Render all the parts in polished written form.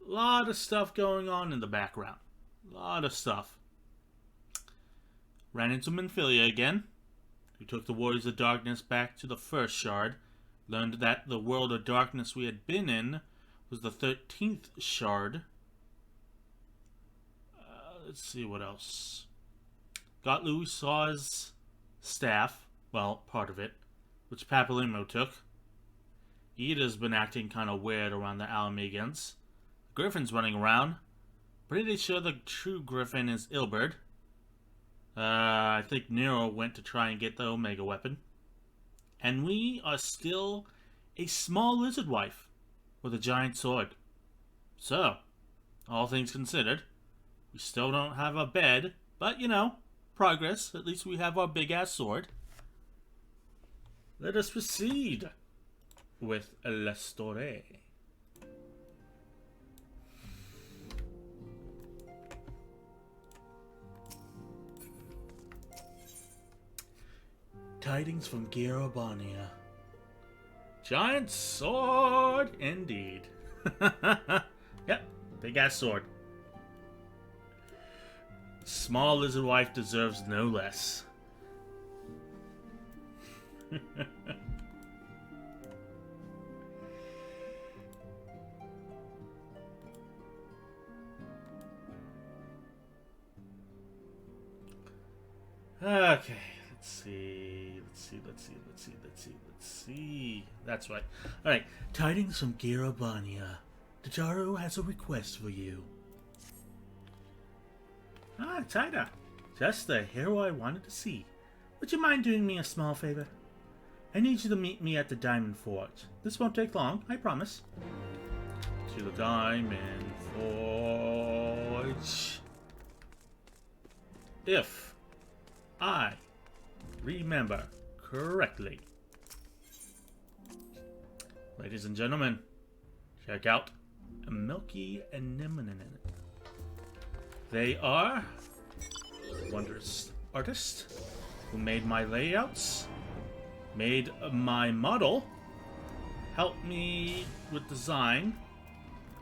A lot of stuff going on in the background. A lot of stuff. Ran into Minfilia again, who took the Warriors of Darkness back to the first shard. Learned that the world of darkness we had been in was the 13th shard. Let's see what else. Got Louisaw's staff, well, part of it, which Papillimo took. Ida's been acting kind of weird around the Alamegans. Griffin's running around. Pretty sure the true Griffin is Ilberd. I think Nero went to try and get the Omega weapon. And we are still a small lizard wife with a giant sword. So, all things considered, we still don't have a bed, but you know, progress. At least we have our big-ass sword. Let us proceed with La Story. Tidings from Garabania. Giant sword, indeed. Yep, big-ass sword. Small lizard wife deserves no less. Okay, let's see. That's right. Alright, tidings from Garabania. Totaro has a request for you. Ah, Taida. Just the hero I wanted to see. Would you mind doing me a small favor? I need you to meet me at the Diamond Forge. This won't take long, I promise. To the Diamond Forge. If I remember correctly. Ladies and gentlemen, check out Milky Anemone. They are wondrous artists who made my layouts, made my model, helped me with design.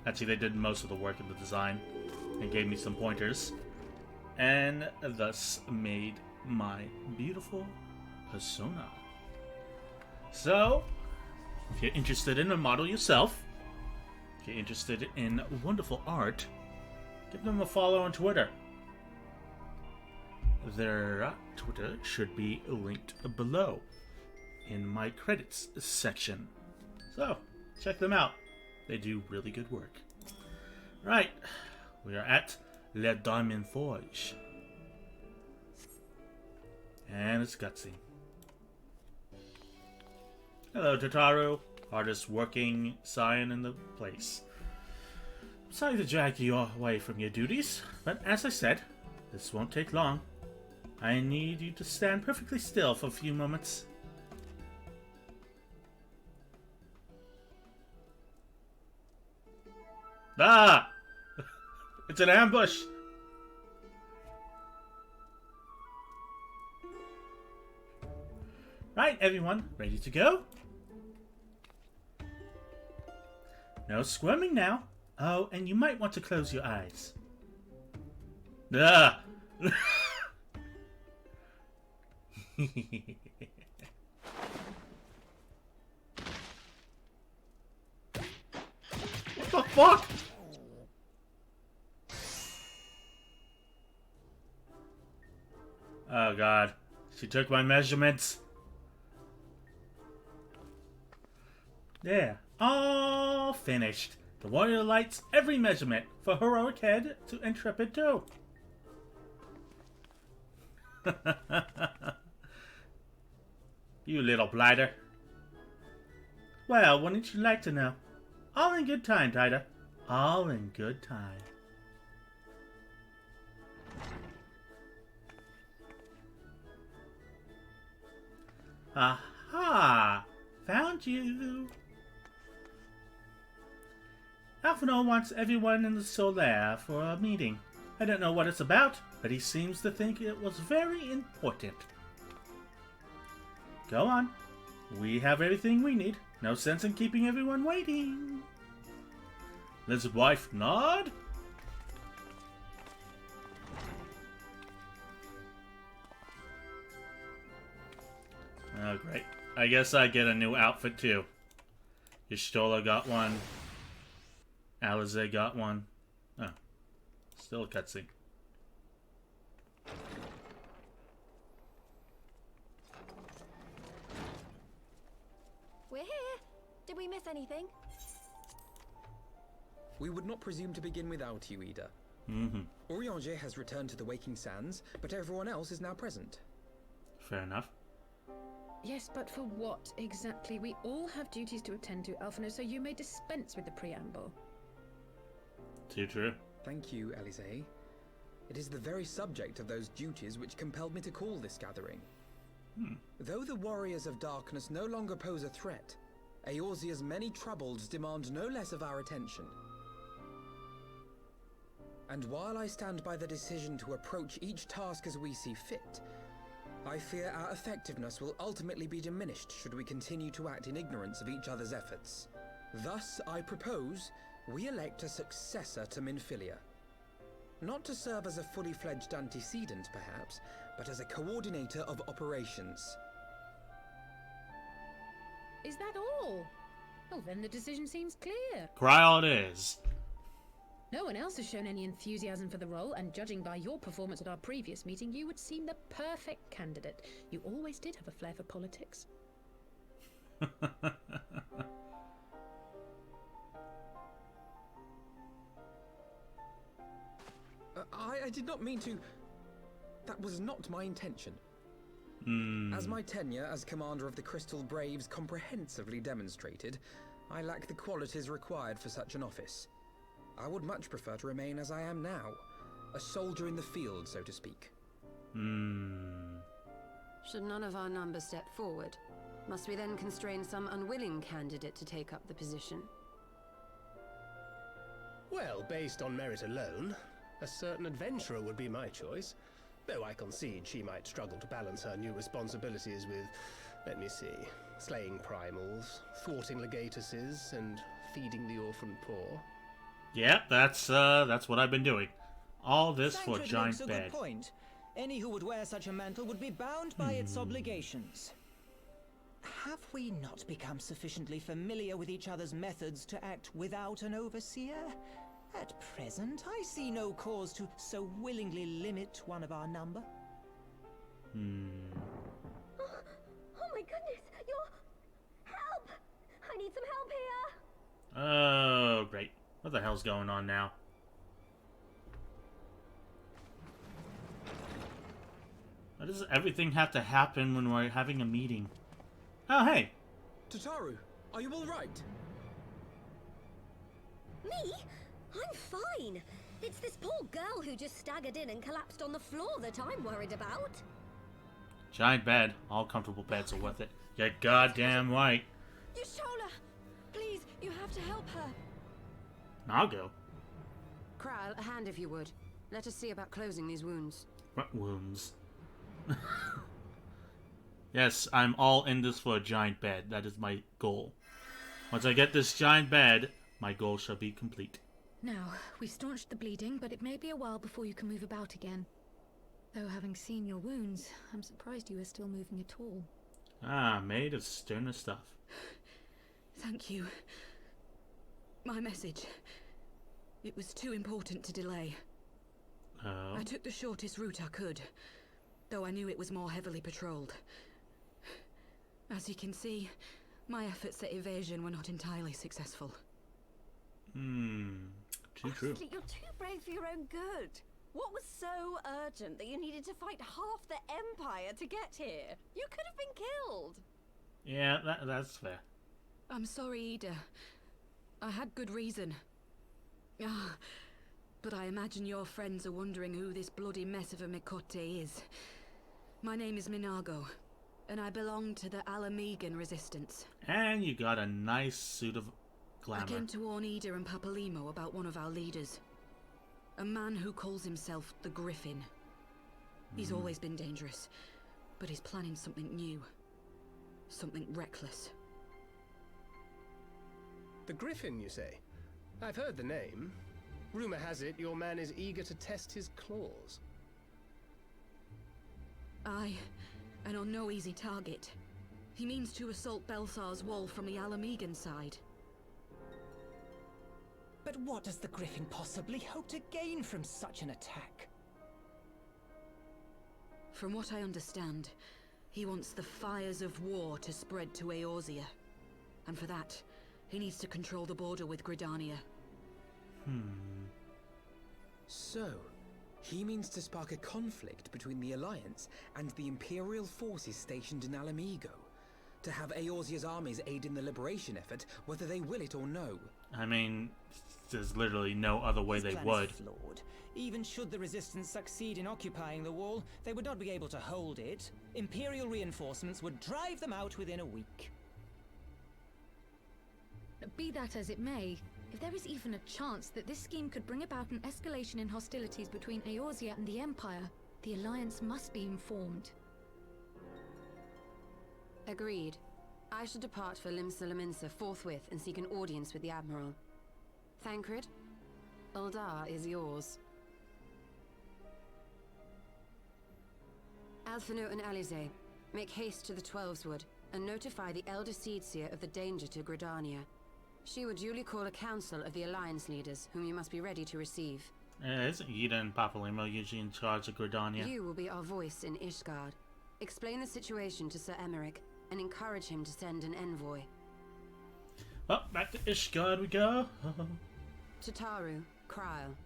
Actually, they did most of the work in the design and gave me some pointers, and thus made my beautiful persona. So, if you're interested in a model yourself, if you're interested in wonderful art, give them a follow on Twitter. Their Twitter should be linked below in my credits section. So, check them out. They do really good work. Right, we are at Le Diamond Forge. And it's cutscene. Hello, Totaro. Hardest working scion in the place. Sorry to drag you away from your duties, but as I said, this won't take long. I need you to stand perfectly still for a few moments. Ah! It's an ambush! Right, everyone, ready to go? No squirming now. Oh, and you might want to close your eyes. Ah! What the fuck? Oh god. She took my measurements. There. All finished. The warrior lights every measurement for heroic head to intrepid toe. You little blighter. Well, wouldn't you like to know? All in good time, Tida. All in good time. Aha! Found you! ALPHINAUD wants everyone in the Solaire for a meeting. I don't know what it's about, but he seems to think it was very important. Go on. We have everything we need. No sense in keeping everyone waiting. his wife Nod? Oh, great. I guess I get a new outfit too. Y'shtola got one. Alize got one. Oh. Still a cutscene. We're here. Did we miss anything? We would not presume to begin without you, Ida. EORZEA has returned to the Waking Sands, but everyone else is now present. Fair enough. Yes, but for what exactly? We all have duties to attend to, ALPHINAUD, so you may dispense with the preamble. Too true. Thank you, Alize. It is the very subject of those duties which compelled me to call this gathering. Though the Warriors of Darkness no longer pose a threat, EORZEA's many troubles demand no less of our attention. And while I stand by the decision to approach each task as we see fit, I fear our effectiveness will ultimately be diminished should we continue to act in ignorance of each other's efforts. Thus, I propose we elect a successor to Minfilia. Not to serve as a fully fledged antecedent, perhaps, but as a coordinator of operations. Is that all? Oh, then the decision seems clear. Cry all it is. No one else has shown any enthusiasm for the role, and judging by your performance at our previous meeting, you would seem the perfect candidate. You always did have a flair for politics. I did not mean to... That was not my intention. As my tenure as commander of the Crystal Braves comprehensively demonstrated, I lack the qualities required for such an office. I would much prefer to remain as I am now, a soldier in the field, so to speak. Should none of our numbers step forward? Must we then constrain some unwilling candidate to take up the position? Well, based on merit alone, a certain adventurer would be my choice. Though I concede she might struggle to balance her new responsibilities with, let me see, slaying primals, thwarting legatuses, and feeding the orphan poor. Yeah, that's what I've been doing. All this for Sanctuary giant makes a bed. good point. Any who would wear such a mantle would be bound by its obligations. Have we not become sufficiently familiar with each other's methods to act without an overseer? At present, I see no cause to so willingly limit one of our number. Oh my goodness! Help! I need some help here! Oh, great. What the hell's going on now? Why does everything have to happen when we're having a meeting? Oh, hey! Tataru, are you all right? Me? I'm fine. It's this poor girl who just staggered in and collapsed on the floor that I'm worried about. Giant bed. All comfortable beds are worth it. You're goddamn right. Y'shtola! Please, you have to help her. I'll go. Kral, a hand if you would. Let us see about closing these wounds. What wounds? Yes, I'm all in this for a giant bed. That is my goal. Once I get this giant bed, my goal shall be complete. Now, we've staunched the bleeding, but it may be a while before you can move about again. Though having seen your wounds, I'm surprised you are still moving at all. Ah, made of sterner stuff. Thank you. My message. It was too important to delay. Oh. I took the shortest route I could, though I knew it was more heavily patrolled. As you can see, my efforts at evasion were not entirely successful. Too true. Honestly, you're too brave for your own good. What was so urgent that you needed to fight half the Empire to get here? You could have been killed. Yeah, that's fair. I'm sorry, Ida. I had good reason. But I imagine your friends are wondering who this bloody mess of a Mikote is. My name is Minago, and I belong to the Alamegan Resistance. And you got a nice suit of glamour. I came to warn Ida and Papalimo about one of our leaders. A man who calls himself the Griffin. He's always been dangerous, but he's planning something new. Something reckless. The Griffin, you say? I've heard the name. Rumor has it your man is eager to test his claws. Aye, and on no easy target. He means to assault Belsar's wall from the Alamegan side. But what does the Griffin possibly hope to gain from such an attack? From what I understand, he wants the fires of war to spread to EORZEA. And for that, he needs to control the border with Gridania. So, he means to spark a conflict between the Alliance and the Imperial forces stationed in Alamigo, to have EORZEA's armies aid in the liberation effort, whether they will it or no. I mean, there's literally no other way His they plan would. is flawed. Even should the Resistance succeed in occupying the wall, they would not be able to hold it. Imperial reinforcements would drive them out within a week. Be that as it may, if there is even a chance that this scheme could bring about an escalation in hostilities between EORZEA and the Empire, the Alliance must be informed. Agreed. I shall depart for Limsa Lominsa forthwith and seek an audience with the Admiral. Thancred, Uldar is yours. Alphinaud and Alize, make haste to the Twelveswood and notify the Elder Seedseer of the danger to Gridania. She will duly call a council of the Alliance leaders, whom you must be ready to receive. Isn't Yida and Papalimo usually in charge of Gridania? You will be our voice in Ishgard. Explain the situation to Sir Emmerich and encourage him to send an envoy. Well, back to Ishgard we go. To Taru, Kryl,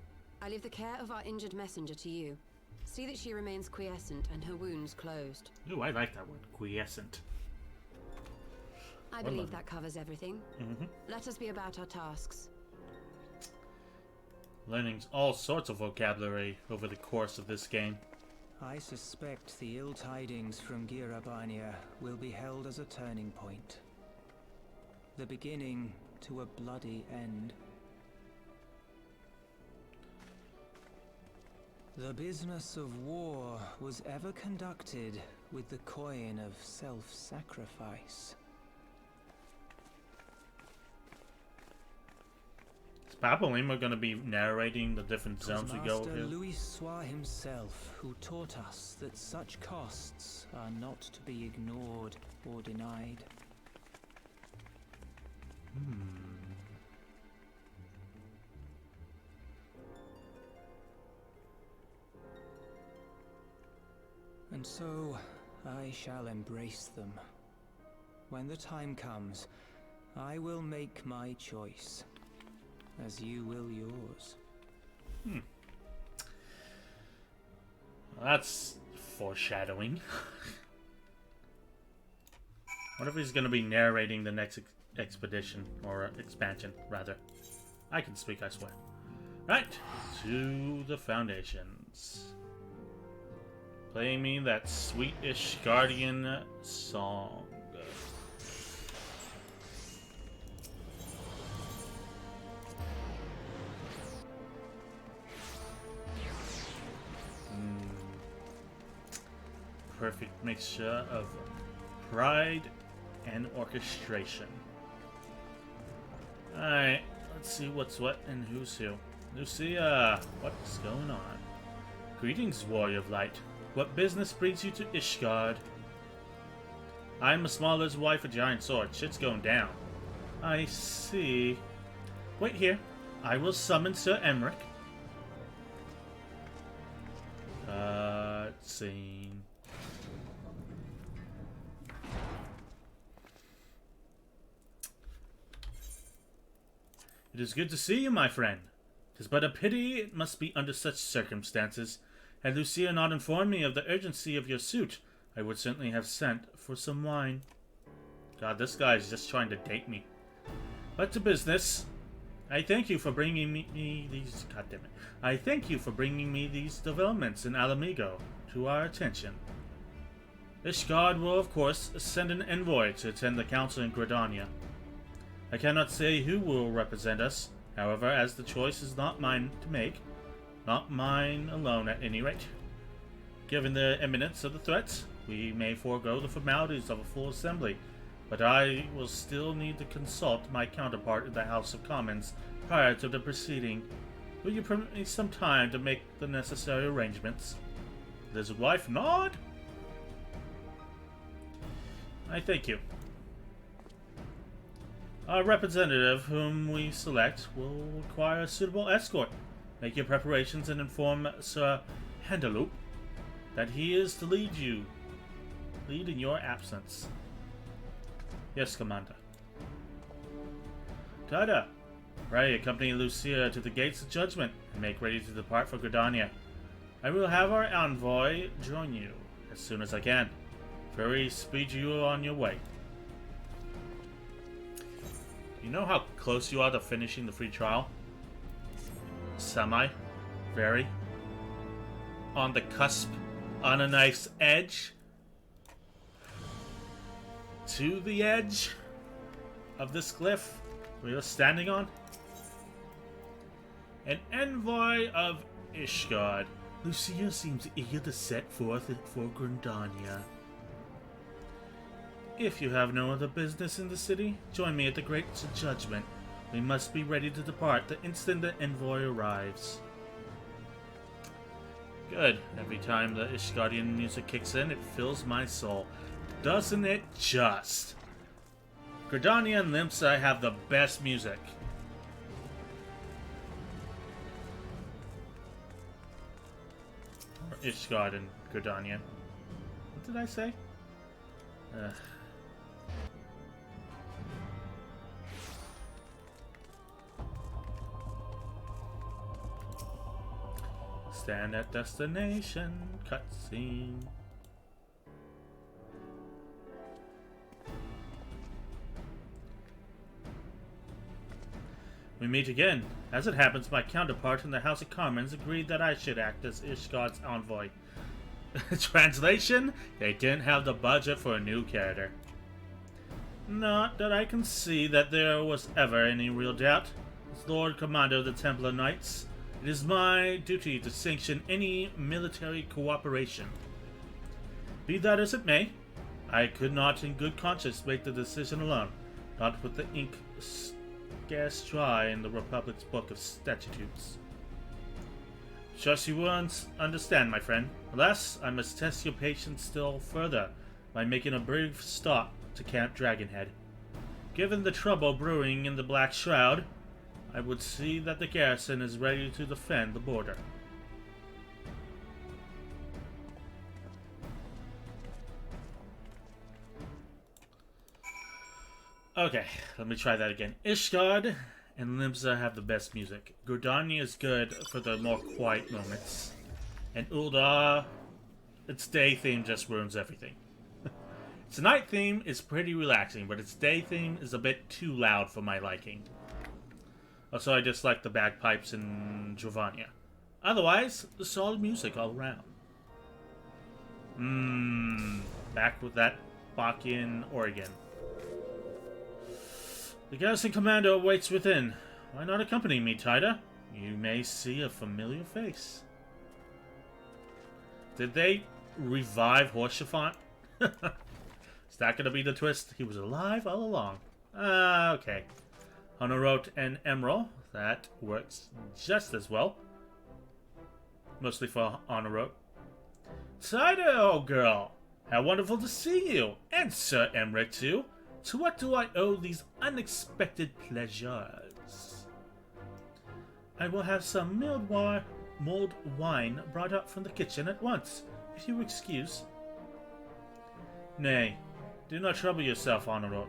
I leave the care of our injured messenger to you. See that she remains quiescent and her wounds closed. Ooh, I like that word, quiescent. I believe that covers everything. Mm-hmm. Let us be about our tasks. Learning all sorts of vocabulary over the course of this game. I suspect the ill tidings from Girabania will be held as a turning point. The beginning to a bloody end. The business of war was ever conducted with the coin of self-sacrifice. Is Papalimo going to be narrating the different zones we go Master over? Louis Soir himself who taught us that such costs are not to be ignored or denied. And so, I shall embrace them. When the time comes, I will make my choice, as you will yours. That's foreshadowing. What if he's going to be narrating the next expedition, or expansion, rather? I can speak, I swear. Right, to the Foundations. Play me that sweet-ish Guardian song. Perfect mixture of pride and orchestration. Alright, let's see what's what and who's who. Lucia, what's going on? Greetings, Warrior of Light. What business brings you to Ishgard? I'm a smaller's wife, a giant sword. Shit's going down. I see. Wait here. I will summon Sir Emmerich. Scene. It is good to see you, my friend. 'Tis but a pity it must be under such circumstances. Had Lucia not informed me of the urgency of your suit, I would certainly have sent for some wine. God, this guy's just trying to date me. But to business. I thank you for bringing me these... God damn it. I thank you for bringing me these developments in Alamigo to our attention. Ishgard will, of course, send an envoy to attend the council in Gridania. I cannot say who will represent us, however, as the choice is not mine to make. Not mine alone, at any rate. Given the imminence of the threats, we may forego the formalities of a full assembly, but I will still need to consult my counterpart in the House of Commons prior to the proceeding. Will you permit me some time to make the necessary arrangements? Lizard wife nod? I thank you. Our representative, whom we select, will require a suitable escort. Make your preparations and inform Sir Hendeloop that he is to lead in your absence. Yes, Commander. Tada! Ray, accompany Lucia to the gates of judgment and make ready to depart for Gridania. I will have our envoy join you as soon as I can. Very speed you on your way. You know how close you are to finishing the free trial? Semi. Very. On the cusp. On a knife's edge. To the edge of this cliff we are standing on. An envoy of Ishgard. Lucia seems eager to set forth for Gridania. If you have no other business in the city, join me at the Gates of Judgment. We must be ready to depart the instant the envoy arrives. Good. Every time the Ishgardian music kicks in, it fills my soul. Doesn't it just? Gridania and Limsa have the best music. Or Ishgard and Gridania. What did I say? Stand at destination, cutscene. We meet again. As it happens, my counterpart in the House of Commons agreed that I should act as Ishgard's envoy. Translation? They didn't have the budget for a new character. Not that I can see that there was ever any real doubt. As Lord Commander of the Templar Knights, it is my duty to sanction any military cooperation. Be that as it may, I could not in good conscience make the decision alone, not with the ink scarce dry in the Republic's Book of Statutes. Trust you will understand, my friend. Alas, I must test your patience still further by making a brief stop to Camp Dragonhead. Given the trouble brewing in the Black Shroud, I would see that the garrison is ready to defend the border. Okay, let me try that again. Ishgard and Limsa have the best music. Gridania is good for the more quiet moments. And Ul'dah, its day theme just ruins everything. Its night theme is pretty relaxing, but its day theme is a bit too loud for my liking. Also, I dislike the bagpipes in Giovannia. Otherwise, the solid music all around. Back with that Bachian Oregon. The garrison commander awaits within. Why not accompany me, Tida? You may see a familiar face. Did they revive Horsefant? Is that gonna be the twist? He was alive all along. Okay. Honorot and Emerald. That works just as well. Mostly for Honorot. Tida, old girl. How wonderful to see you. And Sir Emmerich, too. To what do I owe these unexpected pleasures? I will have some mulled wine brought up from the kitchen at once, if you excuse. Nay, do not trouble yourself, Honorot.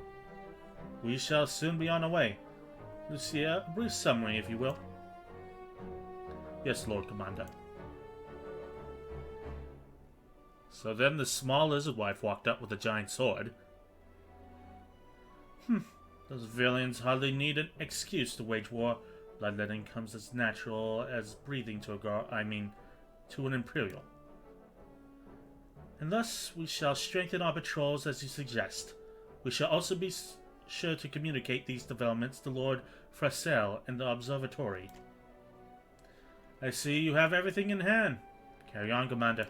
We shall soon be on our way. Lucia, a brief summary, if you will. Yes, Lord Commander. So then the small lizard wife walked up with a giant sword. Those villains hardly need an excuse to wage war. Bloodletting comes as natural as breathing to to an Imperial. And thus we shall strengthen our patrols as you suggest. We shall also be sure to communicate these developments to Lord Frassel and the Observatory. I see you have everything in hand. Carry on, Commander.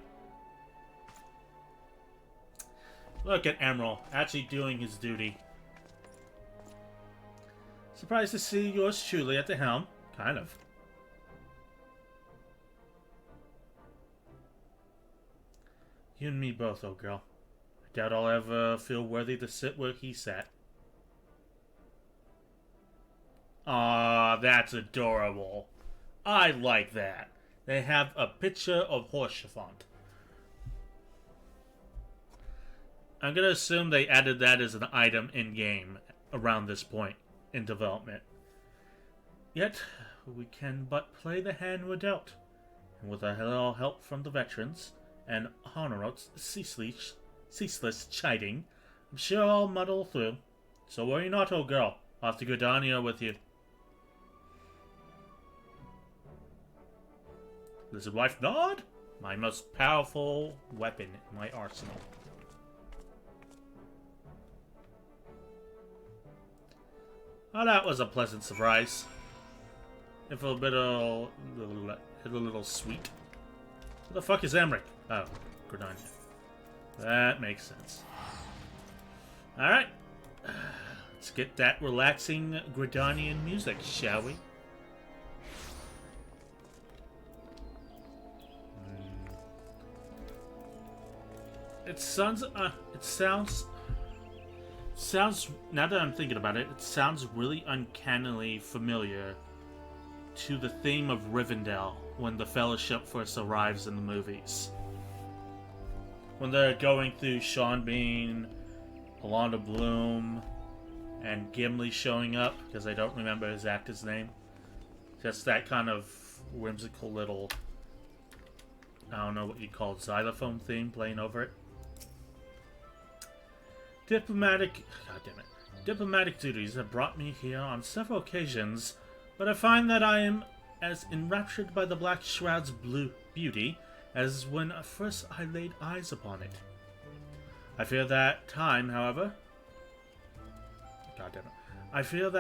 Look at Emerald, actually doing his duty. Surprised to see yours truly at the helm. Kind of. You and me both, old girl. I doubt I'll ever feel worthy to sit where he sat. Aw, that's adorable. I like that. They have a picture of Horsefant. I'm gonna assume they added that as an item in-game around this point in development. Yet, we can but play the hand we're dealt. And with a little help from the veterans, and Honorot's ceaseless chiding, I'm sure I'll muddle through. So worry not, old girl. I'll have to Gridania with you. Lizard Wife Nod? My most powerful weapon in my arsenal. Oh, that was a pleasant surprise. If a little sweet. Who the fuck is Emmerich? Oh, Gridania. That makes sense. Alright. Let's get that relaxing Gridanian music, shall we? It sounds, now that I'm thinking about it, it sounds really uncannily familiar to the theme of Rivendell when the Fellowship first arrives in the movies. When they're going through Sean Bean, Alonda Bloom, and Gimli showing up, because I don't remember his actor's name. Just that kind of whimsical little, I don't know what you'd call it, xylophone theme playing over it. Diplomatic duties have brought me here on several occasions, but I find that I am as enraptured by the Black Shroud's blue beauty as when first I laid eyes upon it. I fear that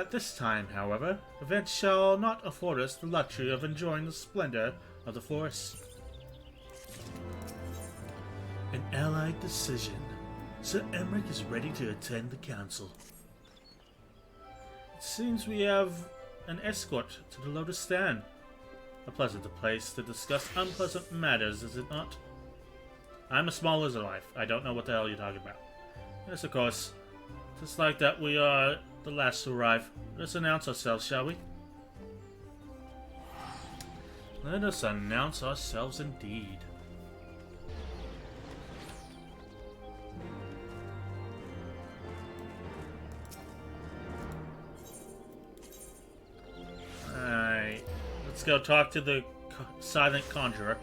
this time, however, events shall not afford us the luxury of enjoying the splendor of the forest. An allied decision. Sir Emmerich is ready to attend the council. It seems we have an escort to the Lotus Stand. A pleasant place to discuss unpleasant matters, is it not? I'm a small lizard life. I don't know what the hell you're talking about. Yes, of course. Just like that, we are the last to arrive. Let's announce ourselves, shall we? Let us announce ourselves indeed. Alright, let's go talk to the Silent Conjurer,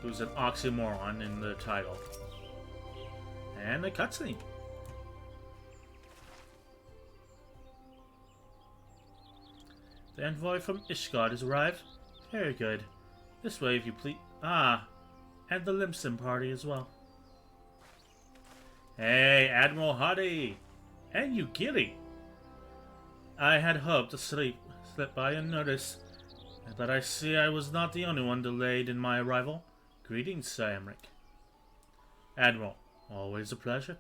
who's an oxymoron in the title. And a cutscene. The envoy from Ishgard has arrived. Very good. This way, if you please. Ah, and the Limson party as well. Hey, Admiral Huddy! And you, Gilly! I had hoped to slip by unnoticed, but I see I was not the only one delayed in my arrival. Greetings, Sir Emmerich. Admiral, always a pleasure.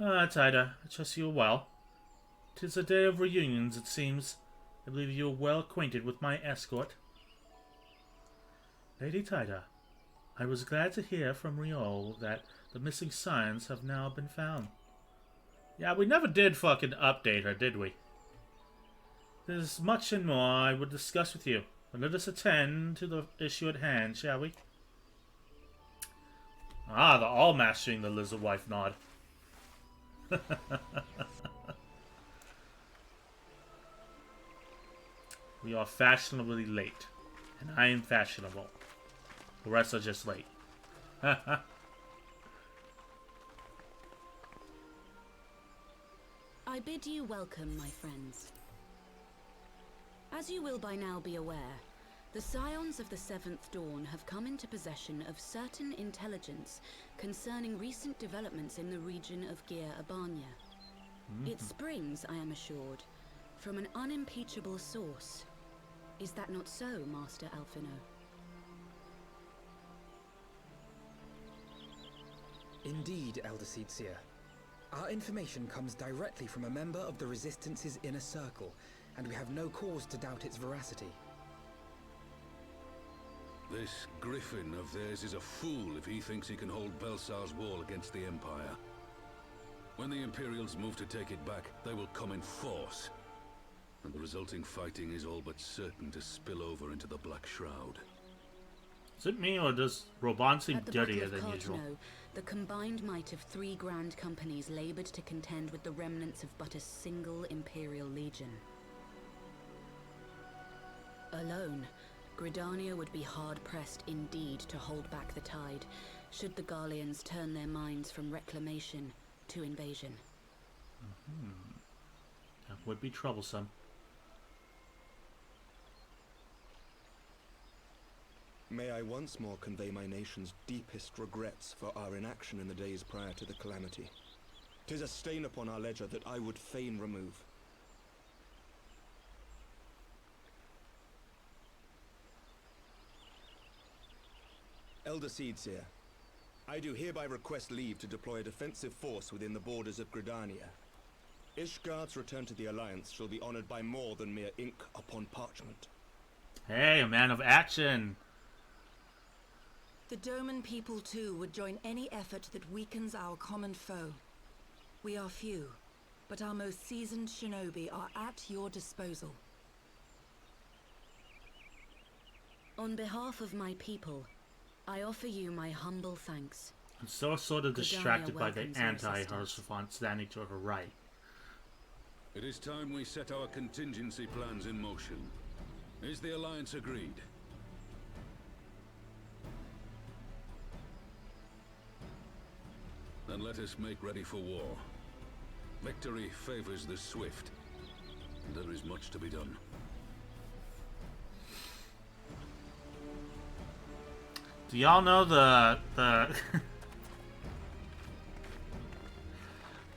Ah, Tida, I trust you are well. 'Tis a day of reunions, it seems. I believe you are well acquainted with my escort. Lady Tida, I was glad to hear from Riol that the missing signs have now been found. Yeah, we never did fucking update her, did we? There's much and more I would discuss with you, but let us attend to the issue at hand, shall we? Ah, they're all mastering the Lizard Wife Nod. We are fashionably late, and I am fashionable. The rest are just late. I bid you welcome, my friends. As you will by now be aware, the Scions of the Seventh Dawn have come into possession of certain intelligence concerning recent developments in the region of Gyr Abania. It springs, I am assured, from an unimpeachable source. Is that not so, Master ALPHINAUD? Indeed, Elder Seedseer. Our information comes directly from a member of the Resistance's inner circle, and we have no cause to doubt its veracity. This griffin of theirs is a fool if he thinks he can hold Belsar's wall against the Empire. When the Imperials move to take it back, they will come in force. And the resulting fighting is all but certain to spill over into the Black Shroud. Is it me, or does Roban seem At the dirtier Battle than of usual? Cartano, the combined might of 3 grand companies laboured to contend with the remnants of but a single Imperial legion. Alone, Gridania would be hard-pressed indeed to hold back the tide, should the Garleans turn their minds from reclamation to invasion. That would be troublesome. May I once more convey my nation's deepest regrets for our inaction in the days prior to the calamity. 'Tis a stain upon our ledger that I would fain remove. Elder Seedseer, I do hereby request leave to deploy a defensive force within the borders of Gridania. Ishgard's return to the Alliance shall be honored by more than mere ink upon parchment. Hey, a man of action! The Doman people too would join any effort that weakens our common foe. We are few, but our most seasoned shinobi are at your disposal. On behalf of my people, I offer you my humble thanks. I'm so sort of distracted by the welcomes our anti-Hersefont standing to her right. It is time we set our contingency plans in motion. Is the Alliance agreed? Then let us make ready for war. Victory favors the swift, and there is much to be done. Do y'all know the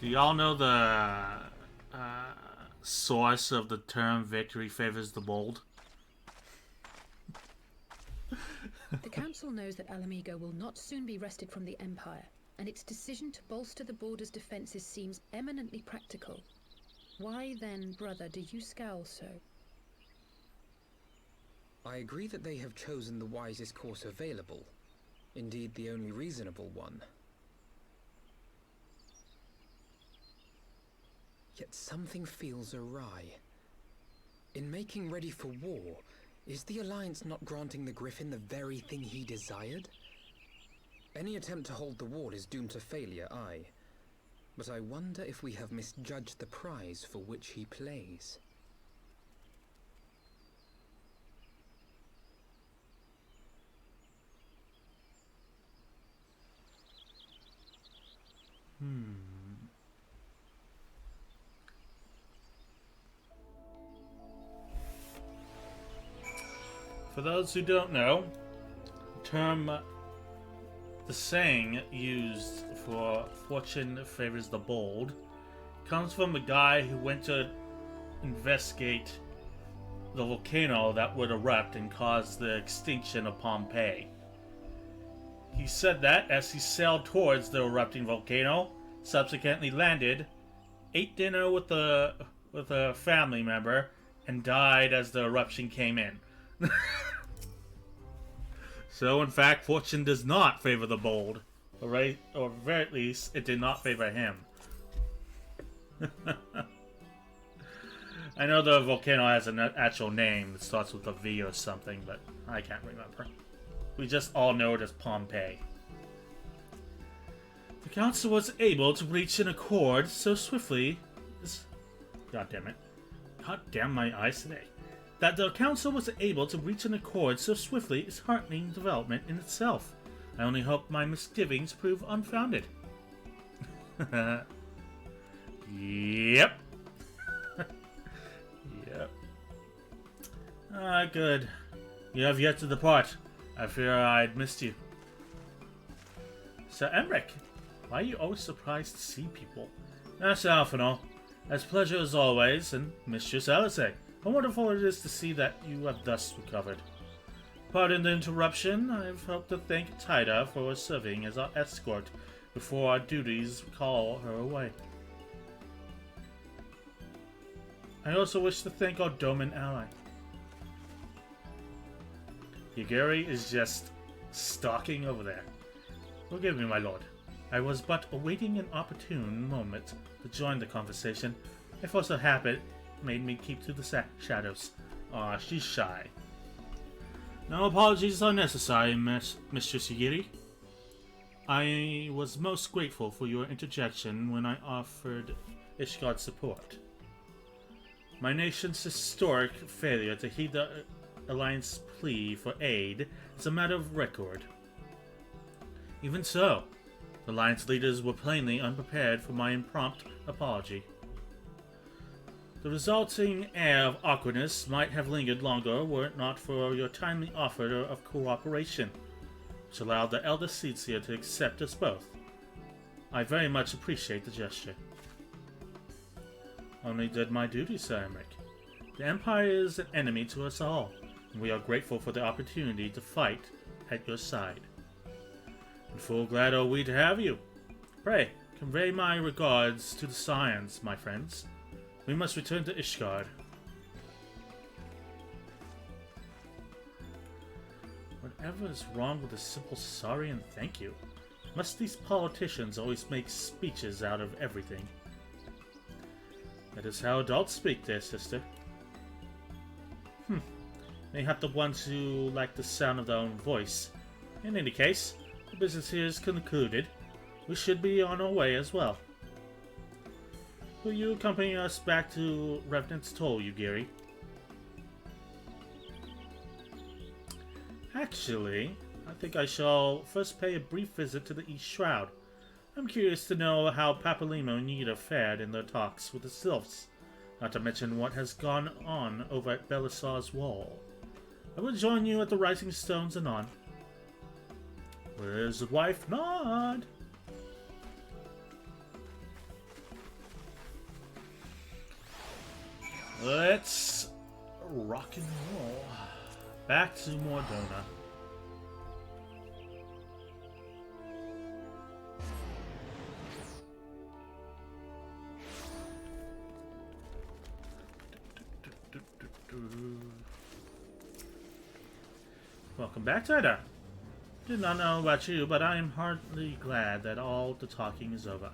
do y'all know the source of the term "victory favors the bold"? The Council knows that Alamigo will not soon be wrested from the Empire, and its decision to bolster the border's defences seems eminently practical. Why then, brother, do you scowl so? I agree that they have chosen the wisest course available. Indeed, the only reasonable one. Yet something feels awry. In making ready for war, is the Alliance not granting the Griffin the very thing he desired? Any attempt to hold the wall is doomed to failure, aye. But I wonder if we have misjudged the prize for which he plays. For those who don't know, the saying used for fortune favors the bold comes from a guy who went to investigate the volcano that would erupt and cause the extinction of Pompeii. He said that as he sailed towards the erupting volcano, subsequently landed, ate dinner with a family member, and died as the eruption came in. So, in fact, fortune does not favor the bold. Or very at least, it did not favor him. I know the volcano has an actual name. It starts with a V or something, but I can't remember. We just all know it as Pompeii. The council was able to reach an accord so swiftly... God damn it. God damn my eyes today. That the council was able to reach an accord so swiftly is heartening development in itself. I only hope my misgivings prove unfounded. Yep. Yep. Ah, good. You have yet to depart. I fear I'd missed you. Sir Emric, why are you always surprised to see people? Master ALPHINAUD, as pleasure as always, and Mistress Alice. How wonderful it is to see that you have thus recovered. Pardon the interruption. I've helped to thank Tida for serving as our escort before our duties call her away. I also wish to thank our Doman ally. Yagiri is just stalking over there. Forgive me, my lord. I was but awaiting an opportune moment to join the conversation. A force of habit made me keep to the shadows. Aw, she's shy. No apologies are necessary, Mistress Yagiri. I was most grateful for your interjection when I offered Ishgard support. My nation's historic failure to heed the Alliance's plea for aid is a matter of record. Even so, the Alliance leaders were plainly unprepared for my impromptu apology. The resulting air of awkwardness might have lingered longer were it not for your timely offer of cooperation, which allowed the Elder Seedseer to accept us both. I very much appreciate the gesture. Only did my duty, Sir Emmerich. The Empire is an enemy to us all, and we are grateful for the opportunity to fight at your side. And full glad are we to have you. Pray, convey my regards to the Scions, my friends. We must return to Ishgard. Whatever is wrong with a simple sorry and thank you? Must these politicians always make speeches out of everything? That is how adults speak, dear sister. Mayhap the ones who like the sound of their own voice. In any case, the business here is concluded. We should be on our way as well. Will you accompany us back to Revenant's Toll, Yugiri? Actually, I think I shall first pay a brief visit to the East Shroud. I'm curious to know how Papalimo and Nita fared in their talks with the Sylphs, not to mention what has gone on over at Belisar's Wall. I will join you at the Rising Stones anon. Where's the wife? Nod! Let's rock and roll. Back to Mordona. Welcome back, Tyder. Did not know about you, but I am heartily glad that all the talking is over.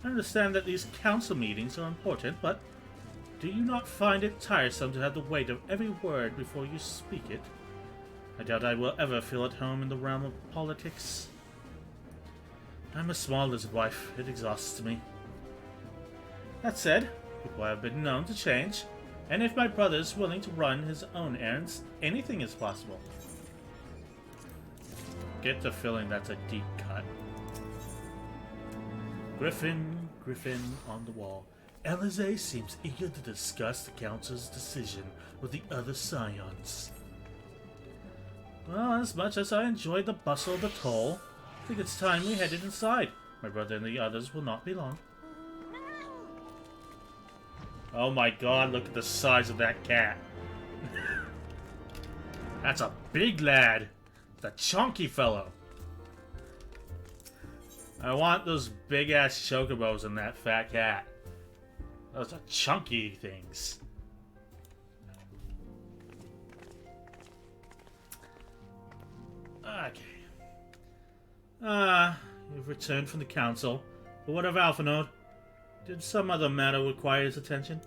I understand that these council meetings are important, but do you not find it tiresome to have the weight of every word before you speak it? I doubt I will ever feel at home in the realm of politics. I'm a small lizard wife. It exhausts me. That said, people have been known to change, and if my brother is willing to run his own errands, anything is possible. Get the feeling that's a deep cut. Griffin on the wall. Elize seems eager to discuss the council's decision with the other Scions. Well, as much as I enjoyed the bustle of the toll, I think it's time we headed inside. My brother and the others will not be long. Oh my god, look at the size of that cat. That's a big lad. The chunky fellow. I want those big-ass chocobos in that fat cat. Those are chunky things. Okay. You've returned from the council. But what of ALPHINAUD? Did some other matter require his attention?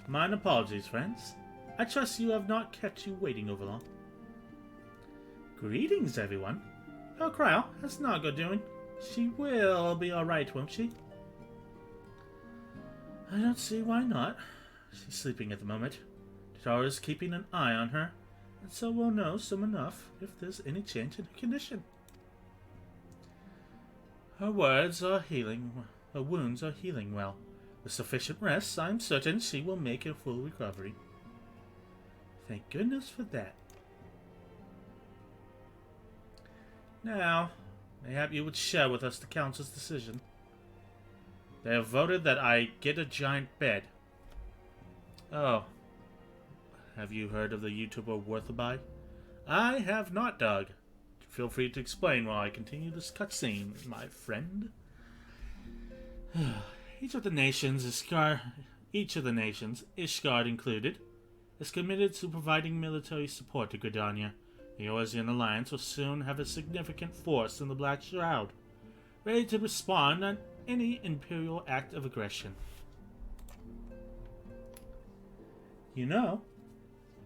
Mine apologies, friends. I trust you have not kept you waiting over long. Greetings, everyone. How Cryo? How's Naga doing? She will be alright, won't she? I don't see why not. She's sleeping at the moment. Tara's keeping an eye on her, and so we'll know soon enough if there's any change in her condition. Her wounds are healing well. With sufficient rest, I'm certain she will make a full recovery. Thank goodness for that. Now, mayhap you would share with us the council's decision. They have voted that I get a giant bed. Oh. Have you heard of the YouTuber Worthaby? I have not, Doug. Feel free to explain while I continue this cutscene, my friend. Each of the nations, Ishgard included, is committed to providing military support to Gridania. The EORZEA Alliance will soon have a significant force in the Black Shroud, ready to respond on any Imperial act of aggression. You know,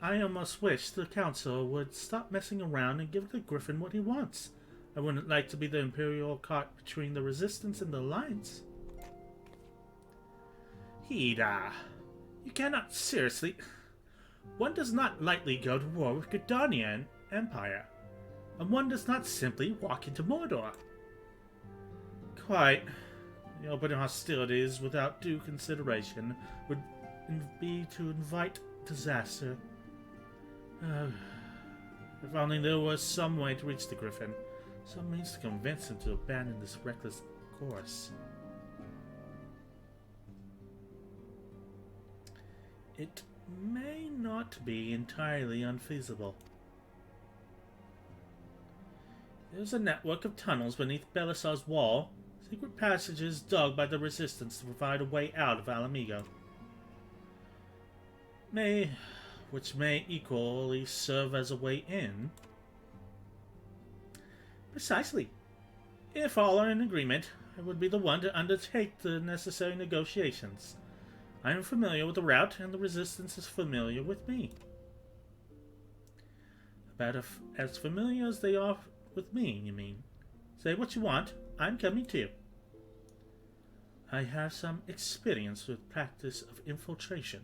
I almost wish the Council would stop messing around and give the Griffin what he wants. I wouldn't like to be the Imperial caught between the Resistance and the Alliance. Hida, you cannot seriously... One does not lightly go to war with Gridania and Empire, and one does not simply walk into Mordor. Quite. The open hostilities without due consideration would be to invite disaster. If only there was some way to reach the Griffin, some means to convince him to abandon this reckless course. It may not be entirely unfeasible. There's a network of tunnels beneath Belisar's wall, secret passages dug by the Resistance to provide a way out of Alamigo. Which may equally serve as a way in. Precisely. If all are in agreement, I would be the one to undertake the necessary negotiations. I am familiar with the route, and the Resistance is familiar with me. About as familiar as they are with me, you mean? Say what you want, I'm coming too. I have some experience with practice of infiltration.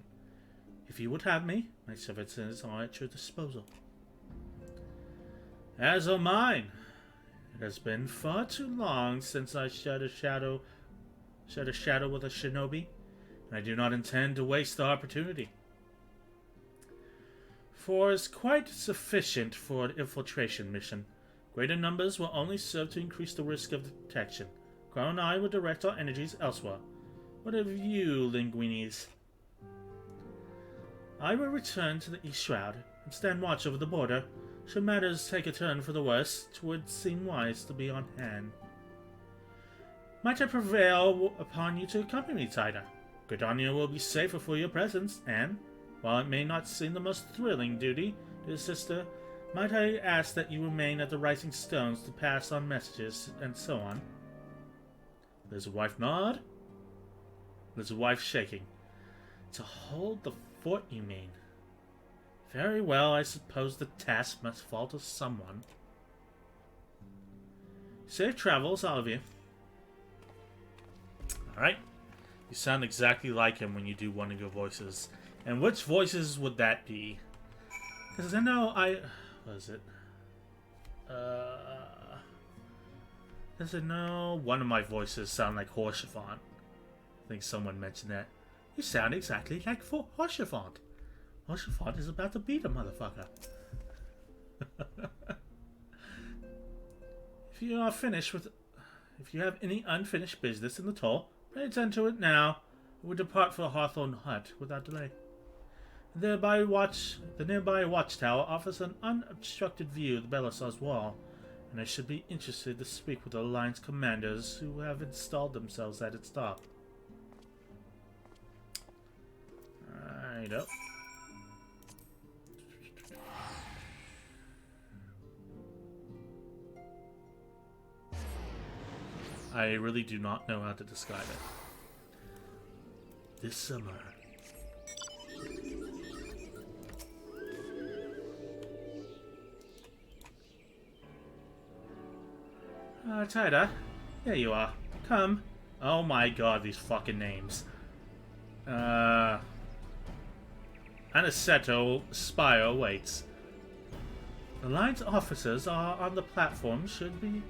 If you would have me, my services are at your disposal. As are mine. It has been far too long since I shed a shadow with a shinobi, and I do not intend to waste the opportunity. 4 is quite sufficient for an infiltration mission. Greater numbers will only serve to increase the risk of detection. Crown and I will direct our energies elsewhere. What of you, Linguinis? I will return to the East Shroud and stand watch over the border. Should matters take a turn for the worse, 'twould seem wise to be on hand. Might I prevail upon you to accompany me, Tida? Gridania will be safer for your presence, and, while it may not seem the most thrilling duty, dear sister, might I ask that you remain at the Rising Stones to pass on messages, and so on? There's a wife nod. There's a wife shaking. To hold the fort, you mean? Very well, I suppose the task must fall to someone. Safe travels, all of you. Alright. You sound exactly like him when you do one of your voices. And which voices would that be? Because I know what is it? Because I know one of my voices sound like Horsefant. I think someone mentioned that. You sound exactly like Horsefant. Horsefant is about to beat a motherfucker. If you have any unfinished business in the toll, pray attend to it now. We will depart for Hawthorne Hut without delay. The nearby watchtower offers an unobstructed view of the Belisar's wall, and I should be interested to speak with the Alliance commanders who have installed themselves at its top. Righto. I really do not know how to describe it. This summer. Tida, here you are. Come. Oh my god, these fucking names. Aniceto Spire waits. The Alliance officers on the platform should be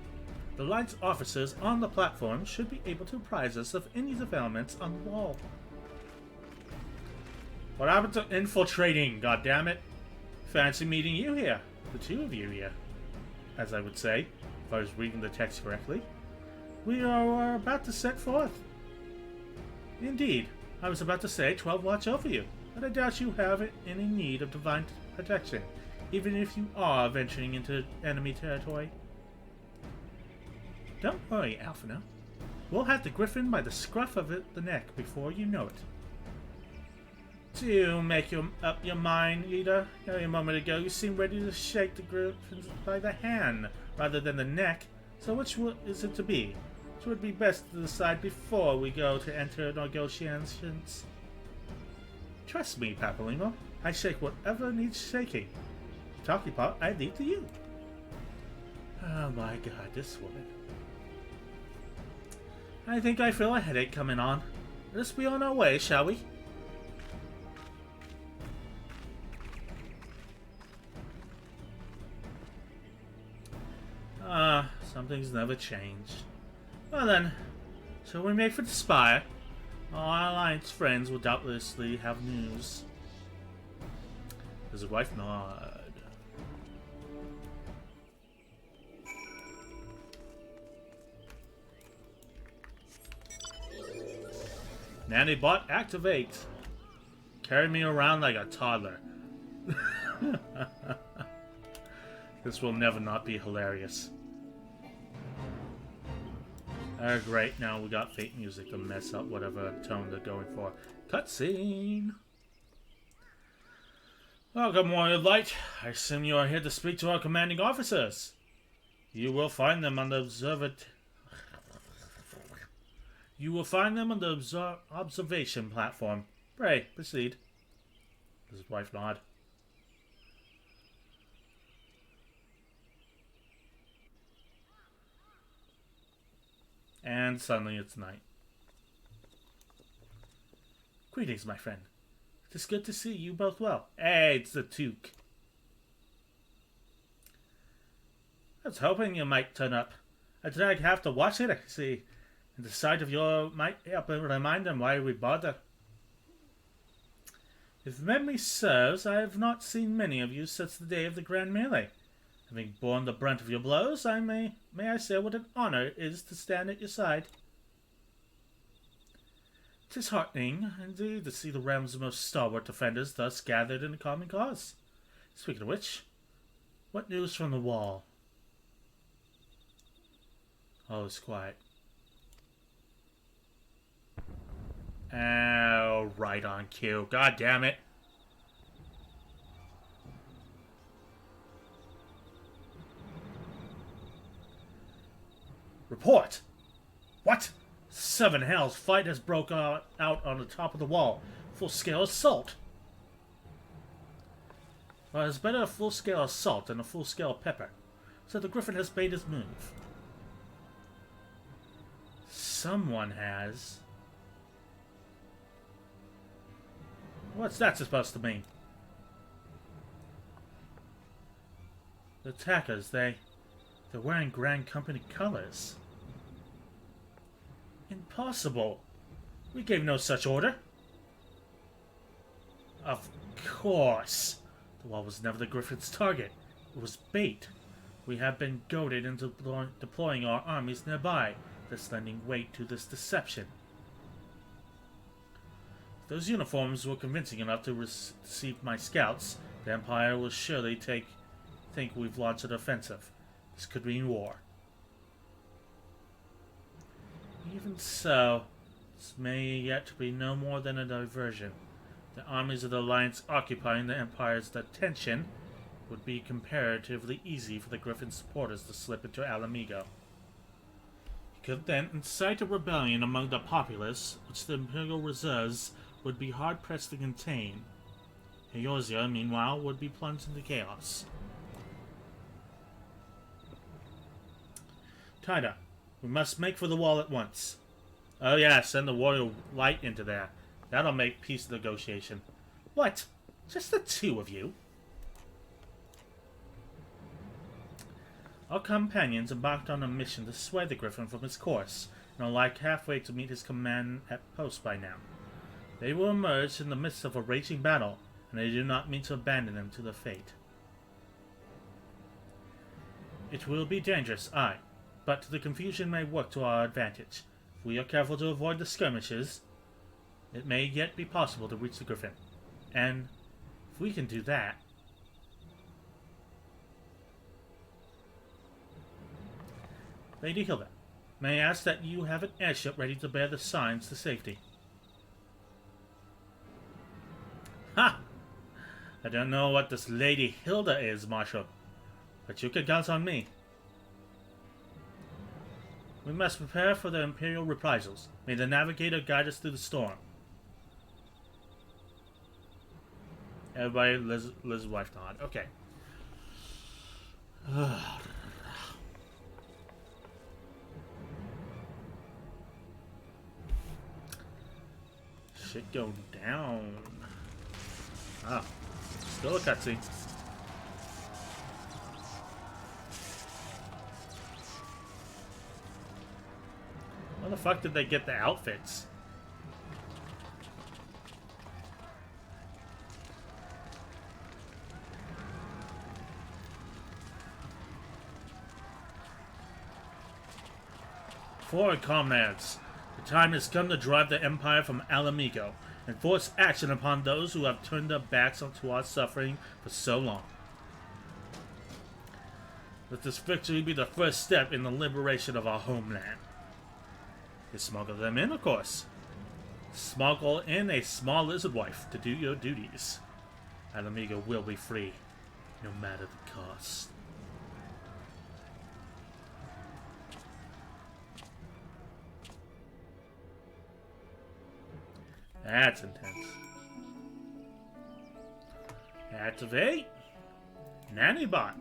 able to apprise us of any developments on the wall. What happened to infiltrating, goddammit? Fancy meeting you here. The two of you here. As I would say, if I was reading the text correctly. We are about to set forth. Indeed, I was about to say 12 watch over you, but I doubt you have any need of divine protection. even if you are venturing into enemy territory. Don't worry, ALPHINAUD. We'll have the griffin by the scruff of the neck before you know it. Do make up your mind, Ida. A moment ago, you seemed ready to shake the griffin by the hand rather than the neck. So which is it to be? Which would be best to decide before we go to enter negotiations? Trust me, Papalymo. I shake whatever needs shaking. Talking part, I leave to you. Oh my god, this woman. I think I feel a headache coming on. Let's be on our way, shall we? Some things never change. Well then, shall we make for the spire? Our alliance friends will doubtlessly have news. There's a wife nod. Nanny bot activate. Carry me around like a toddler. This will never not be hilarious. Great, now we got fate music to mess up whatever tone they're going for. Cutscene! Welcome, Warrior Light. I assume you are here to speak to our commanding officers. You will find them on the observation platform. Pray, proceed. His wife nod. And suddenly it's night. Greetings, my friend. It is good to see you both well. Hey, it's the Took. I was hoping you might turn up. I did have to watch it, I see. And the sight of your might help remind them why we bother. If memory serves, I have not seen many of you since the day of the Grand Melee. Having borne the brunt of your blows, may I say what an honor it is to stand at your side. 'Tis heartening, indeed, to see the realm's most stalwart defenders thus gathered in a common cause. Speaking of which, what news from the wall? All is quiet. Oh, right on cue. God damn it. Report! What? Seven hells fight has broke out on the top of the wall. Full-scale assault. Well, it's better a full-scale assault than a full-scale pepper. So the Griffin has made his move. Someone has. What's that supposed to mean? The attackers, they're wearing Grand Company colors. Impossible. We gave no such order. Of course. The wall was never the Griffin's target. It was bait. We have been goaded into deploying our armies nearby, thus lending weight to this deception. If those uniforms were convincing enough to receive my scouts, the Empire will surely think we've launched an offensive. This could mean war. Even so, this may yet be no more than a diversion. The armies of the Alliance occupying the Empire's attention would be comparatively easy for the Griffin supporters to slip into Alamigo. He could then incite a rebellion among the populace, which the Imperial reserves would be hard-pressed to contain. EORZEA, meanwhile, would be plunged into chaos. Tida, we must make for the wall at once. Oh yeah, send the Warrior Light into there. That'll make peace negotiation. What? Just the two of you? Our companions embarked on a mission to sway the Griffin from his course, and are like halfway to meet his command at post by now. They will emerge in the midst of a raging battle, and they do not mean to abandon them to their fate. It will be dangerous, aye, but the confusion may work to our advantage. If we are careful to avoid the skirmishes, it may yet be possible to reach the Griffin. And if we can do that... Lady Hilda, may I ask that you have an airship ready to bear the signs to safety? Ha! I don't know what this Lady Hilda is, Marshal, but you can count on me. We must prepare for the Imperial reprisals. May the Navigator guide us through the storm. Everybody, Liz's wife nod. Okay. Shit going down. Ah, still a cutscene. Where the fuck did they get the outfits? Forward, comrades. The time has come to drive the Empire from Alamigo and force action upon those who have turned their backs onto our suffering for so long. Let this victory be the first step in the liberation of our homeland. You smuggle them in, of course. Smuggle in a small lizard wife to do your duties. Alamigo will be free, no matter the cost. That's intense. Activate Nannybot.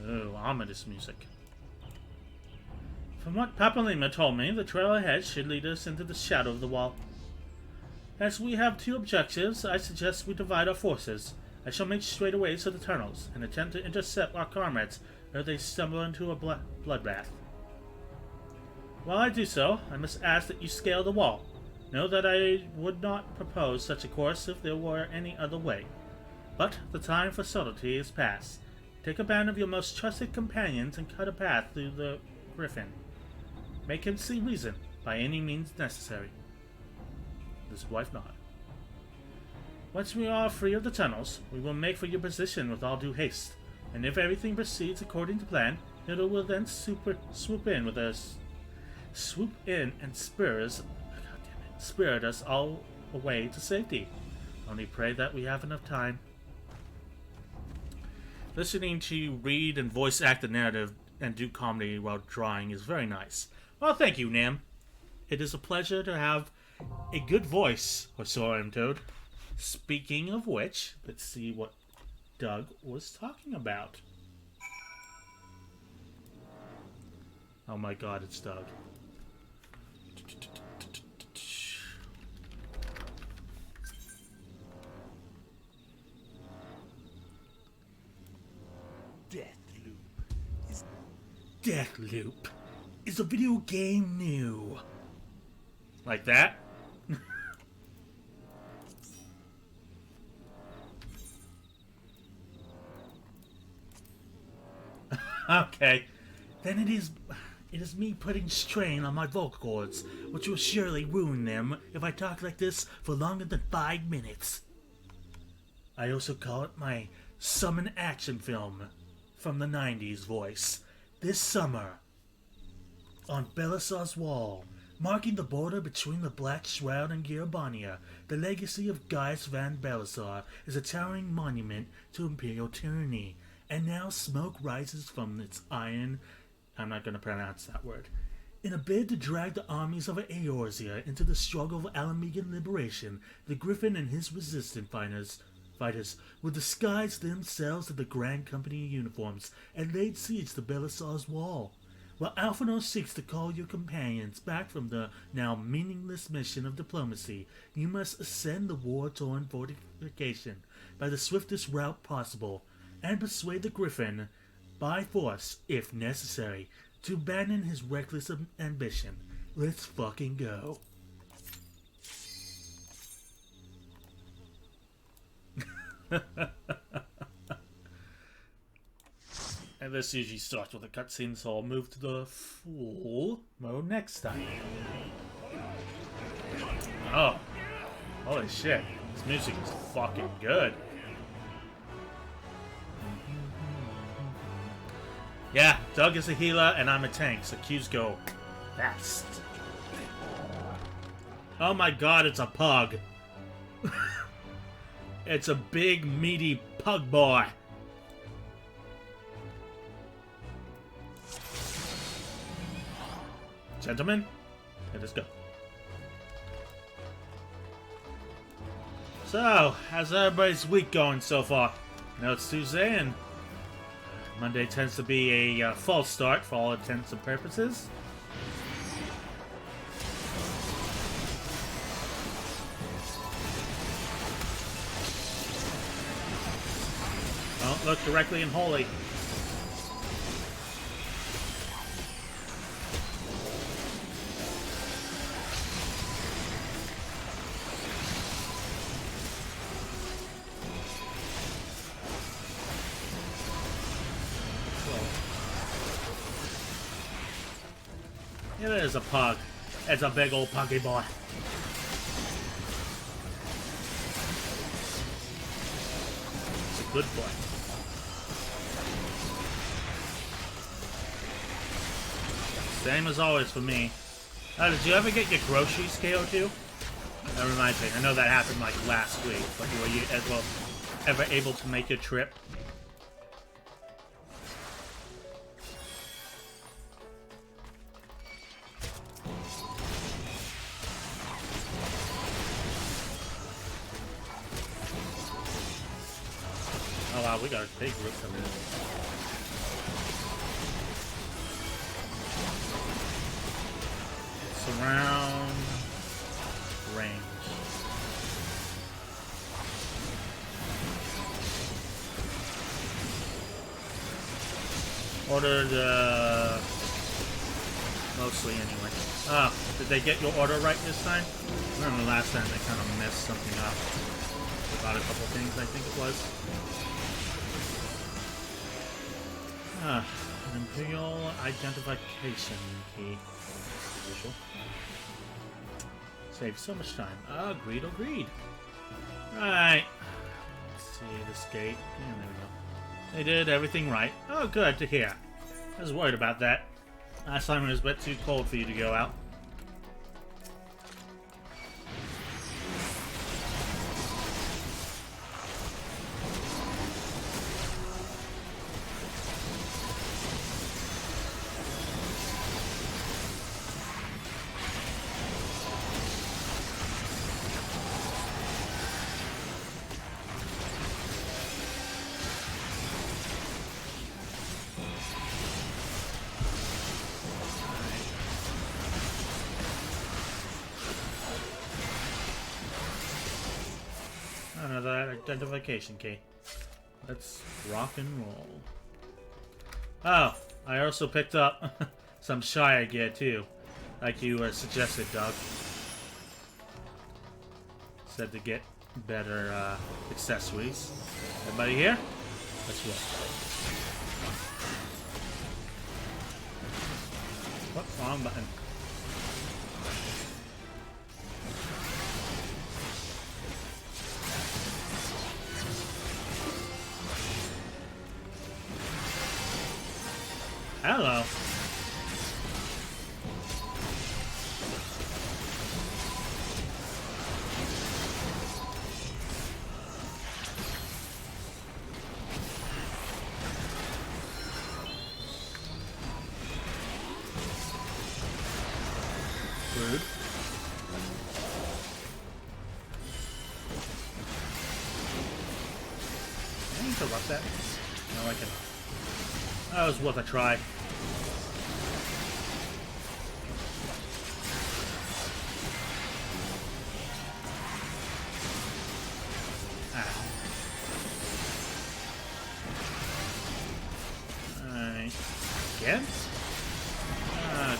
Oh, ominous music. From what Papalima told me, the trail ahead should lead us into the shadow of the wall. As we have two objectives, I suggest we divide our forces. I shall make straight away to the tunnels and attempt to intercept our comrades ere they stumble into a bloodbath. While I do so, I must ask that you scale the wall. Know that I would not propose such a course if there were any other way. But the time for subtlety is past. Take a band of your most trusted companions and cut a path through the griffin. Make him see reason by any means necessary. His wife nodded. Once we are free of the tunnels, we will make for your position with all due haste, and if everything proceeds according to plan, Hilda will then swoop in and spirit us all away to safety. Only pray that we have enough time. Listening to you read and voice act the narrative and do comedy while drawing is very nice. Well, thank you, Nam. It is a pleasure to have a good voice for Sora and Toad. Speaking of which, let's see what Doug was talking about. Oh my god, it's Doug. Deathloop is a video game new. Like that? Okay. Then it is me putting strain on my vocal cords, which will surely ruin them if I talk like this for longer than 5 minutes. I also call it my summon action film from the 90s voice. This summer, on Belisar's Wall, marking the border between the Black Shroud and Girabania, the legacy of Gaius van Belisar is a towering monument to Imperial tyranny, and now smoke rises from its iron... I'm not going to pronounce that word. In a bid to drag the armies of EORZEA into the struggle for Alamigan liberation, the Griffin and his resistance fighters will disguise themselves in the Grand Company uniforms and laid siege to Belisar's Wall. While ALPHINAUD seeks to call your companions back from the now meaningless mission of diplomacy, you must ascend the war-torn fortification by the swiftest route possible, and persuade the Griffin, by force if necessary, to abandon his reckless ambition. Let's fucking go. And this usually starts with a cutscene, so I'll move to the full mode next time. Oh, holy shit. This music is fucking good. Yeah, Doug is a healer and I'm a tank, so Q's go fast. Oh my god, it's a pug. It's a big, meaty pug boy. Gentlemen, let us go. So, how's everybody's week going so far? I know it's Tuesday and Monday tends to be a false start for all intents and purposes. Don't look directly in holy. It is a pug. It's a big old puggy boy. It's a good boy. Same as always for me. Did you ever get your groceries KO2? That reminds me. I know that happened like last week, but were you as well ever able to make your trip? Oh wow, we got a big group coming in. Surround range. Ordered mostly anyway. Ah, did they get your order right this time? I remember last time they kind of messed something up. About a couple things, I think it was. Ah, an Imperial identification key. Usual. Save so much time. Agreed, agreed. Right. Let's see this gate. Yeah, there we go. They did everything right. Oh, good to hear. I was worried about that. Last time it was a bit too cold for you to go out. Another identification key. Let's rock and roll. Oh, I also picked up some Shire gear too, like you suggested, Doug. Said to get better accessories. Everybody here? Let's go. What? Wrong button. Hello. Rude. Can I interrupt that? No, I cannot. That was worth a try. Again? Okay.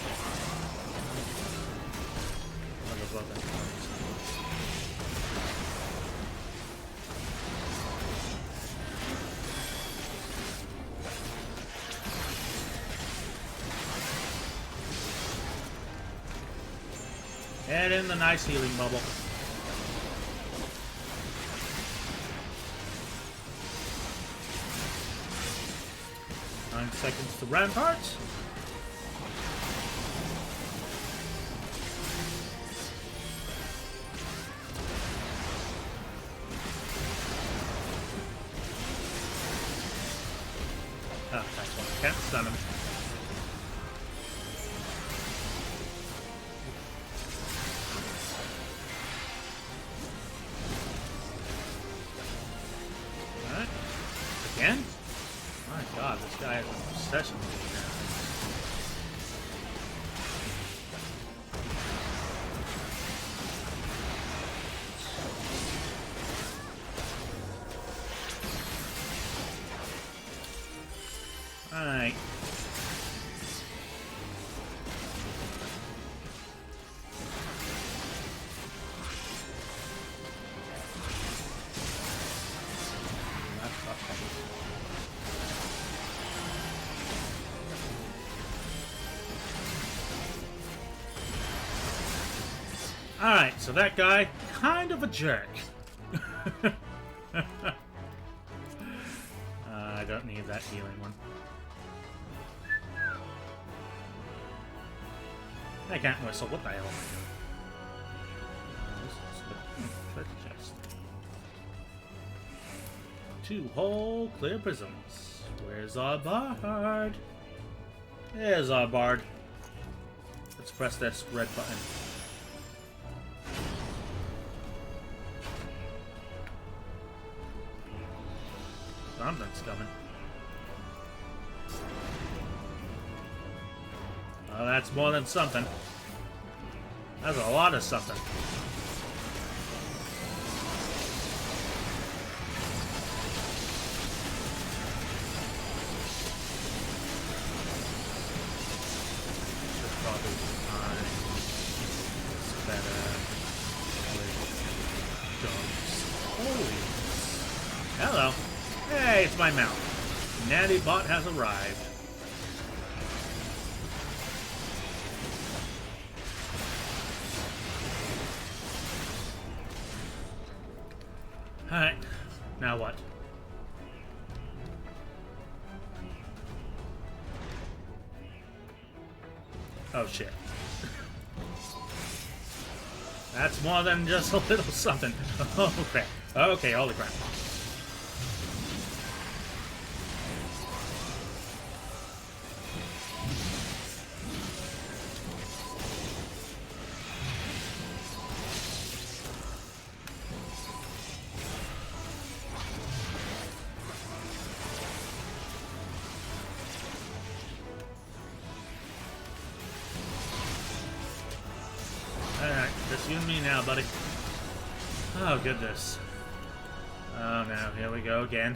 Head in the nice healing bubble. 9 seconds to Rampart. Oh, that's one. Can't stun him. Alright. Again? My god, this guy has an obsession with me now. Alright. Alright, so that guy, kind of a jerk. I don't need that healing one. I can't whistle, what the hell am I doing? Treasure chest. 2 whole clear prisms. Where's our bard? There's our bard. Let's press this red button. Something's coming. Oh, that's more than something. That's a lot of something. Should probably time this better with dogs. Holy. Hello. Hey, it's my mount. Natty Bot has arrived. Alright, now what? Oh shit. That's more than just a little something. Oh crap. Okay, holy crap. Alright, just you and me now, buddy. Oh, goodness. Oh, no, here we go again.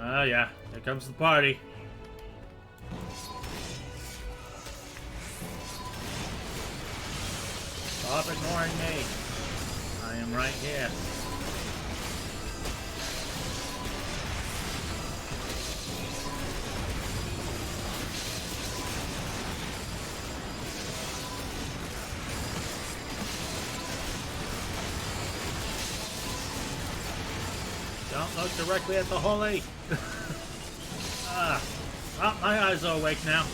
Oh, yeah, here comes the party. Stop ignoring me. I am right here. Don't look directly at the holy. Oh, my eyes are awake now.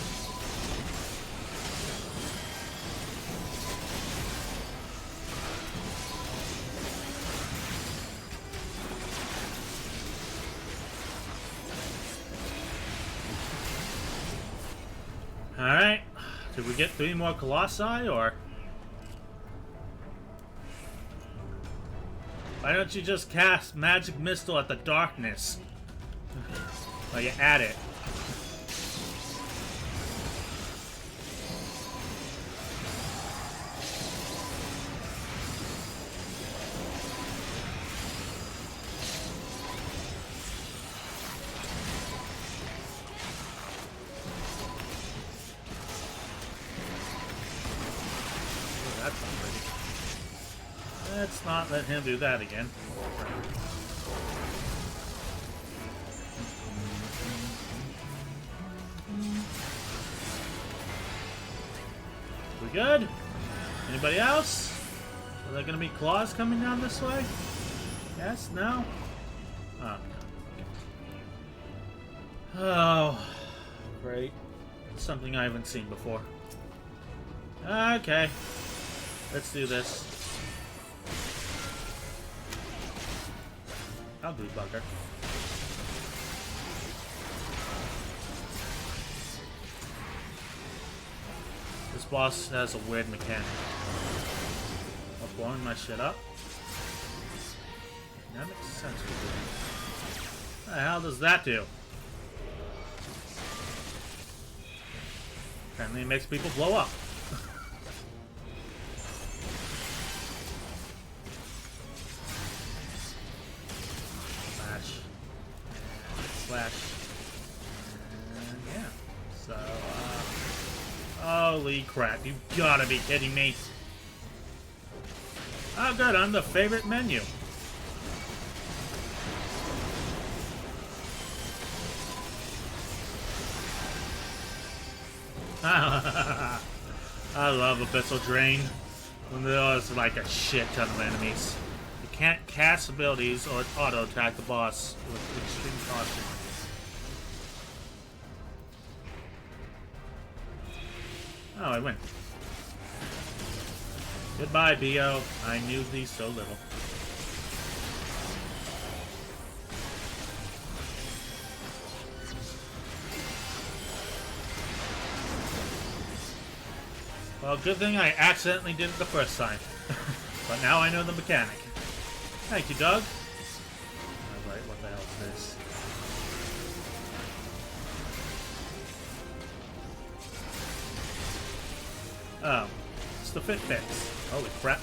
Alright. Did we get 3 more Colossi, or? Why don't you just cast Magic Missile at the darkness? While you at it. Oh, that's not pretty. Let's not let him do that again. We good? Anybody else? Are there gonna be claws coming down this way? Yes? No? Oh, no. Okay. Oh, great. Something I haven't seen before. Okay. Let's do this. Ugly bugger. This boss has a weird mechanic. I'm blowing my shit up. That makes sense. What the hell does that do? Apparently it makes people blow up. Slash. Slash. And yeah. So, holy crap, you've gotta be kidding me. Oh good, I'm the favorite menu. I love Abyssal Drain when there's like a shit ton of enemies. You can't cast abilities or auto attack the boss with extreme caution. Oh, I win. Goodbye, B.O. I knew thee so little. Well, good thing I accidentally did it the first time. But now I know the mechanic. Thank you, Doug. Alright, what the hell is this? Oh, it's the Fitbits. Holy crap.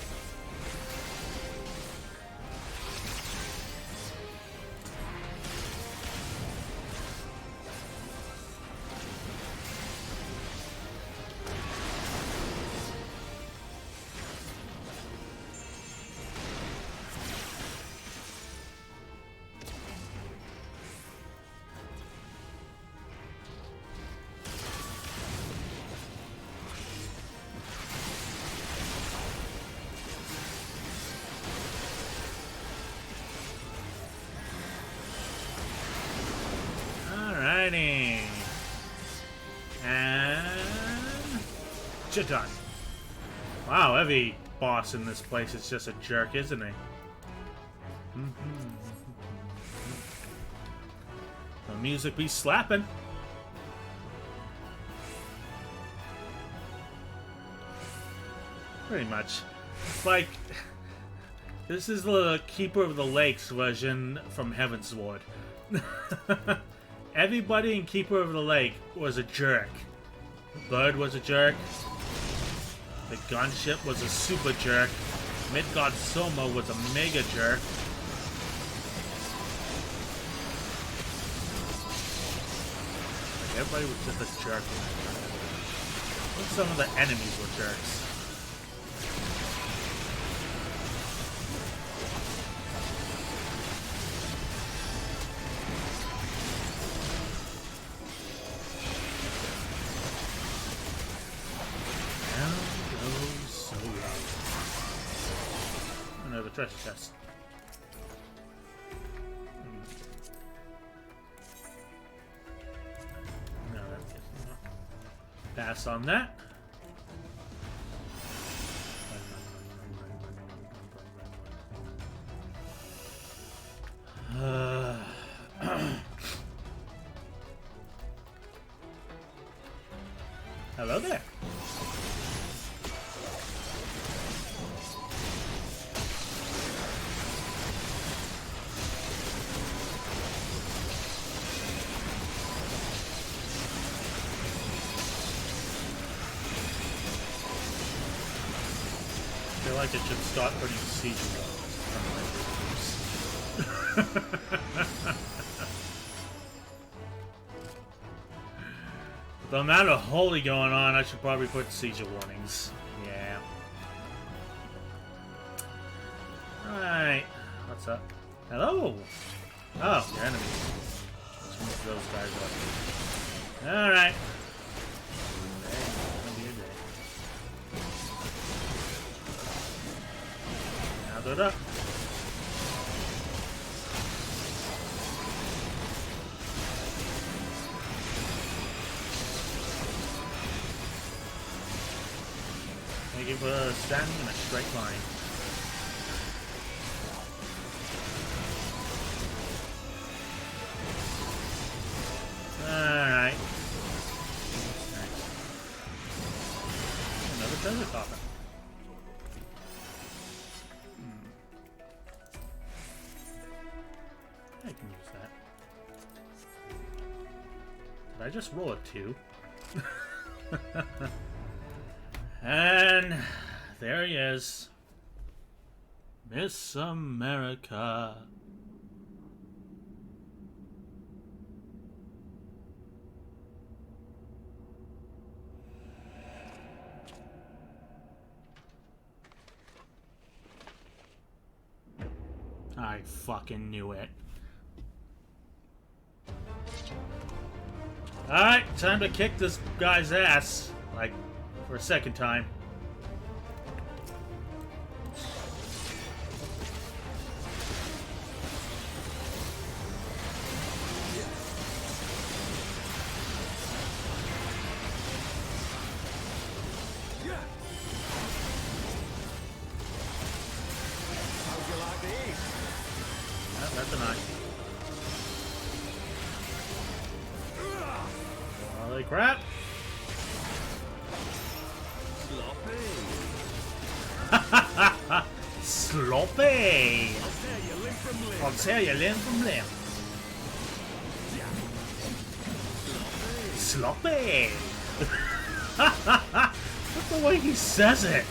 Alrighty. And you're done. Wow, every boss in this place is just a jerk, isn't he? The music be slapping. Pretty much. It's like this is the Keeper of the Lakes version from Heavensward. Everybody in Keeper of the Lake was a jerk. The bird was a jerk. The gunship was a super jerk. Midgard Soma was a mega jerk. Like everybody was just a jerk. Even some of the enemies were jerks. Treasure chest. No, that's not. Pass on that. Hello there. I feel like it should start putting siege warnings. With the amount of holy going on, I should probably put siege warnings. Yeah. Right. What's up? Hello. Oh, your enemies. Let's move those guys up. All right. Da, da. Thank you for standing in a straight line. Alright. Another treasure coffin. I can use that. Did I just roll a 2? And there he is. Miss America. I fucking knew it. Alright, time to kick this guy's ass. Like, for a second time. That's a knife. Holy crap! Sloppy! I'll tear you limb from limb. Sloppy! Look the way he says it!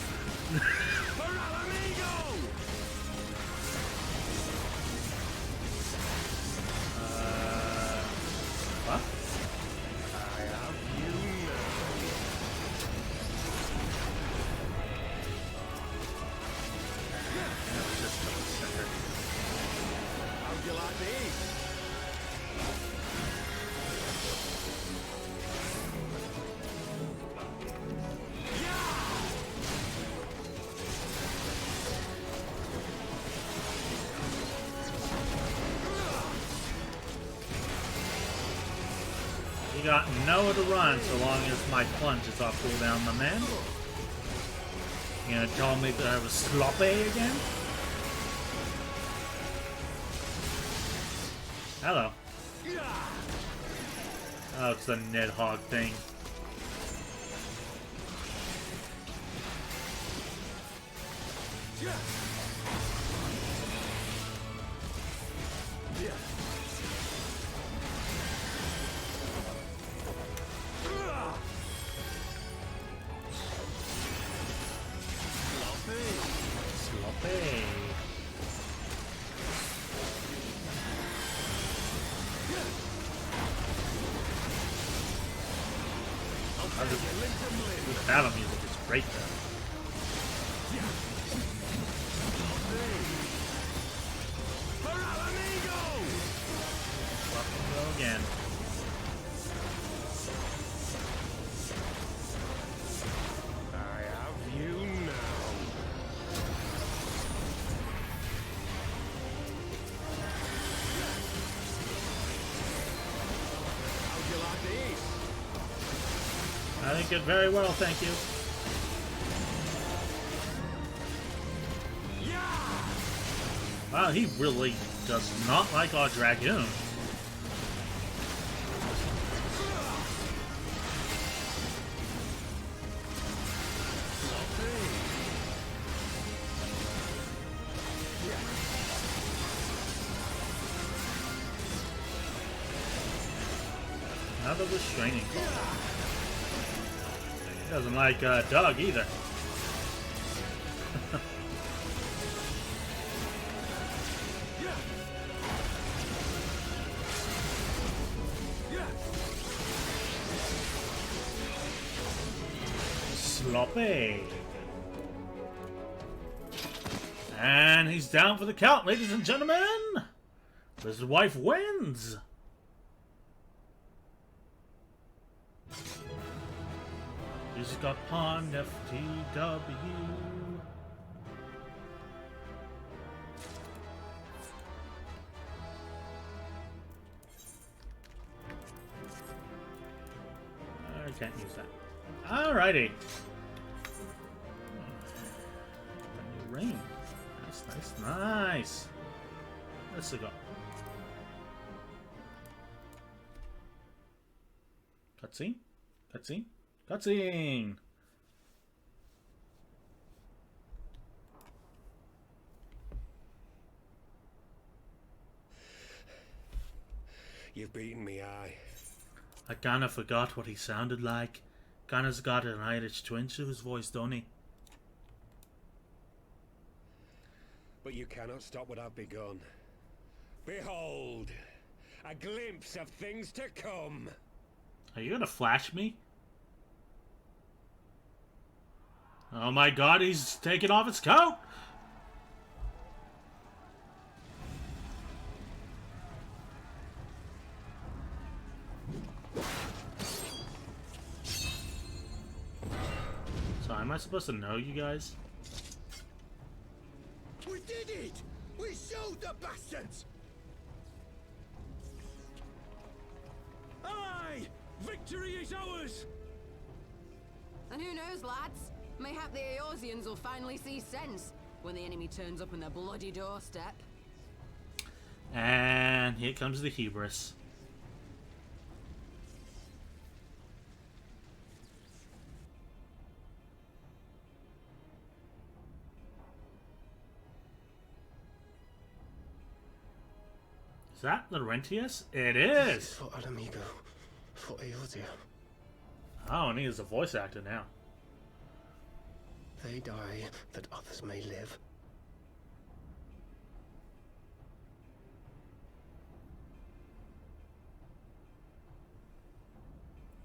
You got nowhere to run so long as my plunge is off cooldown, my man. You gonna tell me that I was sloppy again? Hello. Oh, it's the Nidhogg thing. The battle music is great though. Go again. I have you now. How'd you like these? I think it very well, thank you. Wow, he really does not like our Dragoon. Another restraining call. He doesn't like Doug either. Sloppy. And he's down for the count, ladies and gentlemen. His wife wins. He's got pawn FTW. we can't use that. Alrighty. New ring. Nice, nice, nice. Let's go. Cutscene? Cutscene? Cutscene! You've beaten me, aye. I kinda forgot what he sounded like. Kinda's got an Irish twinge to his voice, don't he? But you cannot stop what I've begun. Behold, a glimpse of things to come. Are you gonna flash me? Oh my god, he's taking off his coat! So am I supposed to know you guys? We did it! We showed the bastards! Aye! Victory is ours! And who knows, lads? Mayhap the EORZEANs will finally see sense when the enemy turns up on their bloody doorstep. And here comes the hubris. Is that Laurentius? It is! This is for Alamigo. For EORZEA. Oh, and he is a voice actor now. They die that others may live.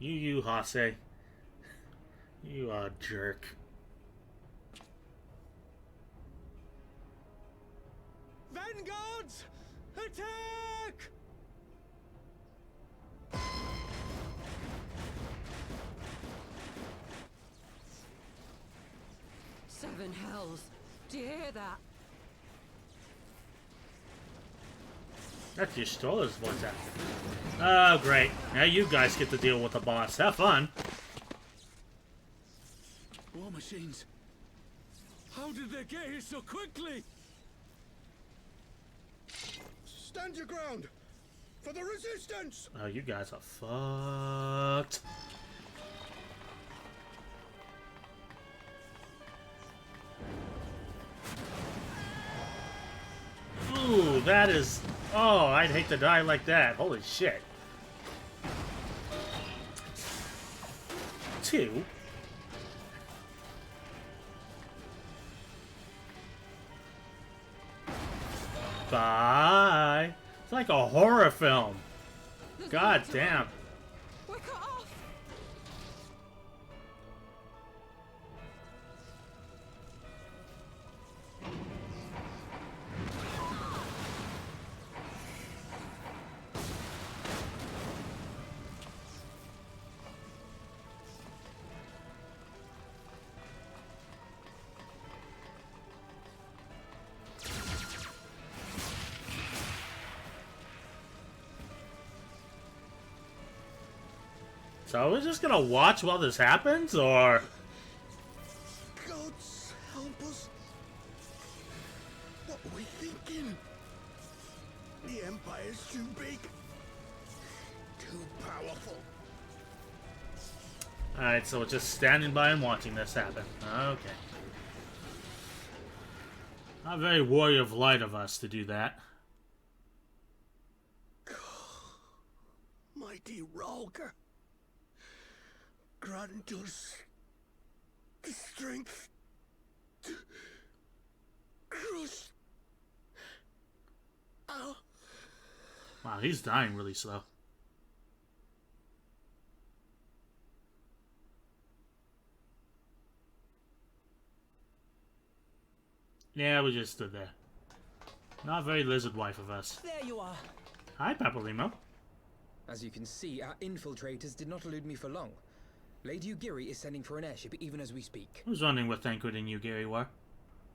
You, Hase. You are a jerk. Vanguards! Attack! Seven hells. Do you hear that? That's just Stolar's voice actor. Oh, great. Now you guys get to deal with the boss. Have fun. War machines. How did they get here so quickly? Stand your ground! For the resistance! Oh, you guys are fucked. Ooh, that is... Oh, I'd hate to die like that. Holy shit. 2. Bye. It's like a horror film. God damn. We're cut off! So we're just gonna watch while this happens, or... Gods help us! What are we thinking? The Empire's too big. Too powerful. Alright, so we're just standing by and watching this happen. Okay. Not very warrior of light of us to do that. Mighty Ralker. Grant us the strength to crush our... Wow, he's dying really slow. Yeah, we just stood there. Not very lizard wife of us. There you are. Hi, Paparimo. As you can see, our infiltrators did not elude me for long. Lady Ugiri is sending for an airship even as we speak. Who's wondering what Thancred and Ugiri were?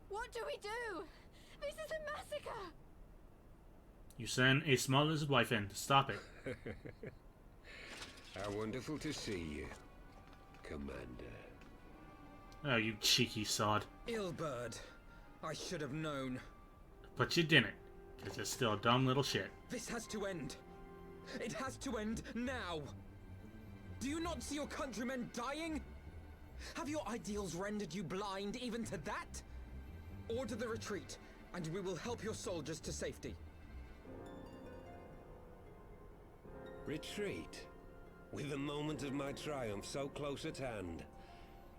What do we do? This is a massacre! You send a small lizard wife in to stop it. How wonderful to see you. Commander. Oh, you cheeky sod. Illbird. I should have known. But you didn't, because you're still a dumb little shit. This has to end. It has to end now. Do you not see your countrymen dying? Have your ideals rendered you blind even to that? Order the retreat, and we will help your soldiers to safety. Retreat? With the moment of my triumph so close at hand.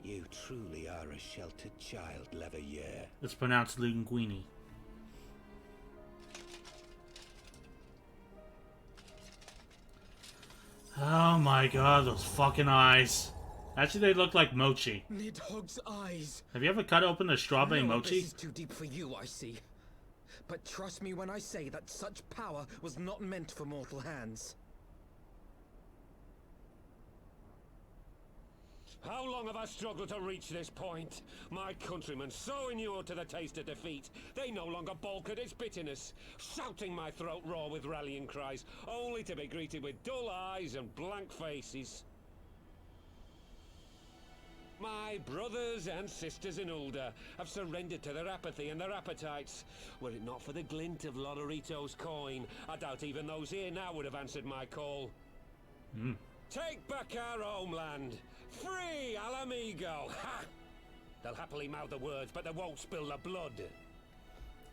You truly are a sheltered child, Leverrier. It's pronounced linguini. Oh my god, those fucking eyes. Actually, they look like mochi. Nidhogg's eyes. Have you ever cut open a strawberry mochi? This is too deep for you, I see. But trust me when I say that such power was not meant for mortal hands. How long have I struggled to reach this point? My countrymen, so inured to the taste of defeat, they no longer balk at its bitterness, shouting my throat raw with rallying cries, only to be greeted with dull eyes and blank faces. My brothers and sisters in Ulda have surrendered to their apathy and their appetites. Were it not for the glint of Lodorito's coin, I doubt even those here now would have answered my call. Take back our homeland! Free Alamigo! Ha! They'll happily mouth the words, but they won't spill the blood.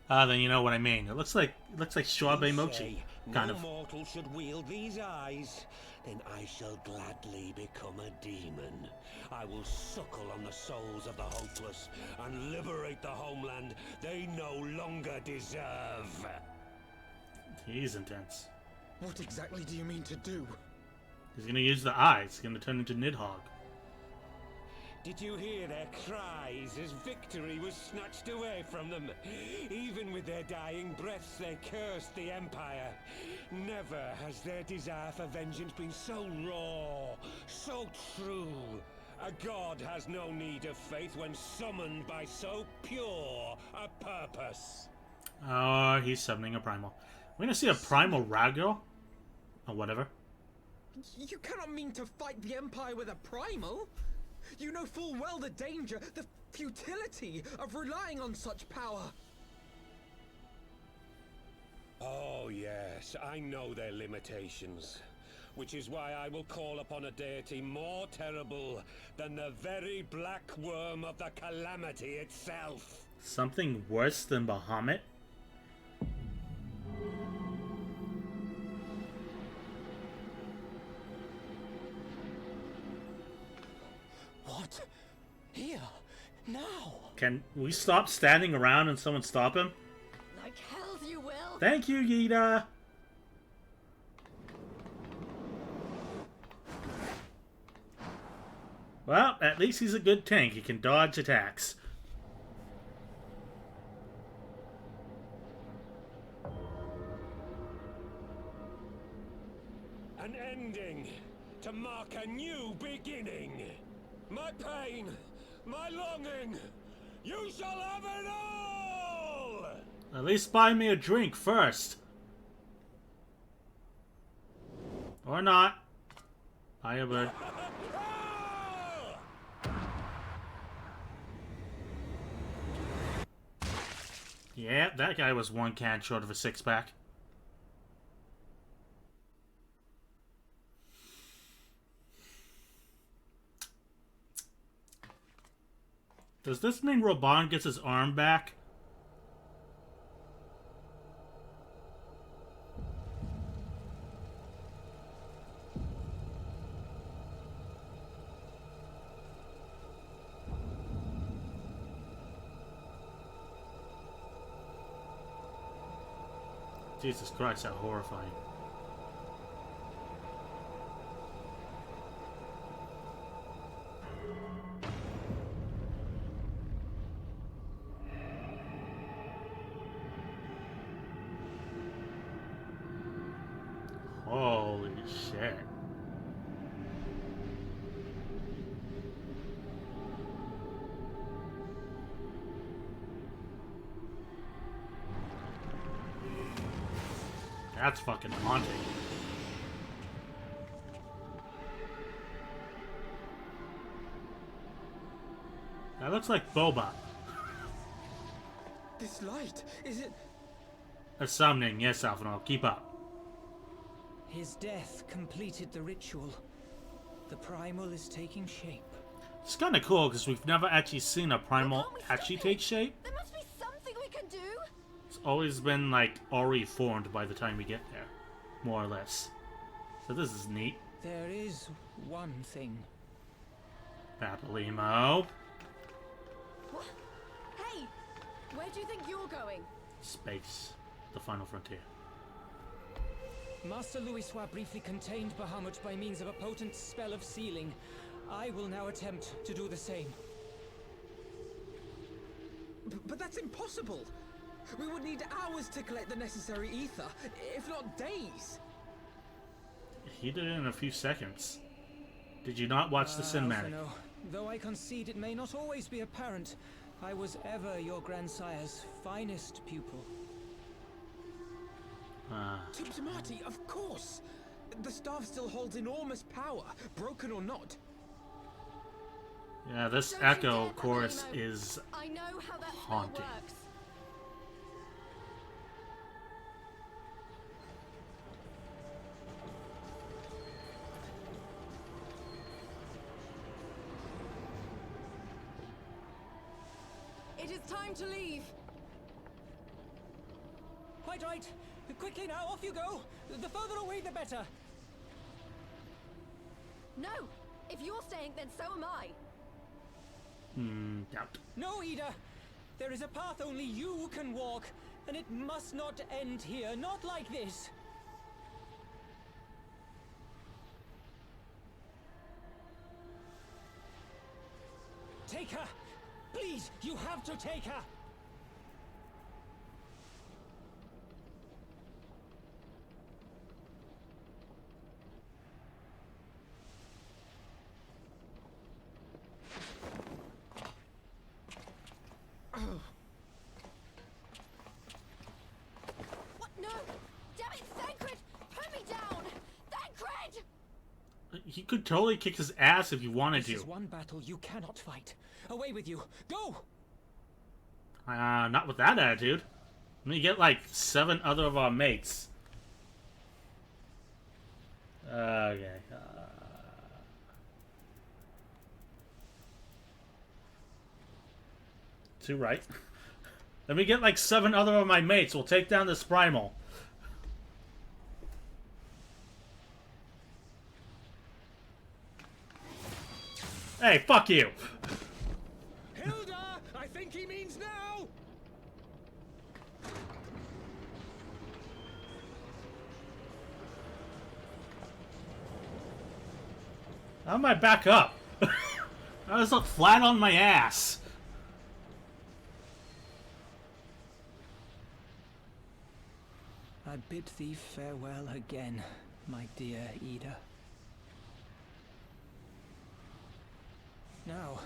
Ah, then you know what I mean. It looks like strawberry mochi, kind no of. mortal should wield these eyes. Then I shall gladly become a demon. I will suckle on the souls of the hopeless and liberate the homeland they no longer deserve. He's intense. What exactly do you mean to do? He's gonna use the eyes. He's gonna turn into Nidhogg. Did you hear their cries as victory was snatched away from them? Even with their dying breaths, they cursed the Empire. Never has their desire for vengeance been so raw, so true. A god has no need of faith when summoned by so pure a purpose. Oh, he's summoning a primal. We're gonna see a primal Ragdoll? Or whatever. You cannot mean to fight the Empire with a primal! You know full well the danger, the futility of relying on such power. Oh yes, I know their limitations. Which is why I will call upon a deity more terrible than the very black worm of the calamity itself. Something worse than Bahamut? What? Here? Now? Can we stop standing around and someone stop him? Like hell you will. Thank you, Yida! Well, at least he's a good tank. He can dodge attacks. An ending to mark a new beginning. My pain, my longing, you shall have it all! At least buy me a drink first. Or not. Buy a bird. Yeah, that guy was one can short of a six-pack. Does this mean Raban gets his arm back? Jesus Christ, how horrifying. Holy shit. That's fucking haunting. That looks like Boba. This light, is it? A summoning, yes, ALPHINAUD. Keep up. His death completed the ritual. The primal is taking shape. It's kind of cool because we've never actually seen a primal actually take shape. There must be something we can do. It's always been like already formed by the time we get there, more or less. So this is neat. There is one thing. Papalimo. What? Hey, where do you think you're going? Space. The final frontier. Master Louisoix briefly contained Bahamut by means of a potent spell of sealing. I will now attempt to do the same. But that's impossible! We would need hours to collect the necessary ether, if not days! He did it in a few seconds. Did you not watch the cinematic? ALPHINAUD, though I concede it may not always be apparent, I was ever your grandsire's finest pupil. Tiptimati, of course! The staff still holds enormous power, broken or not. Yeah, this Don't echo you dare, chorus Papalimo. is I know how that spell haunting. works. It is time to leave. Quite right. Quickly now, off you go. The further away, the better. No! If you're staying, then so am I. Doubt. No, Ida. There is a path only you can walk, and it must not end here. Not like this. Take her! Please, you have to take her! What? No! Damn it, Thancred! Put me down! Thancred! He could totally kick his ass if he wanted This is to. one battle you cannot fight. Away with you! Go! Not with that attitude. Let me get like 7 other of our mates. Okay. 2 right. Let me get like 7 other of my mates. We'll take down this primal. Hey, fuck you! Hilda! I think he means now! How am I back up? I was up flat on my ass. I bid thee farewell again, my dear Ida. Now,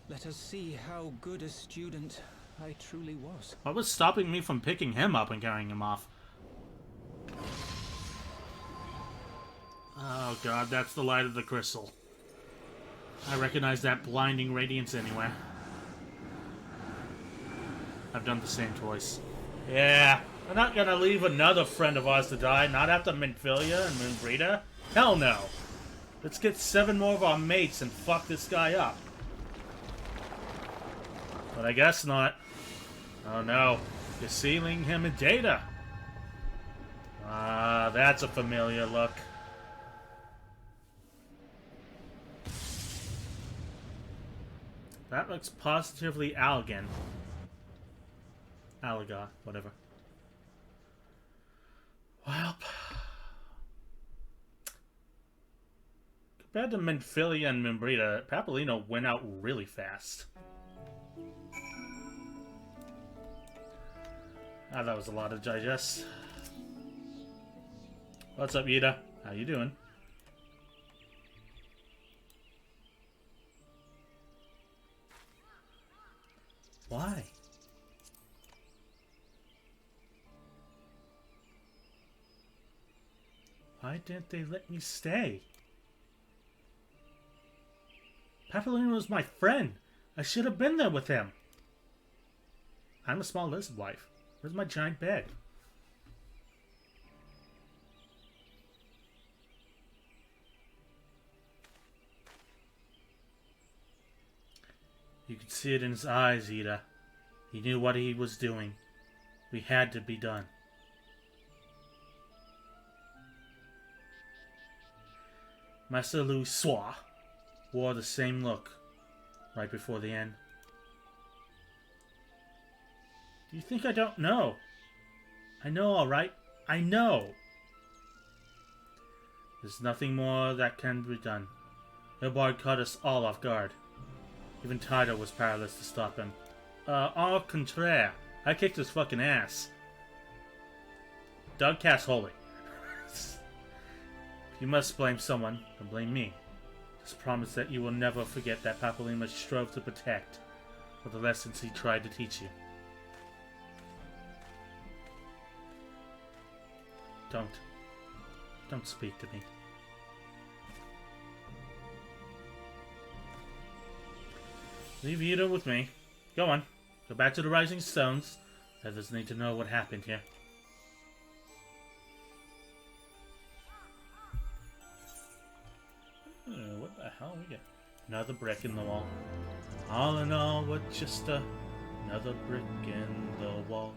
let us see how good a student I truly was. What was stopping me from picking him up and carrying him off? Oh god, that's the light of the crystal. I recognize that blinding radiance anywhere. I've done the same choice. Yeah, we're not gonna leave another friend of ours to die, not after Minfilia and Moonbreeder. Hell no. Let's get 7 more of our mates and fuck this guy up. But I guess not. Oh no, you're sealing him in data. Ah, that's a familiar look. That looks positively Allegan. Allagar, whatever. Well, compared to Minfilia and Moonbreeder, Papalino went out really fast. Ah, that was a lot to digest. What's up, Ida? How you doing? Why? Why didn't they let me stay? Papalino was my friend. I should have been there with him. I'm a small lizard wife. Where's my giant bed? You could see it in his eyes, Ida. He knew what he was doing. We had to be done. Master Louis wore the same look right before the end. Do you think I don't know? I know, all right. I know. There's nothing more that can be done. Ilbard caught us all off guard. Even Tida was powerless to stop him. Au contraire. I kicked his fucking ass. Doug cast holy. If you must blame someone, then blame me. Just promise that you will never forget that Papalymo strove to protect, or the lessons he tried to teach you. Don't speak to me. Leave Ida with me. Go on. Go back to the Rising Stones. Others need to know what happened here. What the hell we get? Another brick in the wall. All in all, we're just another brick in the wall.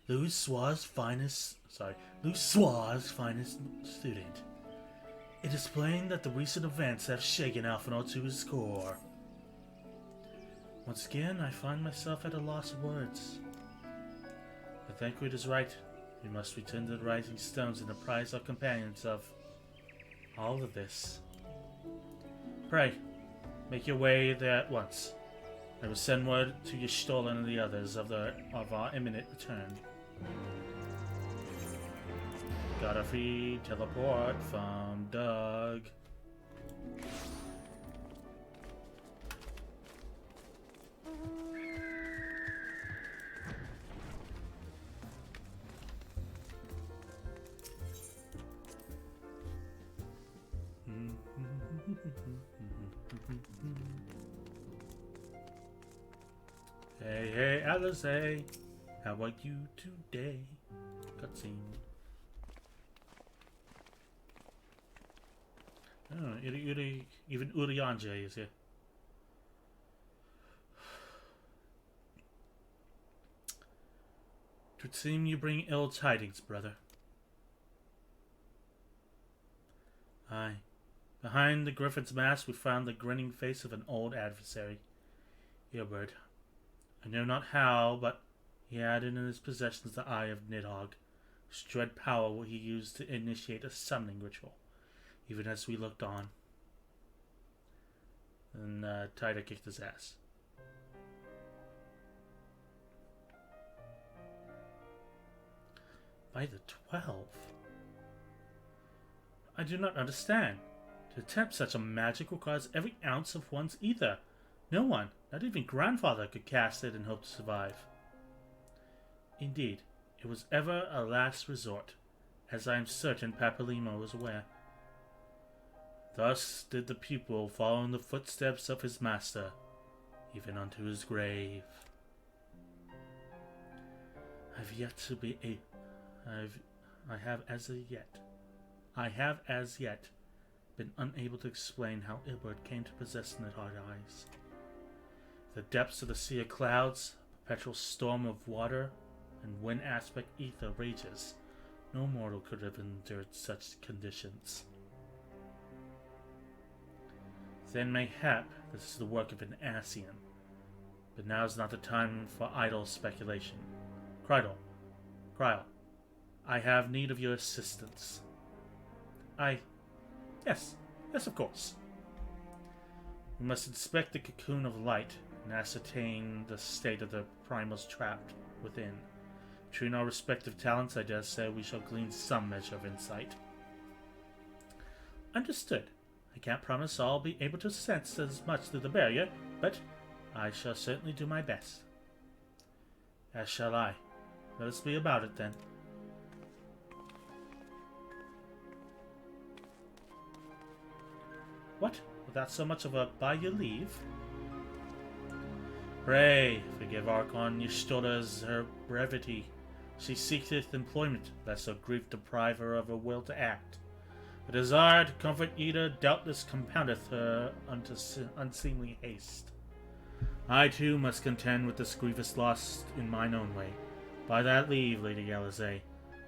Louis' finest student. It is plain that the recent events have shaken ALPHINAUD to his core. Once again, I find myself at a loss of words. But Thancred is right. We must return to the Rising Stones and apprise our companions of all of this. Pray, make your way there at once. I will send word to Y'shtola and the others of our imminent return. Got a free teleport from Doug. Hey, Alice, how are you today? Cutscene. Oh, even Urianger is here. Twould seem you bring ill tidings, brother. Aye. Behind the griffin's mask we found the grinning face of an old adversary. Eobard. I know not how, but he had in his possession the eye of Nidhogg, whose dread power he used to initiate a summoning ritual, even as we looked on. And Tida kicked his ass. By the 12? I do not understand. To attempt such a magic requires every ounce of one's ether. No one, not even grandfather, could cast it and hope to survive. Indeed, it was ever a last resort, as I am certain Papalymo was aware. Thus did the pupil follow in the footsteps of his master, even unto his grave. I have as yet been unable to explain how Ilbard came to possess Nidhogg eyes. The depths of the sea of clouds, a perpetual storm of water, and wind aspect ether rages. No mortal could have endured such conditions. Then mayhap this is the work of an Ascian, but now is not the time for idle speculation. Crydal, I have need of your assistance. Yes, of course. We must inspect the cocoon of light and ascertain the state of the primals trapped within. Between our respective talents, I dare say we shall glean some measure of insight. Understood. I can't promise I'll be able to sense as much through the barrier, but I shall certainly do my best. As shall I. Let us be about it, then. What? Without so much of a by your leave? Pray, forgive Archon Ystola's her brevity. She seeketh employment, lest her grief deprive her of her will to act. A desire to comfort Ida doubtless compoundeth her unto unseemly haste. I too must contend with this grievous loss in mine own way. By that leave, Lady Alisaie,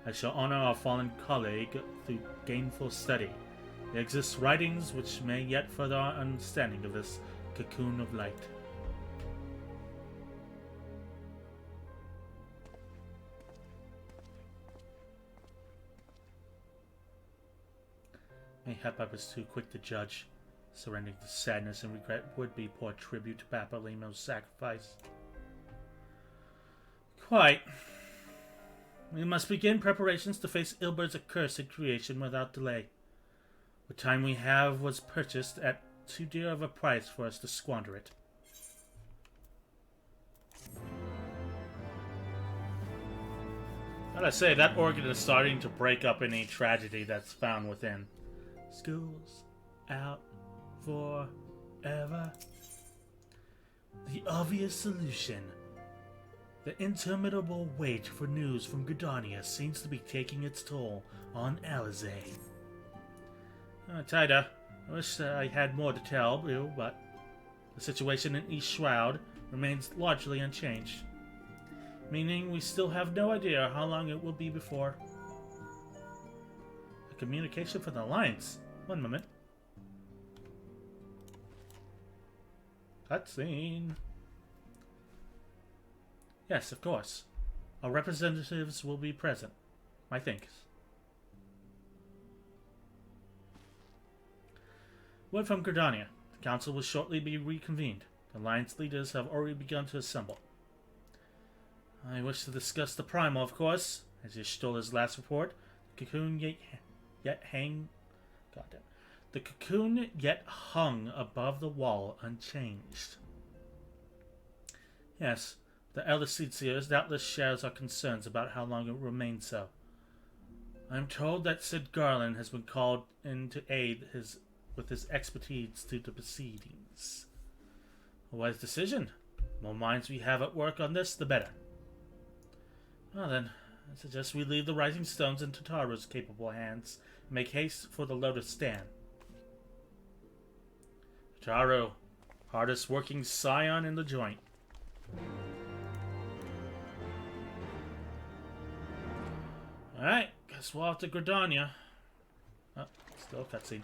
I shall honor our fallen colleague through gainful study. There exist writings which may yet further our understanding of this cocoon of light. Mayhap I was too quick to judge. Surrendering to sadness and regret would be poor tribute to Papalimo's sacrifice. Quite. We must begin preparations to face Ilber's accursed creation without delay. The time we have was purchased at too dear of a price for us to squander it. Gotta say, that organ is starting to break up any tragedy that's found within. School's out forever. The obvious solution. The interminable wait for news from Gridania seems to be taking its toll on Alisaie. Tida, I wish I had more to tell you, but the situation in East Shroud remains largely unchanged. Meaning we still have no idea how long it will be before... A communication from the Alliance. One moment. Cutscene. Yes, of course. Our representatives will be present. My thanks. Word from Gridania. The council will shortly be reconvened. The Alliance leaders have already begun to assemble. I wish to discuss the Primal, of course. As Ystola's last report, the cocoon The cocoon yet hung above the wall unchanged. Yes, the elder Seedseer doubtless shares our concerns about how long it will remain so. I am told that Sid Garland has been called in to aid with his expertise to the proceedings. A wise decision. The more minds we have at work on this, the better. Well then, I suggest we leave the Rising Stones in Tataru's capable hands and make haste for the Lotus Stand. Tataru, hardest working scion in the joint. Alright, guess we'll have to Gridania. Oh, still a cutscene.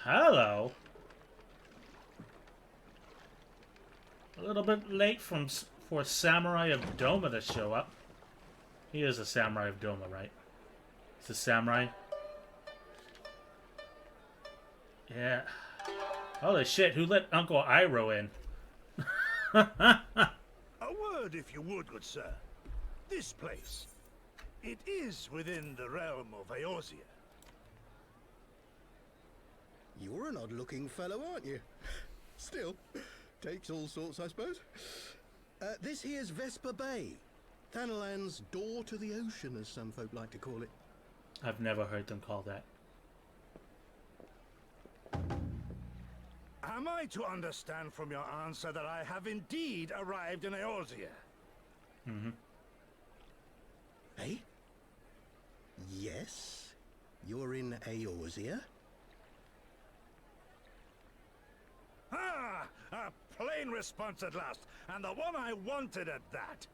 Hello. A little bit late for Samurai of Doma to show up. He is a Samurai of Doma, right? He's a samurai. Yeah. Holy shit, who let Uncle Iroh in? A word, if you would, good sir. This place, it is within the realm of EORZEA. You're an odd-looking fellow, aren't you? Still, takes all sorts, I suppose. This here's Vesper Bay. Thanalan's door to the ocean, as some folk like to call it. I've never heard them call that. Am I to understand from your answer that I have indeed arrived in EORZEA? Mm-hmm. Eh? Yes? You're in EORZEA? Ah! A plain response at last, and the one I wanted at that.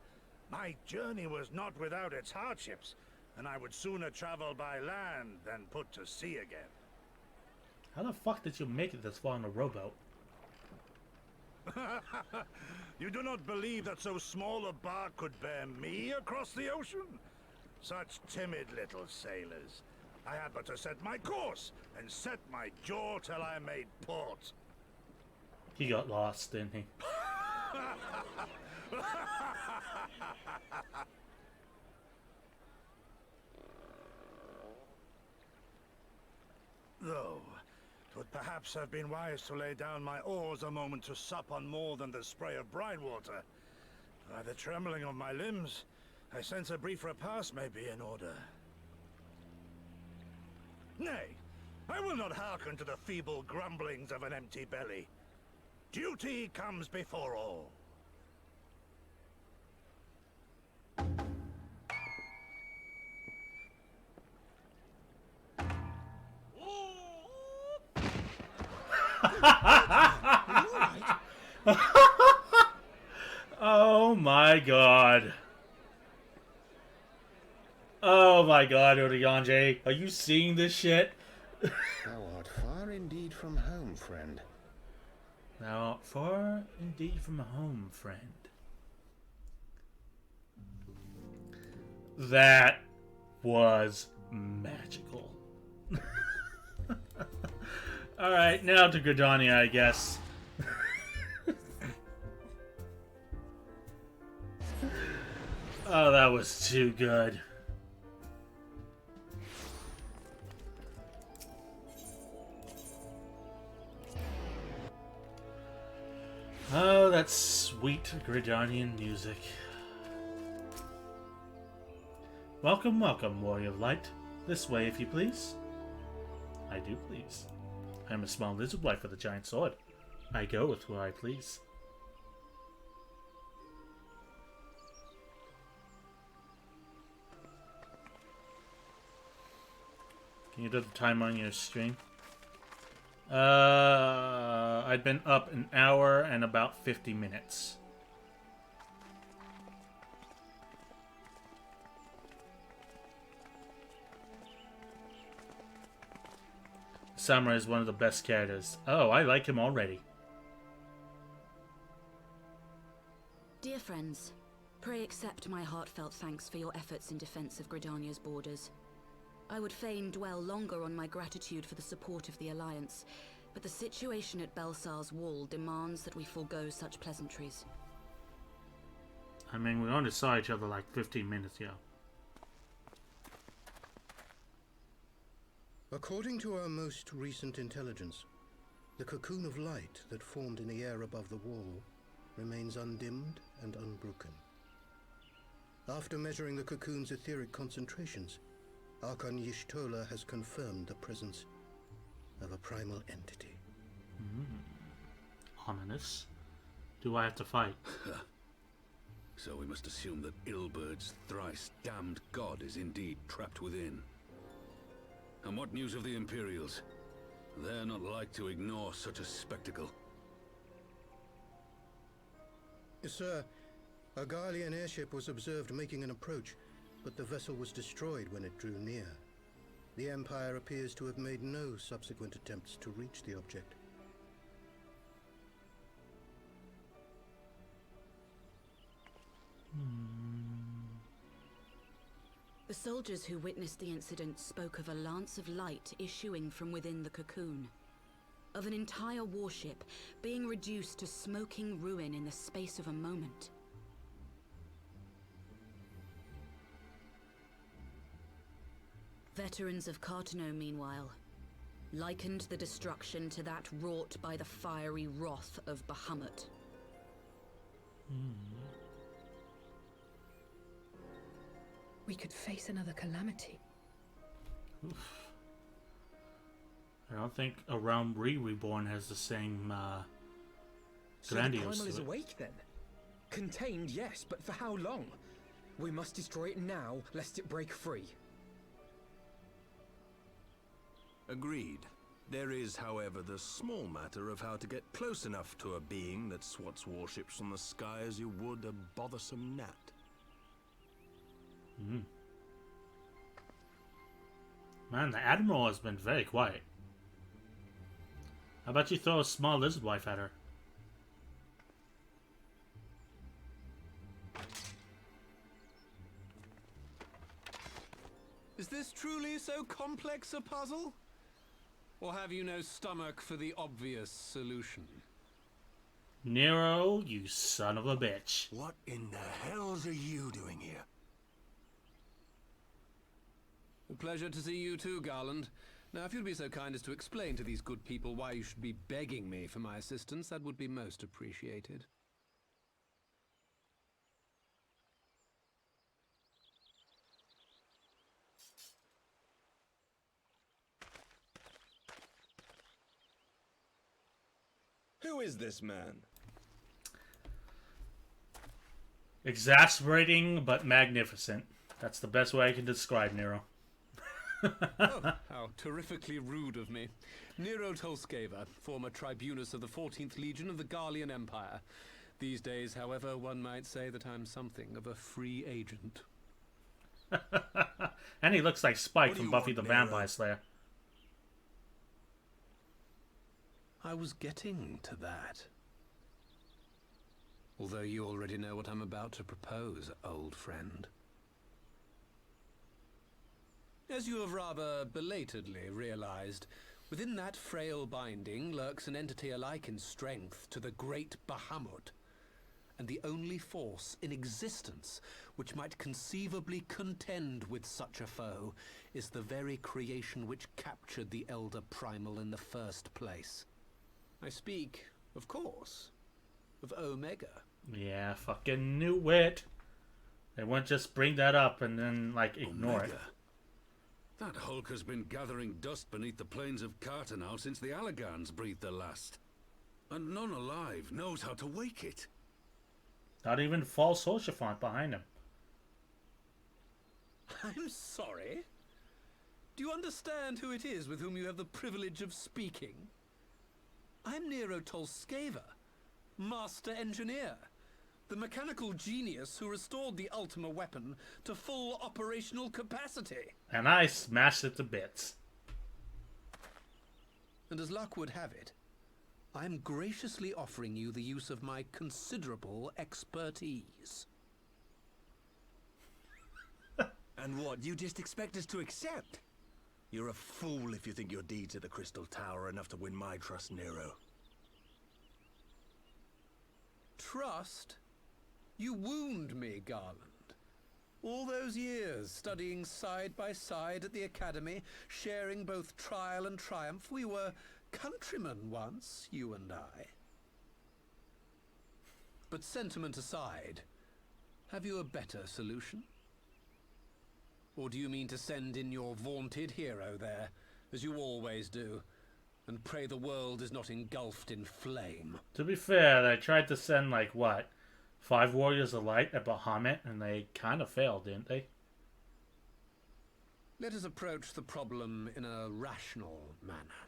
My journey was not without its hardships, and I would sooner travel by land than put to sea again. How the fuck did you make it this far on a rowboat? You do not believe that so small a bark could bear me across the ocean? Such timid little sailors. I had but to set my course and set my jaw till I made port. He got lost, didn't he? Though, it would perhaps have been wise to lay down my oars a moment to sup on more than the spray of brine water. By the trembling of my limbs, I sense a brief repast may be in order. Nay, I will not hearken to the feeble grumblings of an empty belly. Duty comes before all. Oh my god. Oh my god, Odayanje. Are you seeing this shit? Thou art far indeed from home, friend. Thou art far indeed from home, friend. That was magical. Alright, now to Gridania, I guess. Oh, that was too good. Oh, that's sweet Gridanian music. Welcome, welcome, Warrior of Light. This way, if you please. I do please. I am a small lizard wife with a giant sword. I go with where I please. Can you do the time on your stream? I'd been up an hour and about 50 minutes. Samurai is one of the best characters. Oh, I like him already. Dear friends, pray accept my heartfelt thanks for your efforts in defense of Gridania's borders. I would fain dwell longer on my gratitude for the support of the Alliance, but the situation at Belsar's Wall demands that we forego such pleasantries. I mean, we only saw each other like 15 minutes ago. According to our most recent intelligence, the cocoon of light that formed in the air above the wall remains undimmed and unbroken. After measuring the cocoon's etheric concentrations, Archon Y'shtola has confirmed the presence of a primal entity. Ominous. Do I have to fight? So we must assume that Ilbert's thrice damned god is indeed trapped within. And what news of the Imperials? They're not like to ignore such a spectacle. Sir, a Garlean airship was observed making an approach, but the vessel was destroyed when it drew near. The Empire appears to have made no subsequent attempts to reach the object. The soldiers who witnessed the incident spoke of a lance of light issuing from within the cocoon. Of an entire warship being reduced to smoking ruin in the space of a moment. Veterans of Cartano, meanwhile, likened the destruction to that wrought by the fiery wrath of Bahamut. We could face another calamity. Oof. I don't think a Realm Reborn has the same So the grandiose primal is to it. awake then? Contained, yes, but for how long? We must destroy it now, lest it break free. Agreed. There is, however, the small matter of how to get close enough to a being that swats warships from the sky as you would a bothersome gnat. Man, the Admiral has been very quiet. How about you throw a small lizard wife at her? Is this truly so complex a puzzle? Or have you no stomach for the obvious solution? Nero, you son of a bitch. What in the hells are you doing here? A pleasure to see you too, Garland. Now, if you'd be so kind as to explain to these good people why you should be begging me for my assistance, that would be most appreciated. Who is this man? Exasperating but magnificent. That's the best way I can describe Nero. Oh, how terrifically rude of me. Nero Tolskeva, former tribunus of the 14th Legion of the Garlean Empire. These days, however, one might say that I'm something of a free agent. And he looks like Spike from Buffy the Vampire Slayer. I was getting to that. Although you already know what I'm about to propose, old friend. As you have rather belatedly realized, within that frail binding lurks an entity alike in strength to the great Bahamut, and the only force in existence which might conceivably contend with such a foe is the very creation which captured the Elder Primal in the first place. I speak, of course, of Omega. Yeah, fucking knew it. They won't just bring that up and then, like, ignore it. That hulk has been gathering dust beneath the plains of Carteneau since the Allagans breathed their last. And none alive knows how to wake it. Not even false Hoshafont behind him. I'm sorry? Do you understand who it is with whom you have the privilege of speaking? I'm Nero Tolskeva, Master Engineer, the mechanical genius who restored the Ultima weapon to full operational capacity. And I smashed it to bits. And as luck would have it, I'm graciously offering you the use of my considerable expertise. And what, you just expect us to accept? You're a fool if you think your deeds at the Crystal Tower are enough to win my trust, Nero. Trust? You wound me, Garland. All those years, studying side by side at the Academy, sharing both trial and triumph, we were countrymen once, you and I. But sentiment aside, have you a better solution? Or do you mean to send in your vaunted hero there, as you always do, and pray the world is not engulfed in flame? To be fair, they tried to send, like, what? 5 Warriors of Light at Bahamut, and they kind of failed, didn't they? Let us approach the problem in a rational manner.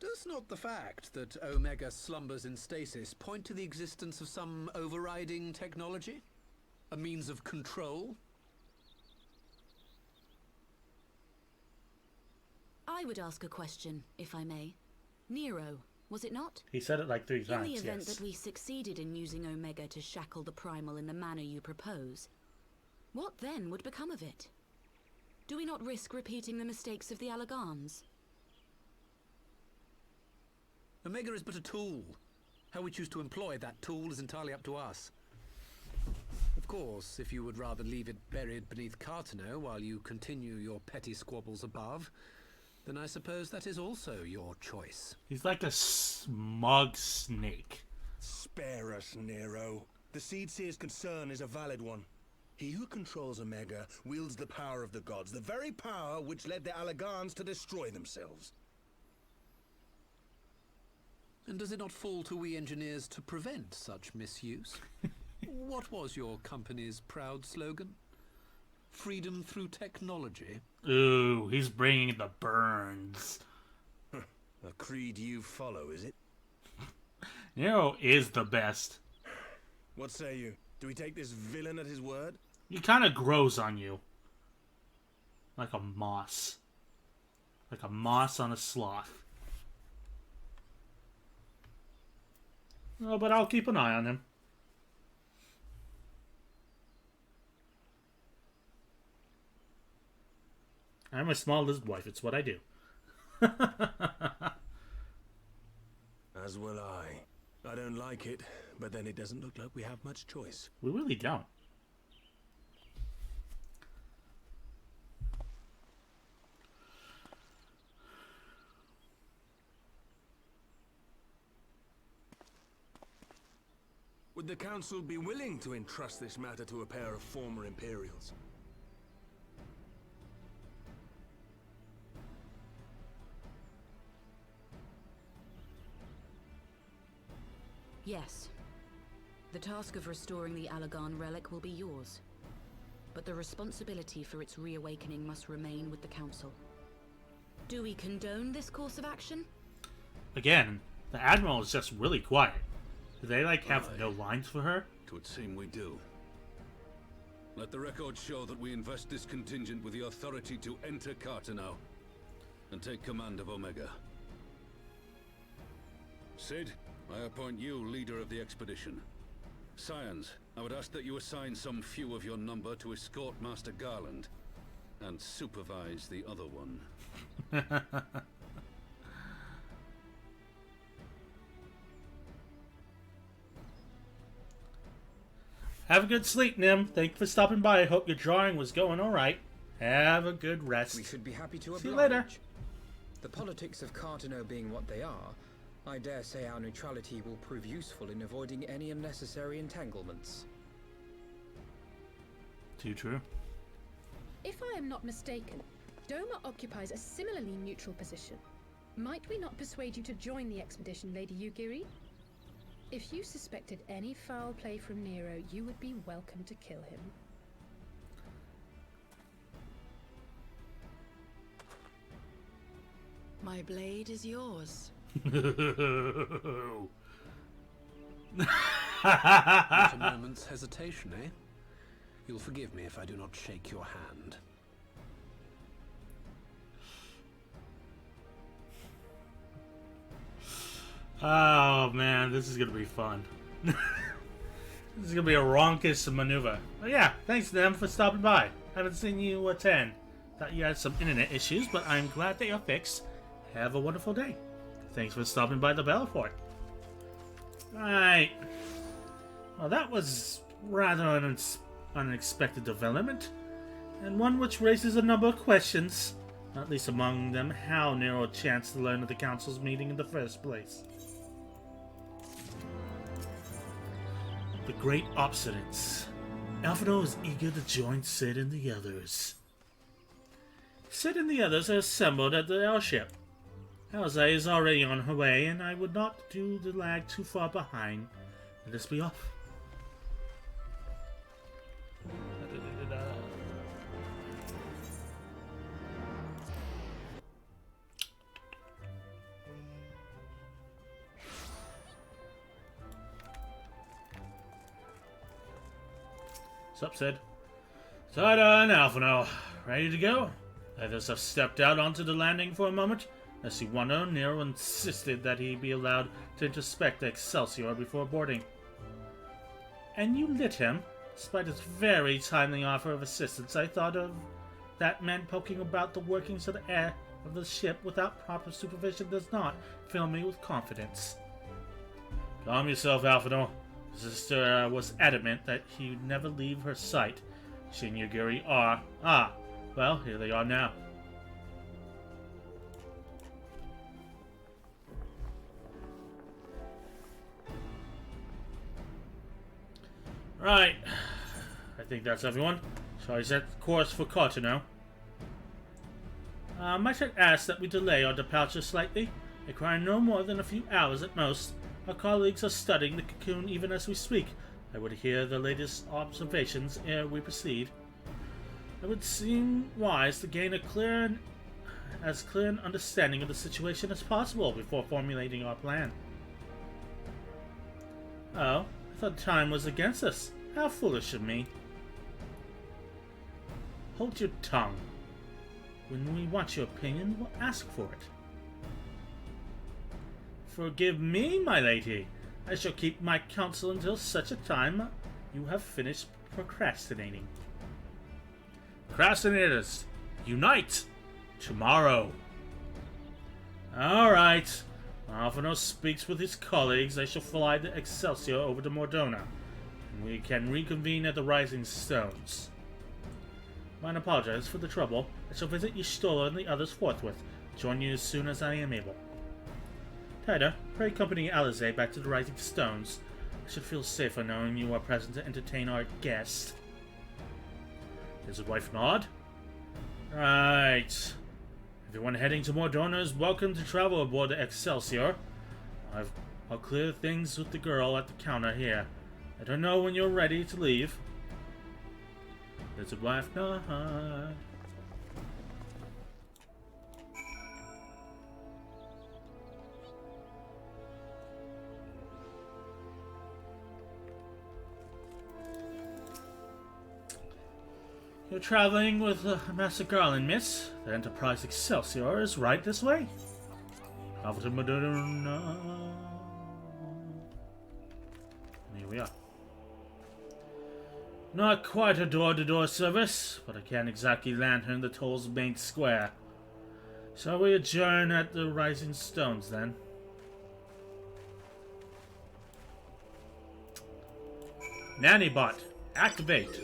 Does not the fact that Omega slumbers in stasis point to the existence of some overriding technology? A means of control? I would ask a question, if I may. Nero, was it not? He said it like 3 times, In the event yes. that we succeeded in using Omega to shackle the Primal in the manner you propose, what then would become of it? Do we not risk repeating the mistakes of the Allagans? Omega is but a tool. How we choose to employ that tool is entirely up to us. Of course, if you would rather leave it buried beneath Carteneau while you continue your petty squabbles above, then I suppose that is also your choice. He's like a smug snake. Spare us, Nero. The Seedseer's concern is a valid one. He who controls Omega wields the power of the gods, the very power which led the Allagans to destroy themselves. And does it not fall to we engineers to prevent such misuse? What was your company's proud slogan? Freedom through technology? Ooh, he's bringing the burns. A creed you follow, is it? Nero is the best. What say you? Do we take this villain at his word? He kind of grows on you. Like a moss. Like a moss on a sloth. Oh, but I'll keep an eye on him. I'm a small lizard wife. It's what I do. As will I. I don't like it, but then it doesn't look like we have much choice. We really don't. Would the Council be willing to entrust this matter to a pair of former Imperials? Yes. The task of restoring the Allagan relic will be yours. But the responsibility for its reawakening must remain with the Council. Do we condone this course of action? Again, the Admiral is just really quiet. Do they, like, have no lines for her? It would seem we do. Let the record show that we invest this contingent with the authority to enter Carteneau and take command of Omega. Sid, I appoint you leader of the expedition. Scions, I would ask that you assign some few of your number to escort Master Garland and supervise the other one. Have a good sleep, Nim. Thank you for stopping by. I hope your drawing was going alright. Have a good rest. We should be happy to oblige. See you later. The politics of Carteneau being what they are, I dare say our neutrality will prove useful in avoiding any unnecessary entanglements. Too true. If I am not mistaken, Doma occupies a similarly neutral position. Might we not persuade you to join the expedition, Lady Yugiri? If you suspected any foul play from Nero, you would be welcome to kill him. My blade is yours. Not a moment's hesitation, eh? You'll forgive me if I do not shake your hand. Oh man, this is gonna be fun. This is gonna be a raucous maneuver. But yeah, thanks Nim for stopping by. Haven't seen you attend. Thought you had some internet issues, but I'm glad that you're fixed. Have a wonderful day. Thanks for stopping by the Belfort. Right. Well, that was rather an unexpected development, and one which raises a number of questions, not least among them how Nero chanced to learn of the Council's meeting in the first place. The Great Obstinance. ALPHINAUD is eager to join Sid and the others. Sid and the others are assembled at the airship. EORZEA is already on her way, and I would not do the lag too far behind. Let us be off. What's up, Sid? Ta-da and ALPHINAUD. Ready to go? Others have stepped out onto the landing for a moment. As you wonder, Nero insisted that he be allowed to inspect the Excelsior before boarding. And you lit him? Despite his very timely offer of assistance, I thought of that man poking about the workings of the air of the ship without proper supervision does not fill me with confidence. Calm yourself, ALPHINAUD. His sister was adamant that he would never leave her sight. She and Yugiri are... Ah, well, here they are now. Right. I think that's everyone. Shall I set the course for Carteneau? Might I ask that we delay our departure slightly? Requiring no more than a few hours at most. Our colleagues are studying the cocoon even as we speak. I would hear the latest observations ere we proceed. It would seem wise to gain as clear an understanding of the situation as possible before formulating our plan. Oh, I thought time was against us. How foolish of me. Hold your tongue. When we want your opinion, we'll ask for it. Forgive me, my lady. I shall keep my counsel until such a time you have finished procrastinating. Procrastinators, unite! Tomorrow. Alright. ALPHINAUD speaks with his colleagues. I shall fly the Excelsior over to Mordona, and we can reconvene at the Rising Stones. Mine apologize for the trouble. I shall visit Y'shtola and the others forthwith. Join you as soon as I am able. Tida, pray accompany Alize back to the Rising Stones. I should feel safer knowing you are present to entertain our guest. His wife nod. Right. Everyone heading to Mordona is welcome to travel aboard the Excelsior. I've I'll clear things with the girl at the counter here. Let her know when you're ready to leave. There's a wife nod. You're traveling with Master Garland, miss. The Enterprise Excelsior is right this way. Here we are. Not quite a door-to-door service, but I can't exactly lantern the toll's main square. Shall we adjourn at the Rising Stones, then? Nannybot, activate.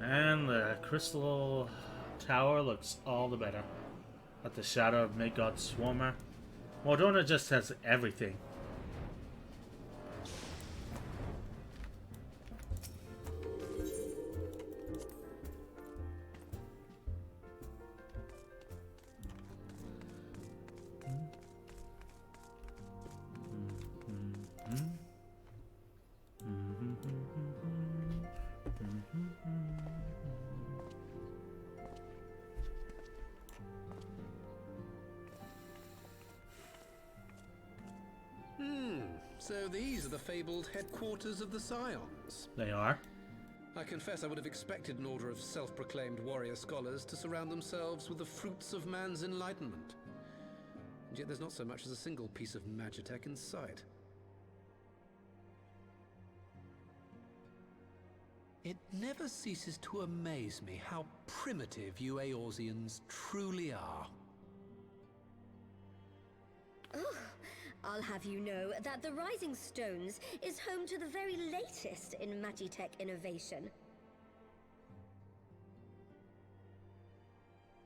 And the crystal tower looks all the better. At the shadow of Midgard Swarmer. Mordona just has everything. So these are the fabled headquarters of the Scions. They are. I confess I would have expected an order of self-proclaimed warrior scholars to surround themselves with the fruits of man's enlightenment. And yet there's not so much as a single piece of magitech in sight. It never ceases to amaze me how primitive you EORZEANs truly are. Oh, I'll have you know that the Rising Stones is home to the very latest in magitech innovation.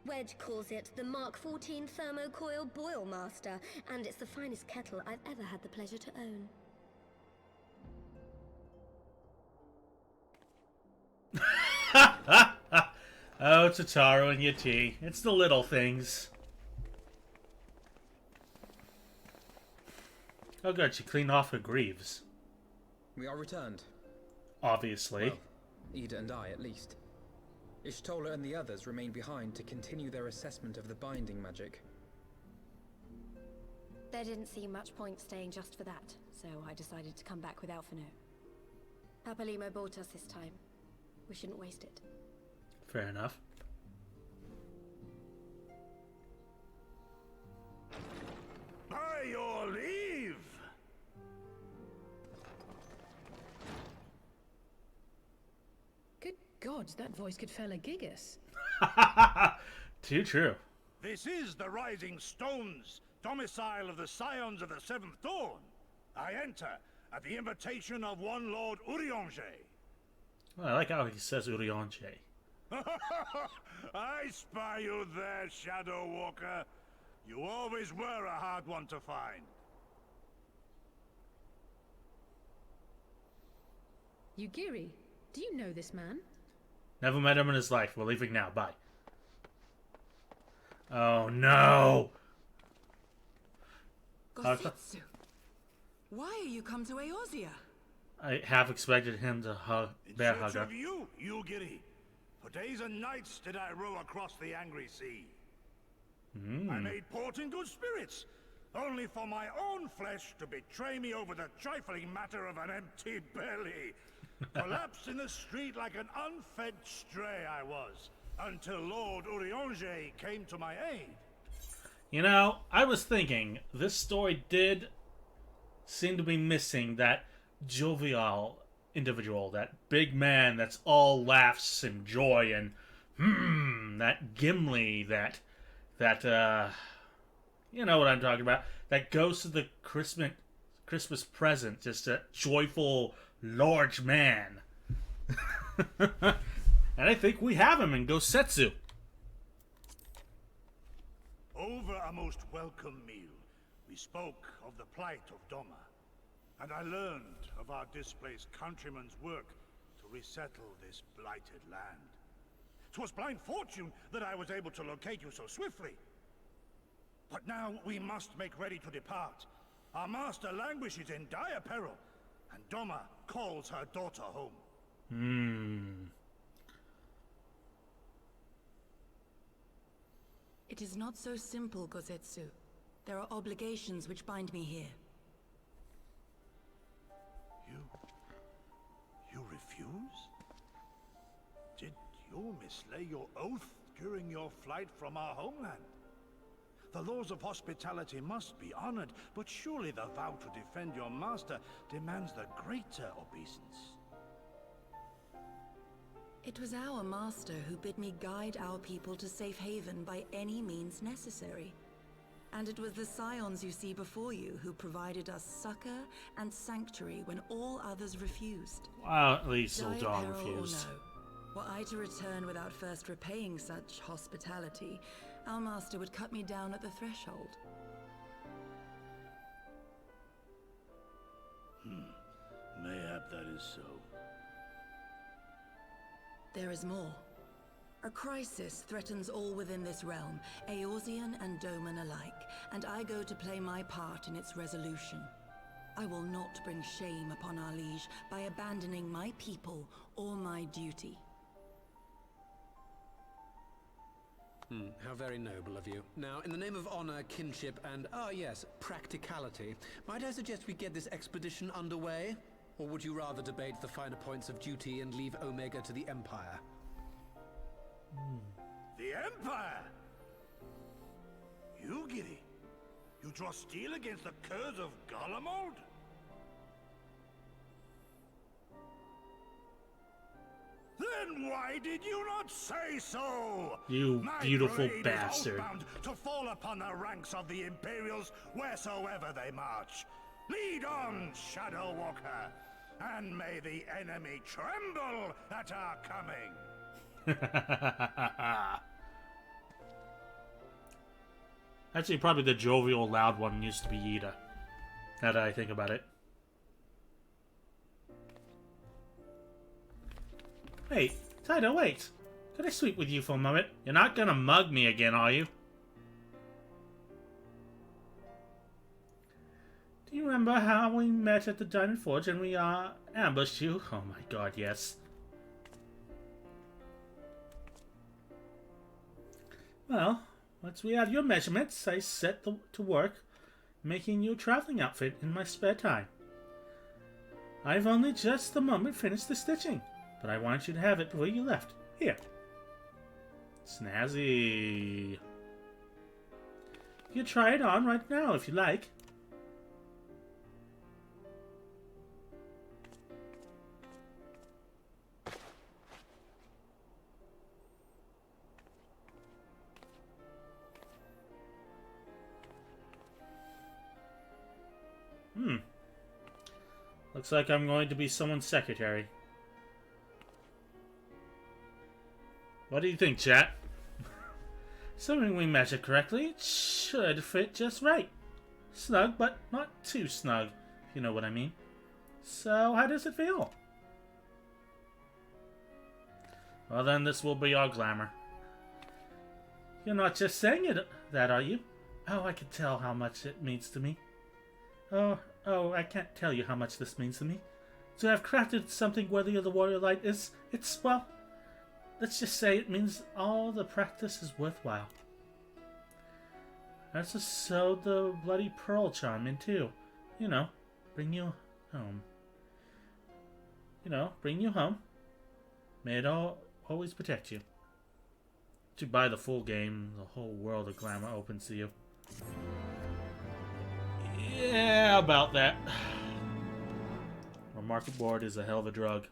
Wedge calls it the Mark 14 Thermocoil Boil Master, and it's the finest kettle I've ever had the pleasure to own. Oh, Tataru and your tea. It's the little things. Oh good, she cleaned off her greaves. We are returned. Obviously. Well, Ida and I, at least. Ishtola and the others remain behind to continue their assessment of the binding magic. There didn't seem much point staying just for that, so I decided to come back with ALPHINAUD. Papalimo bought us this time. We shouldn't waste it. Fair enough. By your leave! Good gods, that voice could fell a gigas. Too true. This is the Rising Stones, domicile of the Scions of the Seventh Dawn. I enter at the invitation of one Lord Urianger. Well, I like how he says Urianger. I spy you there, Shadow Walker. You always were a hard one to find. Yugiri, do you know this man? Never met him in his life. We're leaving now. Bye. Oh no! Gosetsu, why are you come to EORZEA? I half expected him to bear hug Search her. of you, Yugiri. For days and nights did I row across the angry sea. I made port in good spirits, only for my own flesh to betray me over the trifling matter of an empty belly. Collapsed in the street like an unfed stray I was, until Lord Urianger came to my aid. You know, I was thinking, this story did seem to be missing that jovial individual, that big man that's all laughs and joy and that Gimli, that you know what I'm talking about, that goes to the Christmas present, just a joyful, large man. And I think we have him in Gosetsu. Over a most welcome meal, we spoke of the plight of Doma, and I learned of our displaced countrymen's work to resettle this blighted land. 'Twas blind fortune that I was able to locate you so swiftly. But now we must make ready to depart. Our master languishes in dire peril, and Doma calls her daughter home. It is not so simple, Gozetsu. There are obligations which bind me here. You refuse? Did you mislay your oath during your flight from our homeland? The laws of hospitality must be honored, but surely the vow to defend your master demands the greater obeisance. It was our master who bid me guide our people to safe haven by any means necessary. And it was the Scions you see before you who provided us succor and sanctuary when all others refused. Well, at least Dire Uldahl peril or refused. no, were I to return without first repaying such hospitality, our master would cut me down at the threshold. Mayhap that is so. There is more. A crisis threatens all within this realm, Eorzean and Doman alike, and I go to play my part in its resolution. I will not bring shame upon our liege by abandoning my people or my duty. How very noble of you. Now, in the name of honor, kinship, and, yes, practicality, might I suggest we get this expedition underway? Or would you rather debate the finer points of duty and leave Omega to the Empire? The Empire? You, Giddy? You draw steel against the curse of Garlemald? Then why did you not say so? You My beautiful blade bastard. is oath-bound to fall upon the ranks of the Imperials wheresoever they march. Lead on, Shadow Walker, and may the enemy tremble at our coming. Actually, probably the jovial, loud one used to be Yida. Now that I think about it. Wait, Taito, wait. Could I speak with you for a moment? You're not gonna mug me again, are you? Do you remember how we met at the Diamond Forge and we ambushed you? Oh my god, yes. Well, once we have your measurements, I set to work making you a traveling outfit in my spare time. I've only just the moment finished the stitching, but I wanted you to have it before you left. Here. Snazzy. You can try it on right now if you like. Looks like I'm going to be someone's secretary. What do you think, chat? Assuming we measure correctly, it should fit just right. Snug, but not too snug, if you know what I mean. So, how does it feel? Well then, this will be our glamour. You're not just saying that, are you? Oh, I can tell how much it means to me. Oh, I can't tell you how much this means to me. To have crafted something worthy of the warrior light well, let's just say it means all the practice is worthwhile. I also sewed the bloody pearl charm in too. You know, bring you home. May it always protect you. To buy the full game, the whole world of glamour opens to you. Yeah, about that. Our market board is a hell of a drug.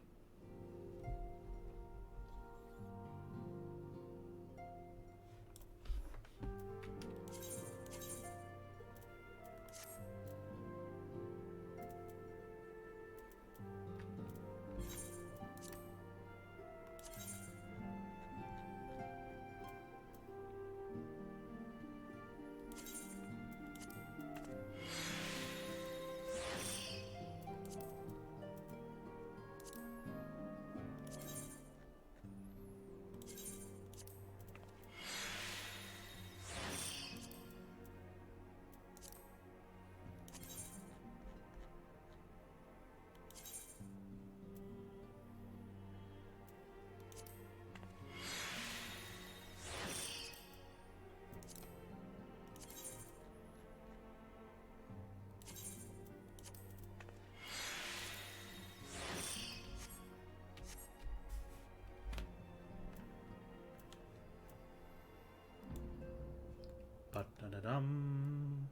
Ba-da-da-dum.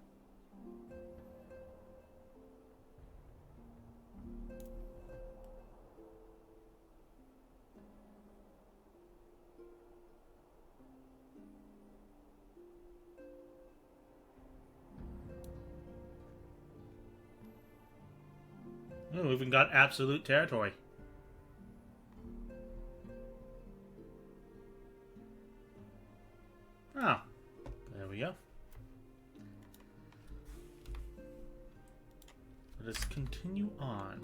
Oh, we even got absolute territory. Ah, there we go. Let us continue on.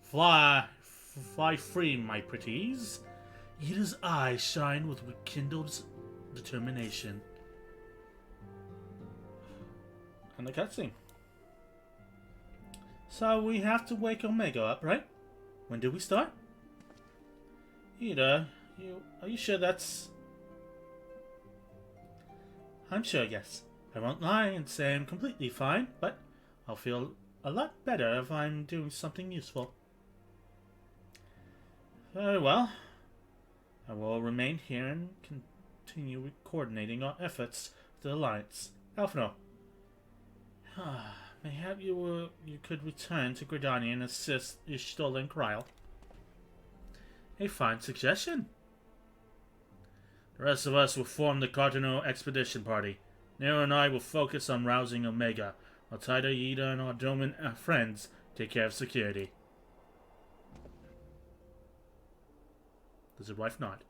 Fly free, my pretties. Ida's eyes shine with rekindled determination. And the cutscene. So we have to wake Omega up, right? When do we start? Ida, are you sure that's... I'm sure, yes. I won't lie and say I'm completely fine, but I'll feel a lot better if I'm doing something useful. Very well. I will remain here and continue coordinating our efforts with the Alliance. ALPHINAUD. Mayhap you could return to Gridania and assist Ishtal and Kryl. A fine suggestion. The rest of us will form the Cardinal Expedition Party. Nero and I will focus on rousing Omega, while Tida, Ida, and our Doman friends take care of security. Does his wife nod?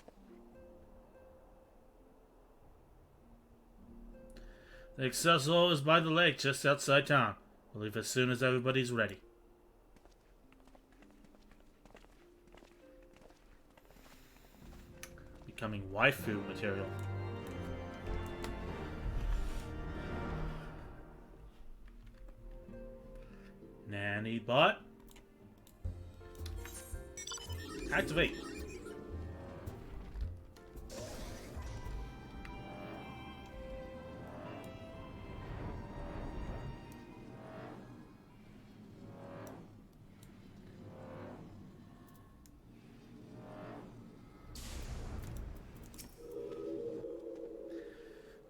The Excelsior is by the lake just outside town. We'll leave as soon as everybody's ready. Becoming waifu material. Nanny bot. Activate.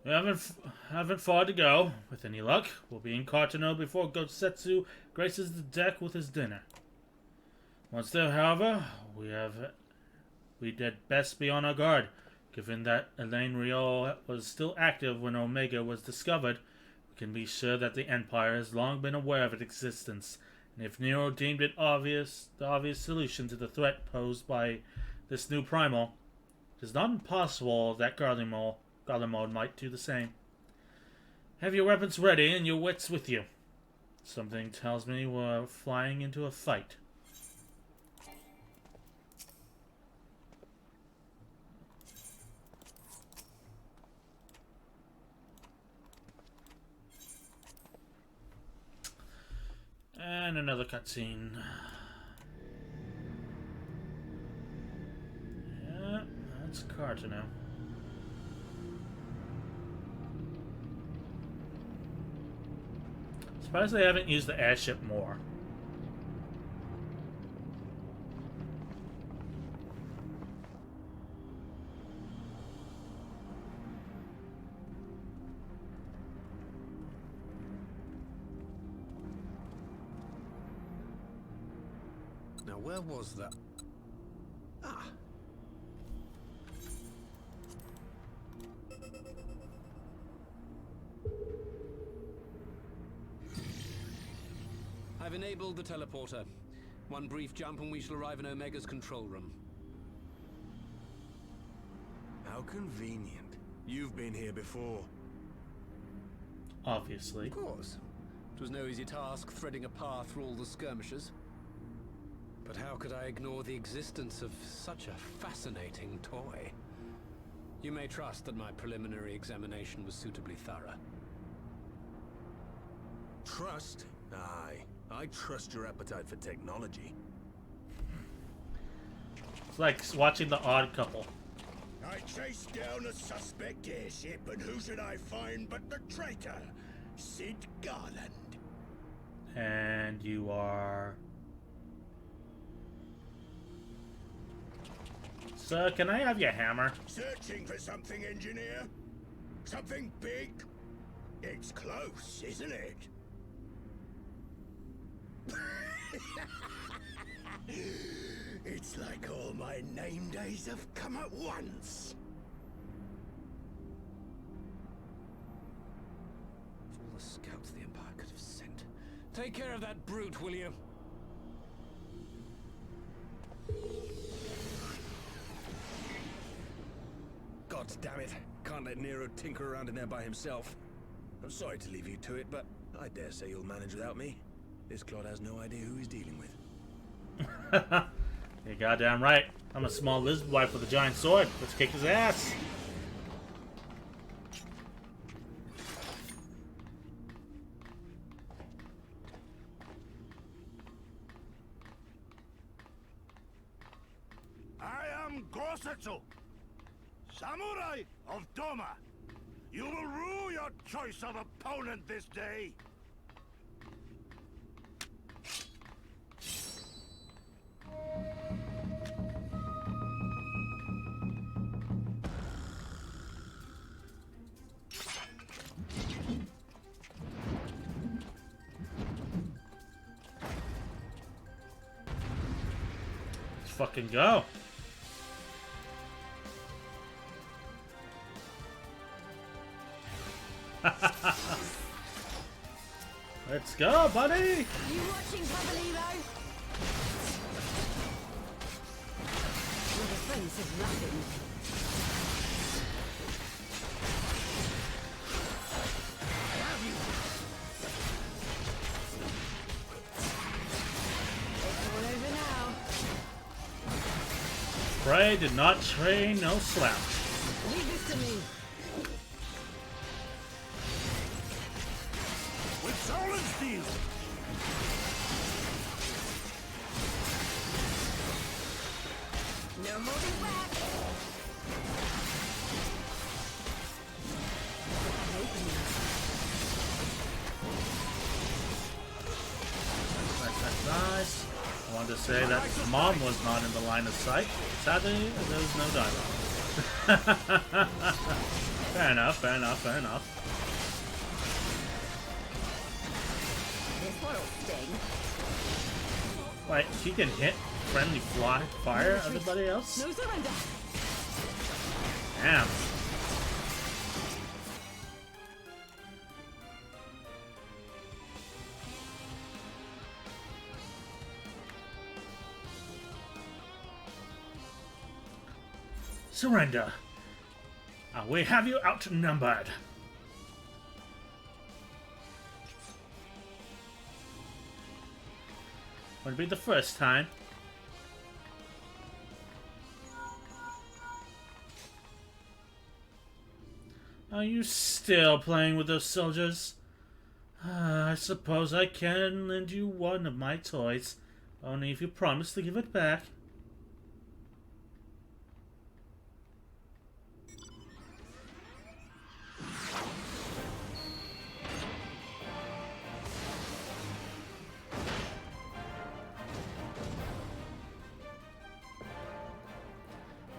We haven't far to go. With any luck, we'll be in Cartano before Gosetsu graces the deck with his dinner. Once there, however, we'd best be on our guard. Given that Elaine Riol was still active when Omega was discovered, we can be sure that the Empire has long been aware of its existence, and if Nero deemed it the obvious solution to the threat posed by this new primal, it is not impossible that Garlemald might do the same. Have your weapons ready and your wits with you. Something tells me we're flying into a fight. And another cutscene. Yeah, that's Carter now. Surprised they haven't used the airship more. Now, where was that? Ah. I've enabled the teleporter. One brief jump and we shall arrive in Omega's control room. How convenient. You've been here before. Obviously. Of course. It was no easy task threading a path through all the skirmishes. But how could I ignore the existence of such a fascinating toy? You may trust that my preliminary examination was suitably thorough. Trust? Aye. I trust your appetite for technology. It's like watching The Odd Couple. I chased down a suspect airship, and who should I find but the traitor, Sid Garland. And you are... Sir, can I have your hammer? Searching for something, engineer? Something big? It's close, isn't it? It's like all my name days have come at once. Of all the scouts the Empire could have sent. Take care of that brute, will you? God damn it. Can't let Nero tinker around in there by himself. I'm sorry to leave you to it, but I dare say you'll manage without me. This clod has no idea who he's dealing with. You're goddamn right. I'm a small lizard wife with a giant sword. Let's kick his ass. I am Gosetsu, Samurai of Doma. You will rue your choice of opponent this day. Let's fucking go. Let's go, buddy! You watching, Pavelino? Your defense is lacking. Have you? It's all over now. Prey did not train no slouch. Leave this to me. With soul and steel. No holding back. Nice. I wanted to say that Mom was not in the line of sight. Sadly, there was no dialogue. Fair enough, fair enough, fair enough. This one'll sting. Wait, she can hit friendly fire everybody else? No surrender. Damn. Surrender. We have you outnumbered. Won't be the first time. Are you still playing with those soldiers? I suppose I can lend you one of my toys, only if you promise to give it back.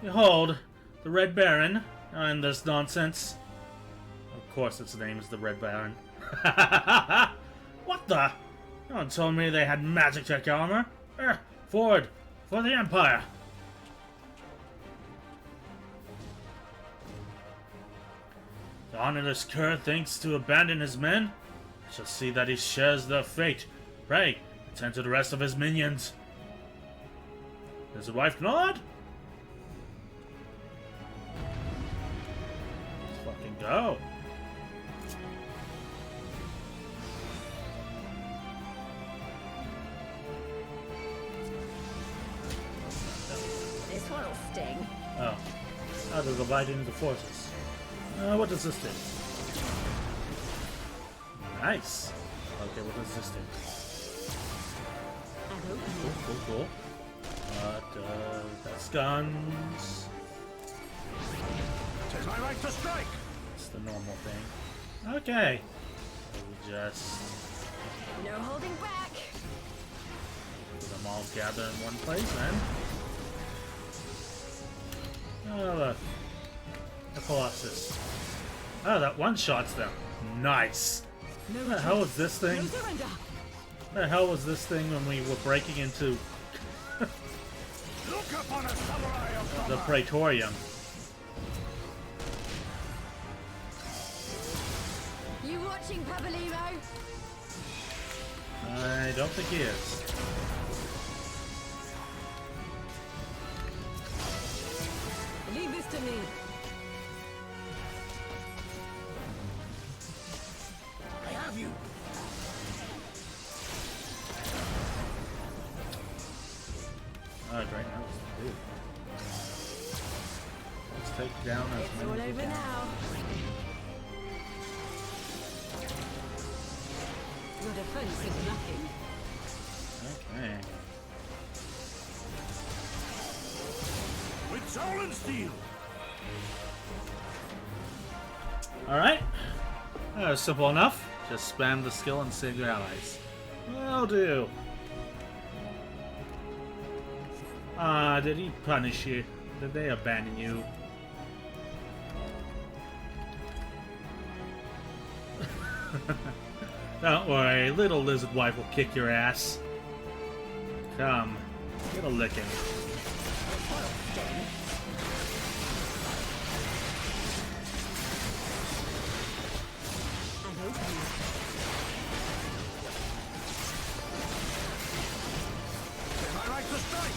Behold, the Red Baron, and this nonsense. Of course its name is the Red Baron. What the? No one told me they had magic tech armor. Forward, for the Empire. The honorless cur thinks to abandon his men. I shall see that he shares their fate. Pray, attend to the rest of his minions. There's a wife nod? Let's fucking go. This one'll sting. Oh. How to divide into forces. What does this do? Nice. Okay, what does this do? Cool, cool, cool. That's guns. Tis my right to strike. It's the normal thing. Okay. So we just No holding back. put them all gather in one place, then. Oh, look. The Colossus. Oh, that one shots them. Nice. What the hell was this thing? What the hell was this thing when we were breaking into Look upon a samurai of the Praetorium? You watching, Pabalimo? I don't think he is. Leave this to me. I have you. Oh, great. That was good. Let's take down as It's many all as we over can. now. Your defense is lacking. Okay. With soul and steel. Alright. That was simple enough. Just spam the skill and save your allies. Will do. Ah, did he punish you? Did they abandon you? Don't worry, little lizard wife will kick your ass. Come, get a licking. Am I right to strike?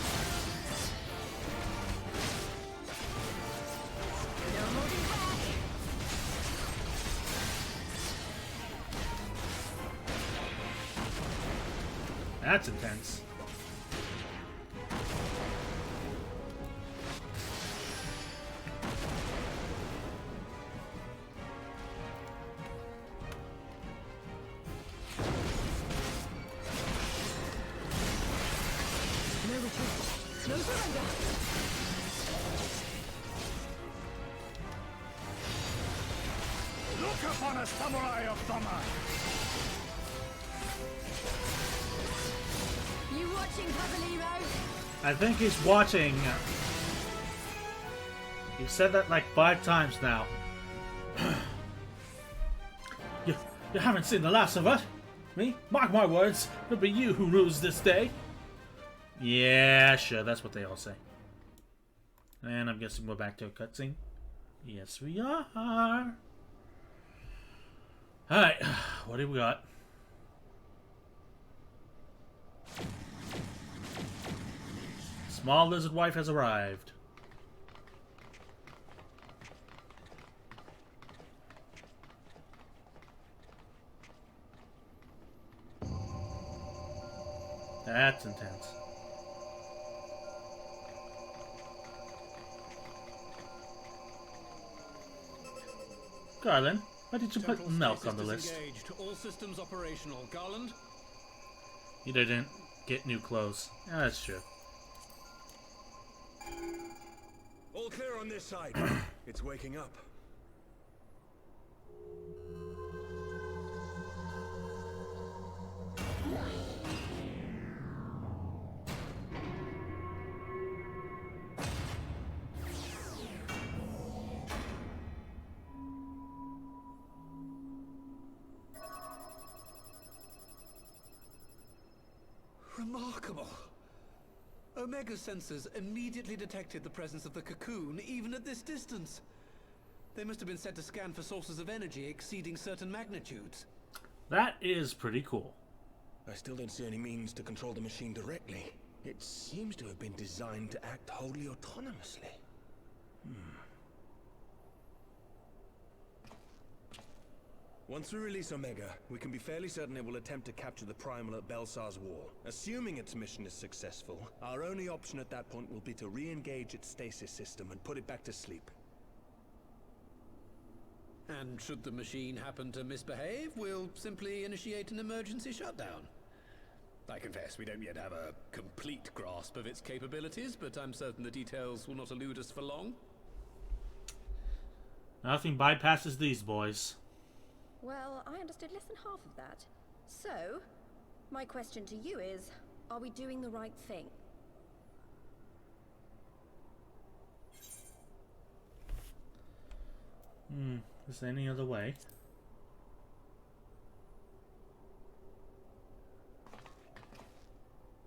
No holding back. That's intense. No retreat. No surrender. Look upon a samurai of Dama. You watching, Pabalimo? I think he's watching. You've said that like 5 times now. You haven't seen the last of us. Me? Mark my words, it'll be you who rules this day. Yeah, sure, that's what they all say. And I'm guessing we're back to a cutscene. Yes, we are. Alright, what do we got? Small lizard wife has arrived. That's intense. Garland, why did you put Temporal milk stasis on the list? disengaged. All systems operational. Garland? You didn't get new clothes. Yeah, that's true. All clear on this side. It's waking up. Remarkable. Omega sensors immediately detected the presence of the cocoon, even at this distance. They must have been set to scan for sources of energy exceeding certain magnitudes. That is pretty cool. I still don't see any means to control the machine directly. It seems to have been designed to act wholly autonomously. Once we release Omega, we can be fairly certain it will attempt to capture the Primal at Belsar's Wall. Assuming its mission is successful, our only option at that point will be to re-engage its stasis system and put it back to sleep. And should the machine happen to misbehave, we'll simply initiate an emergency shutdown. I confess we don't yet have a complete grasp of its capabilities, but I'm certain the details will not elude us for long. Nothing bypasses these boys. Well, I understood less than half of that. So, my question to you is, are we doing the right thing? Is there any other way?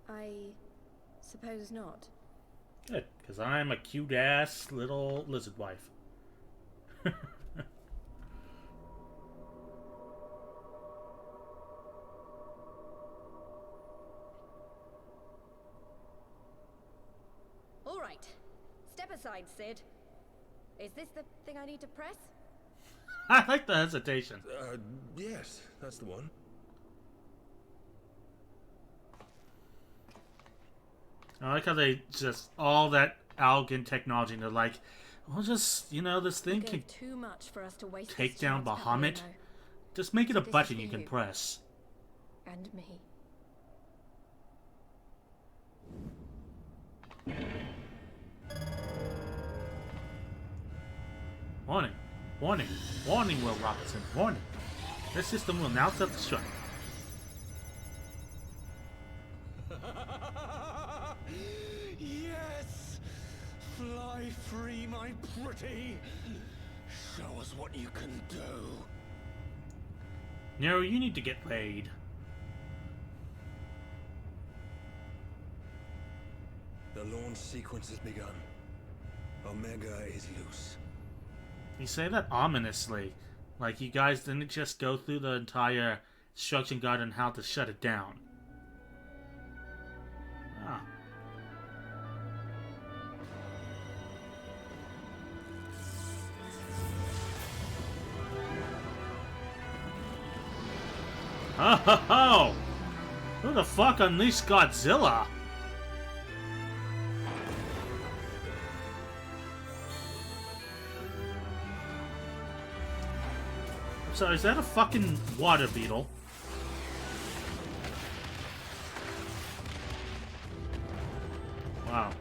I suppose not. Good, because I'm a cute-ass little lizard wife. All right. Step aside, Sid. Is this the thing I need to press? I like the hesitation. Yes, that's the one. I like how they just, all that Algan technology, and they're like, well, just, you know, this thing can Too much for us to waste take this down chance, Bahamut. Papillino. Just make it a This is button for you can you. press. And me. Warning. Warning. Warning, Will Robinson. Warning. This system will now self-destruct. Yes! Fly free, my pretty! Show us what you can do. Nero, you need to get laid. The launch sequence has begun. Omega is loose. You say that ominously. Like you guys didn't just go through the entire instruction guide on how to shut it down. Ah. Ho ho ho! Who the fuck unleashed Godzilla? I'm sorry, is that a fucking water beetle? Wow.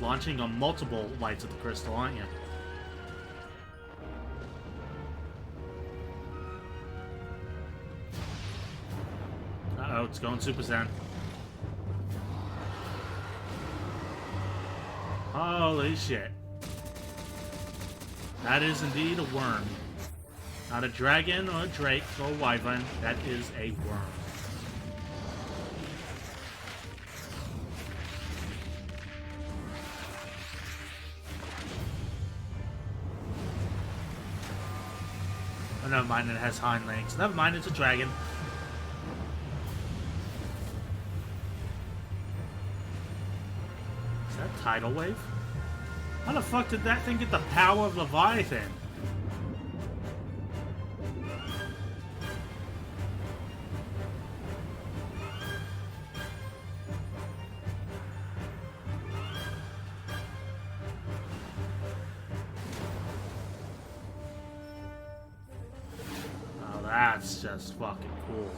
Launching on multiple lights of the crystal, aren't you? Uh-oh, it's going Super Saiyan. Holy shit. That is indeed a worm. Not a dragon or a drake or a wyvern. That is a worm. Oh, never mind, it has hind legs. Never mind, it's a dragon. Is that a tidal wave? How the fuck did that thing get the power of Leviathan? Oh, that's just fucking cool.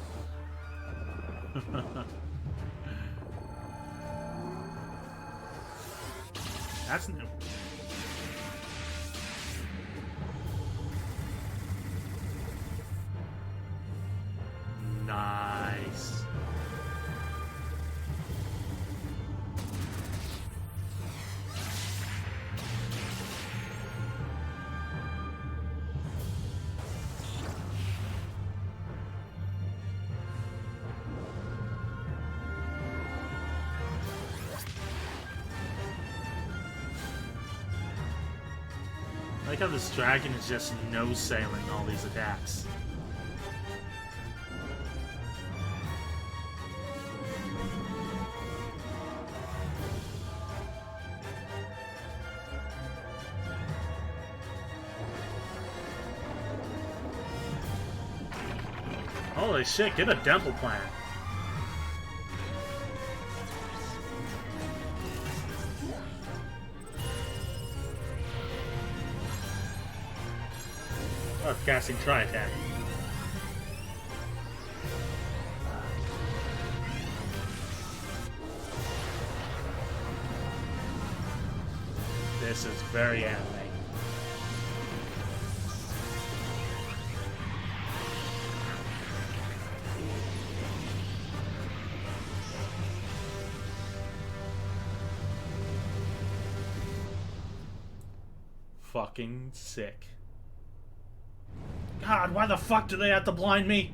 That's new. Nice. I like how this dragon is just no-sailing all these attacks. Holy shit, get a dental plan. Oh, casting tri-attack. This is very anime. Fucking sick. God, why the fuck do they have to blind me?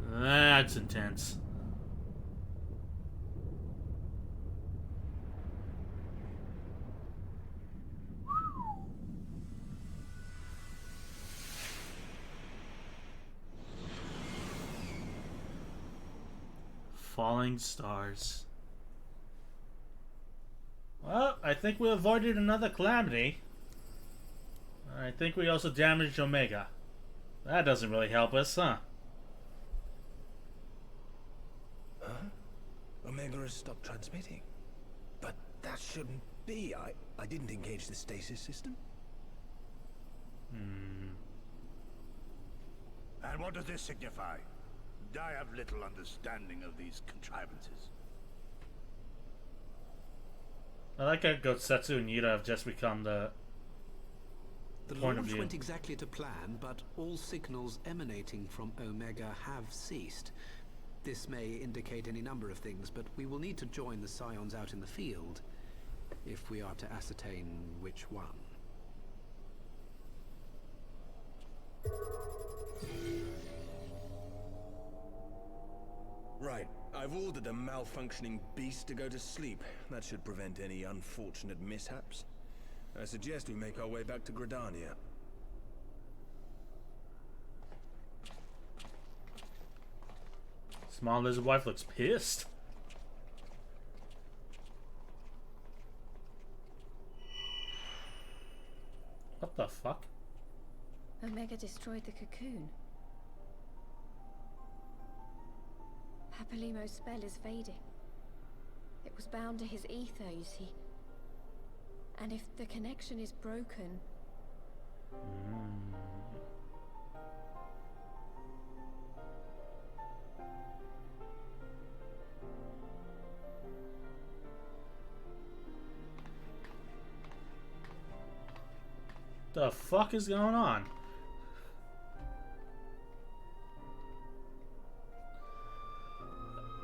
That's intense. Falling stars. Well, I think we avoided another calamity. I think we also damaged Omega. That doesn't really help us, huh? Huh? Omega has stopped transmitting. But that shouldn't be. I didn't engage the stasis system. And what does this signify? I have little understanding of these contrivances. I like how Gotsetsu and Yida have just become the point of launch view. went exactly to plan, but all signals emanating from Omega have ceased. This may indicate any number of things, but we will need to join the Scions out in the field if we are to ascertain which one. Right. I've ordered a malfunctioning beast to go to sleep. That should prevent any unfortunate mishaps. I suggest we make our way back to Gridania. Small lizard wife looks pissed. What the fuck? Omega destroyed the cocoon. Papalimo's spell is fading. It was bound to his ether, you see. And if the connection is broken... The fuck is going on?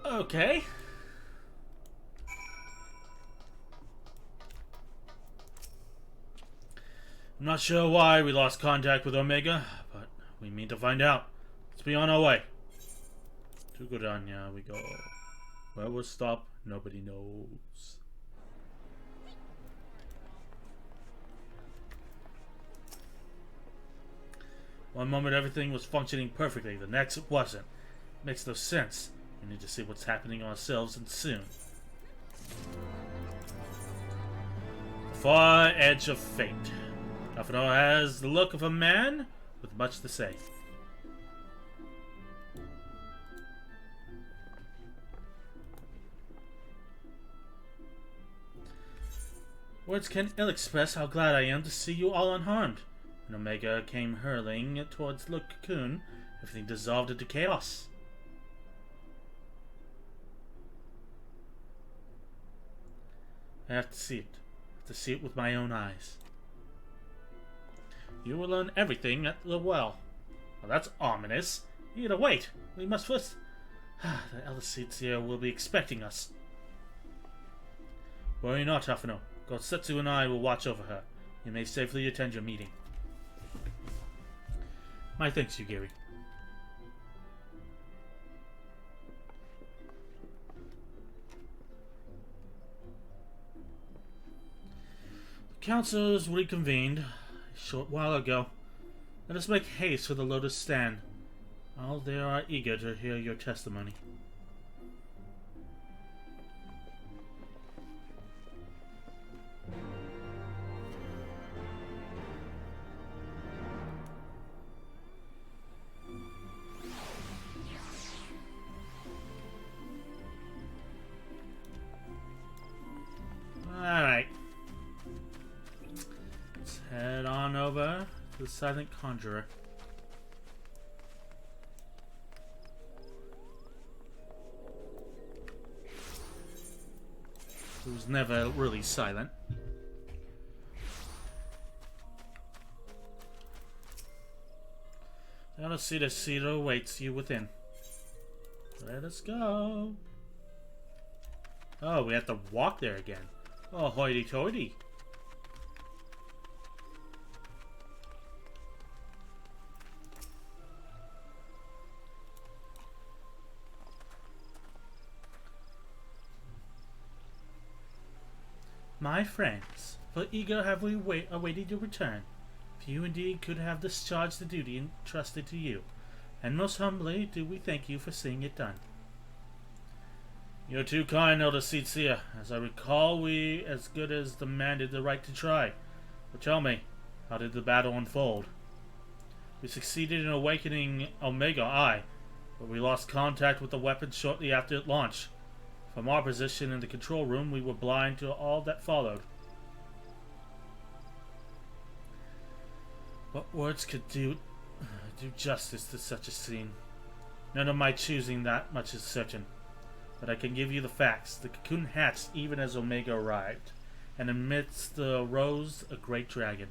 Okay. I'm not sure why we lost contact with Omega, but we mean to find out. Let's be on our way. To Gridania we go. Where we'll stop, nobody knows. One moment everything was functioning perfectly, the next it wasn't. Makes no sense. We need to see what's happening ourselves, and soon. The far edge of fate. ALPHINAUD has the look of a man with much to say. Words can ill express how glad I am to see you all unharmed. When Omega came hurling towards the cocoon, everything dissolved into chaos. I have to see it. I have to see it with my own eyes. You will learn everything at the well. Well, that's ominous. You gotta wait. We must first... The EORZEA will be expecting us. Worry not, ALPHINAUD. Gotsetsu and I will watch over her. You may safely attend your meeting. My thanks, Yugiri. The councils reconvened a short while ago. Let us make haste for the Lotus Stand. All there are eager to hear your testimony. Alright. Let's head on over to the Silent Conjurer. Who's never really silent. Now see the seat awaits you within. Let us go. Oh, we have to walk there again. Oh, hoity-toity. My friends, for eager have we awaited your return. Few indeed could have discharged the duty entrusted to you, and most humbly do we thank you for seeing it done. You're too kind, Elder Seedseer. As I recall, we as good as demanded the right to try. But tell me, how did the battle unfold? We succeeded in awakening Omega, aye, but we lost contact with the weapon shortly after it launched. From our position in the control room, we were blind to all that followed. What words could do justice to such a scene? None of my choosing that much is certain. But I can give you the facts. The cocoon hatched even as Omega arrived, and amidst the rose a great dragon.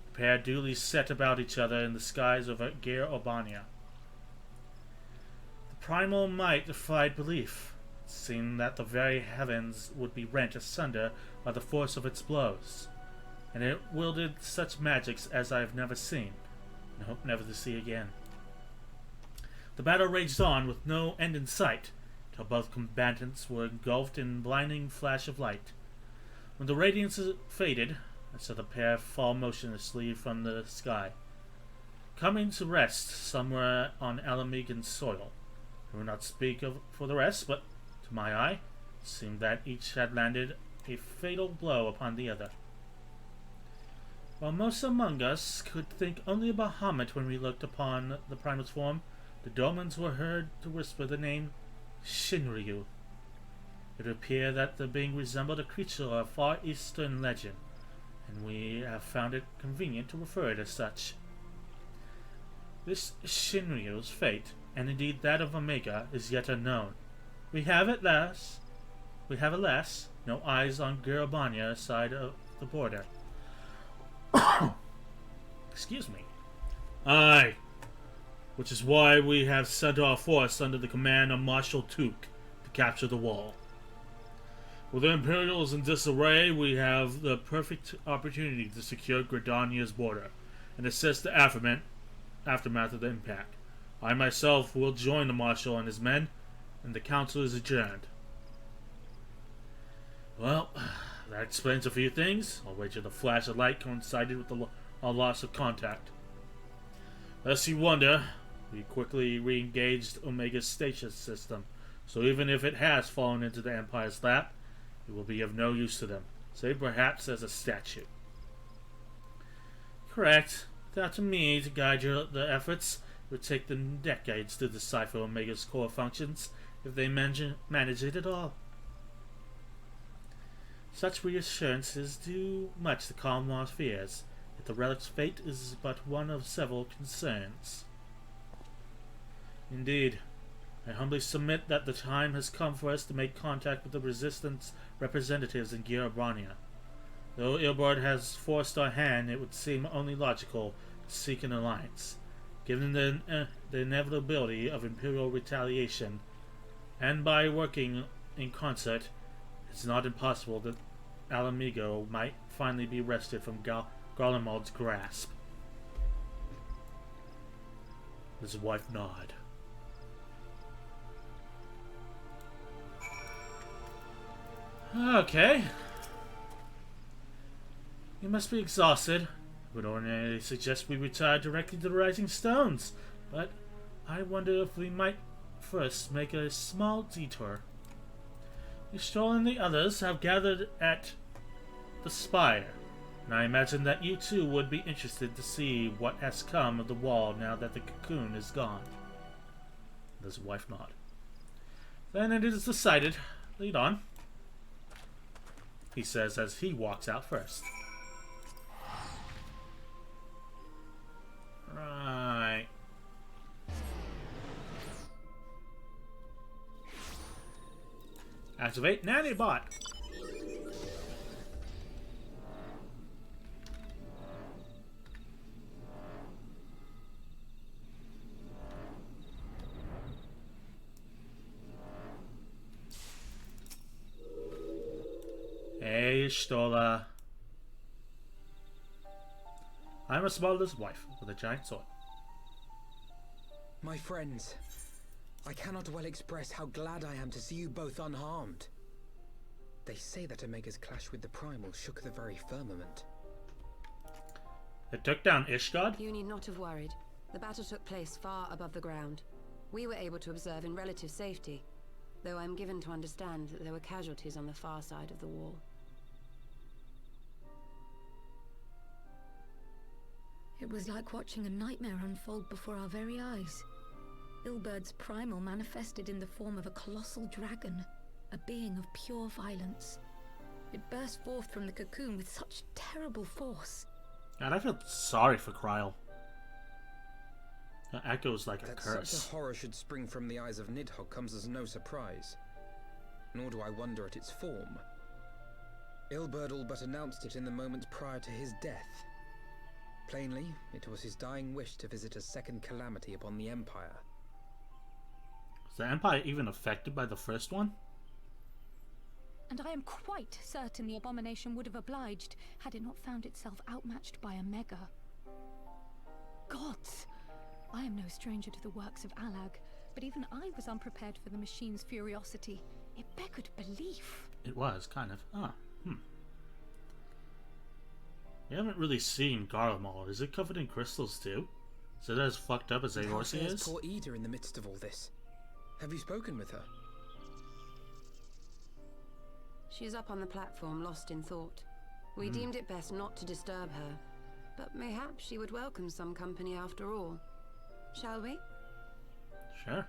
The pair duly set about each other in the skies of Gyr Urbania. The primal might defied belief. It seemed that the very heavens would be rent asunder by the force of its blows, and it wielded such magics as I have never seen, and hope never to see again. The battle raged on with no end in sight, till both combatants were engulfed in blinding flash of light. When the radiance faded, I saw the pair fall motionlessly from the sky, coming to rest somewhere on Alamegan soil. I will not speak of for the rest, but to my eye, it seemed that each had landed a fatal blow upon the other. While most among us could think only of Bahamut when we looked upon the primal's form, the Domans were heard to whisper the name Shinryu. It would appear that the being resembled a creature of far eastern legend, and we have found it convenient to refer it as such. This Shinryu's fate, and indeed that of Omega, is yet unknown. We have, alas, no eyes on Gyr Urbania side of the border. Excuse me. Aye. Which is why we have sent our force under the command of Marshal Took to capture the wall. With the Imperials in disarray, we have the perfect opportunity to secure Gridania's border and assist the aftermath of the impact. I myself will join the Marshal and his men, and the council is adjourned. Well, that explains a few things. I'll wager the flash of light coincided with our loss of contact. Lest you wonder, we quickly re-engaged Omega's stasis system, so even if it has fallen into the Empire's lap, it will be of no use to them, save perhaps as a statue. Correct. Without me to guide the efforts, it would take them decades to decipher Omega's core functions, if they manage it at all. Such reassurances do much to calm our fears, yet the relic's fate is but one of several concerns. Indeed, I humbly submit that the time has come for us to make contact with the Resistance representatives in Gyr Urbania. Though Ilbard has forced our hand, it would seem only logical to seek an alliance. Given the inevitability of Imperial retaliation, and by working in concert, it's not impossible that Alamigo might finally be wrested from Garlemald's grasp. His wife nod. Okay. You must be exhausted. I would ordinarily suggest we retire directly to the Rising Stones, but I wonder if we might first make a small detour. Ystrol and the others have gathered at the Spire, and I imagine that you too would be interested to see what has come of the wall now that the cocoon is gone. Does wife nod? Then it is decided. Lead on, he says as he walks out first. Right. Activate Nanobot. Hey, Stola. I'm a smuggler's wife with a giant sword. My friends, I cannot well express how glad I am to see you both unharmed. They say that Omega's clash with the Primal shook the very firmament. It took down Ishgard? You need not have worried. The battle took place far above the ground. We were able to observe in relative safety, though I'm given to understand that there were casualties on the far side of the wall. It was like watching a nightmare unfold before our very eyes. Ilberd's primal manifested in the form of a colossal dragon, a being of pure violence. It burst forth from the cocoon with such terrible force. God, I feel sorry for Kryl. That echoes like a That curse. such a horror should spring from the eyes of Nidhogg comes as no surprise. Nor do I wonder at its form. Ilberd all but announced it in the moments prior to his death. Plainly, it was his dying wish to visit a second calamity upon the Empire. Was the Empire even affected by the first one? And I am quite certain the abomination would have obliged had it not found itself outmatched by Omega. Gods! I am no stranger to the works of Alag, but even I was unprepared for the machine's furiosity. It beggared belief. It was, kind of. Ah, We haven't really seen Garlemald. Is it covered in crystals too? Is it as fucked up as EORZEA is? Poor Ida in the midst of all this. Have you spoken with her? She is up on the platform, lost in thought. We deemed it best not to disturb her, but mayhap she would welcome some company after all. Shall we? Sure.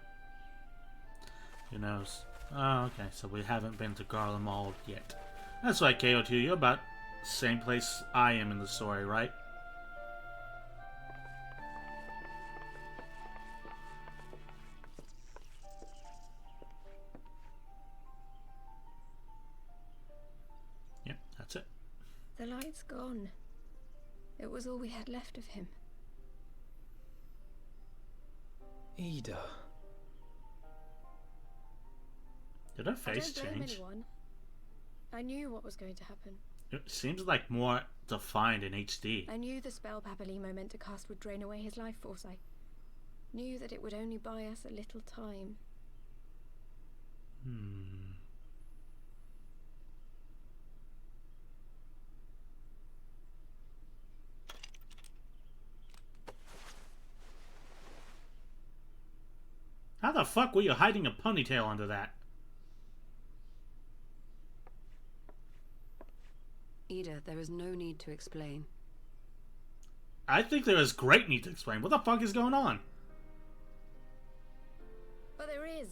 Who knows? Oh, okay, so we haven't been to Garlemald yet. That's right, KO2, you're about the same place I am in the story, right? Yep, that's it. The light's gone. It was all we had left of him. Ida. Did her face I don't blame change? anyone. I knew what was going to happen. It seems like more defined in HD. I knew the spell Papalimo meant to cast would drain away his life force. I knew that it would only buy us a little time. How the fuck were you hiding a ponytail under that? Ida, there is no need to explain. I think there is great need to explain. What the fuck is going on? But there is.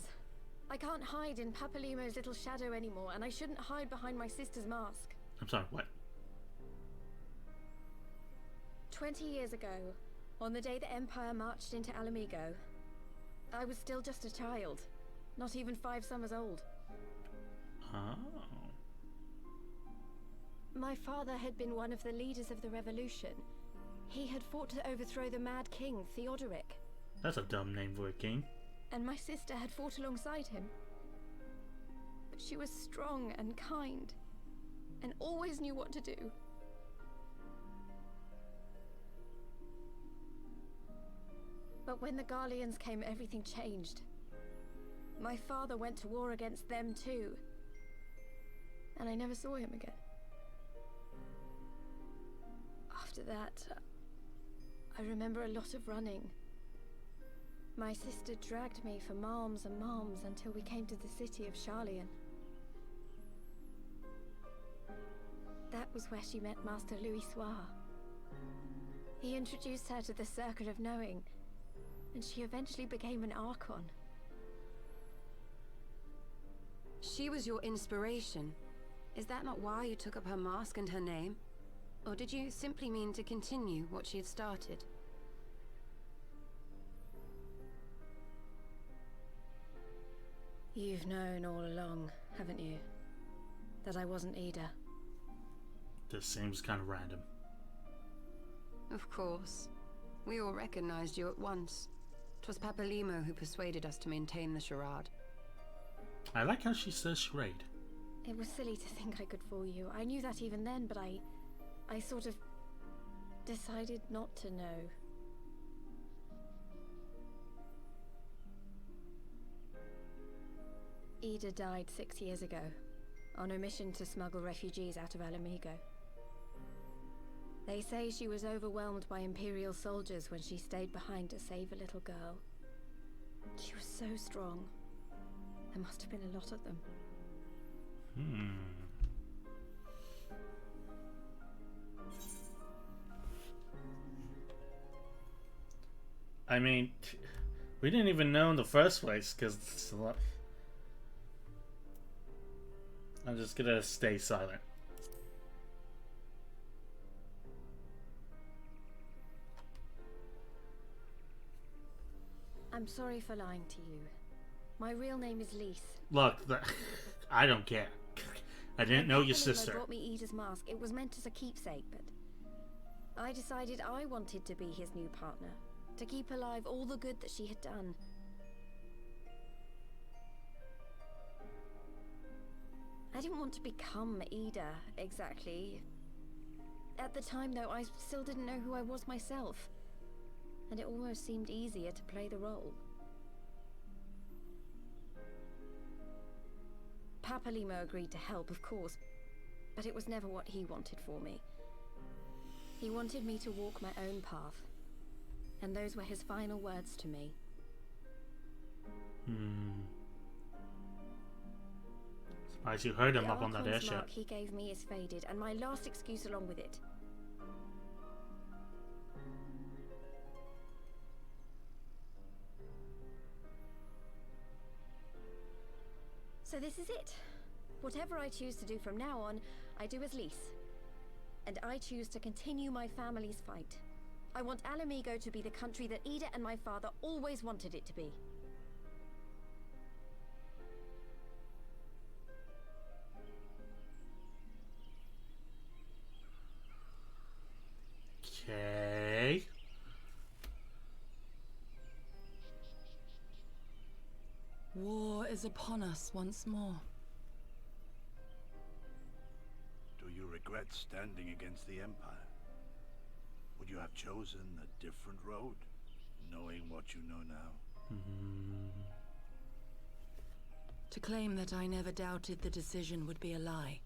I can't hide in Papalimo's little shadow anymore, and I shouldn't hide behind my sister's mask. I'm sorry, what? 20 years ago, on the day the Empire marched into Alamigo, I was still just a child, not even 5 summers old. Oh. My father had been one of the leaders of the revolution. He had fought to overthrow the Mad King, Theodoric. That's a dumb name for a king. And my sister had fought alongside him. But she was strong and kind, and always knew what to do. But when the Garleans came, everything changed. My father went to war against them too, and I never saw him again. After that, I remember a lot of running. My sister dragged me for malms and malms until we came to the city of Charlian. That was where she met Master Louis Soir. He introduced her to the Circle of Knowing, and she eventually became an Archon. She was your inspiration. Is that not why you took up her mask and her name? Or did you simply mean to continue what she had started? You've known all along, haven't you? That I wasn't Ida. This seems kind of random. Of course. We all recognized you at once. 'Twas Papalimo who persuaded us to maintain the charade. I like how she says charade. It was silly to think I could fool you. I knew that even then, but I sort of decided not to know. Ida died 6 years ago, on a mission to smuggle refugees out of Alamigo. They say she was overwhelmed by Imperial soldiers when she stayed behind to save a little girl. She was so strong. There must have been a lot of them. I mean, we didn't even know in the first place, because it's a lot. I'm just gonna stay silent. I'm sorry for lying to you. My real name is Lise. Look, I don't care. I didn't know your sister. Brought me Ida's mask. It was meant as a keepsake, but I decided I wanted to be his new partner, to keep alive all the good that she had done. I didn't want to become Ida, exactly. At the time, though, I still didn't know who I was myself, and it almost seemed easier to play the role. Papalimo agreed to help, of course, but it was never what he wanted for me. He wanted me to walk my own path, and those were his final words to me. Surprised you heard him up on that The airship. mark he gave me is faded, and my last excuse along with it. So this is it. Whatever I choose to do from now on, I do as Lise. And I choose to continue my family's fight. I want Alamigo to be the country that Ida and my father always wanted it to be. Okay. War is upon us once more. Do you regret standing against the Empire? Would you have chosen a different road, knowing what you know now? To claim that I never doubted the decision would be a lie.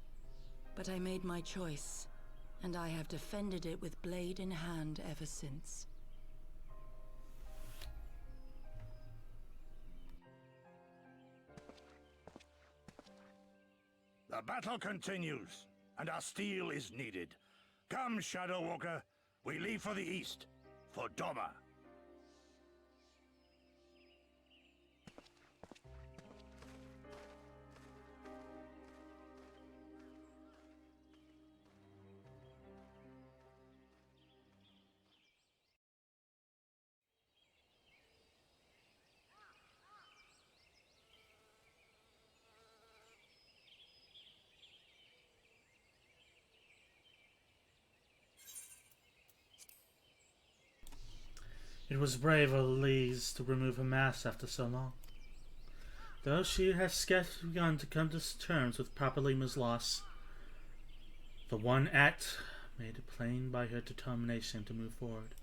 But I made my choice, and I have defended it with blade in hand ever since. The battle continues, and our steel is needed. Come, Shadow Walker, we leave for the east, for Doma. It was brave of Lise to remove her mask after so long. Though she had scarcely begun to come to terms with Papalimo's loss, the one act made it plain by her determination to move forward.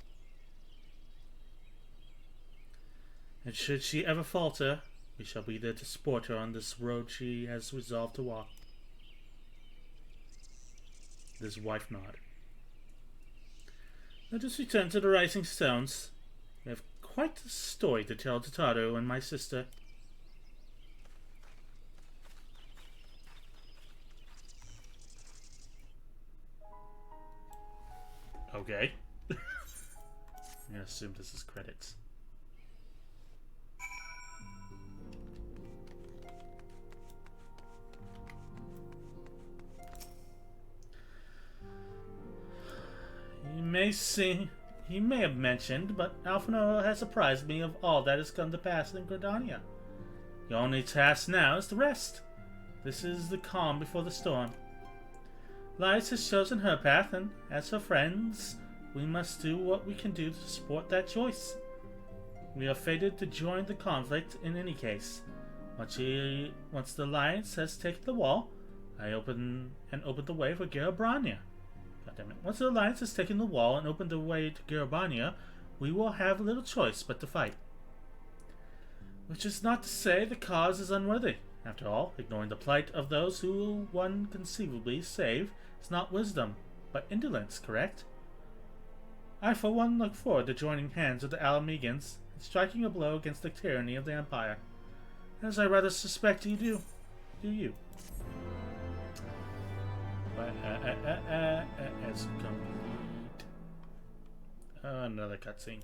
And should she ever falter, we shall be there to support her on this road she has resolved to walk. This wife nod. Let us return to the Rising Stones. We have quite a story to tell to Tato and my sister. Okay. I'm gonna assume this is credits. He may have mentioned, but ALPHINAUD has apprised me of all that has come to pass in Gridania. The only task now is to rest. This is the calm before the storm. Lise has chosen her path, and as her friends, we must do what we can do to support that choice. We are fated to join the conflict in any case. Once the Alliance has taken the wall, I opened the way for Garabania. Goddammit. Once the Alliance has taken the wall and opened the way to Garabania, we will have little choice but to fight. Which is not to say the cause is unworthy. After all, ignoring the plight of those who one conceivably save is not wisdom, but indolence, correct? I for one look forward to joining hands with the Alamegans and striking a blow against the tyranny of the Empire. As I rather suspect you do. Do you? As complete. Another cutscene.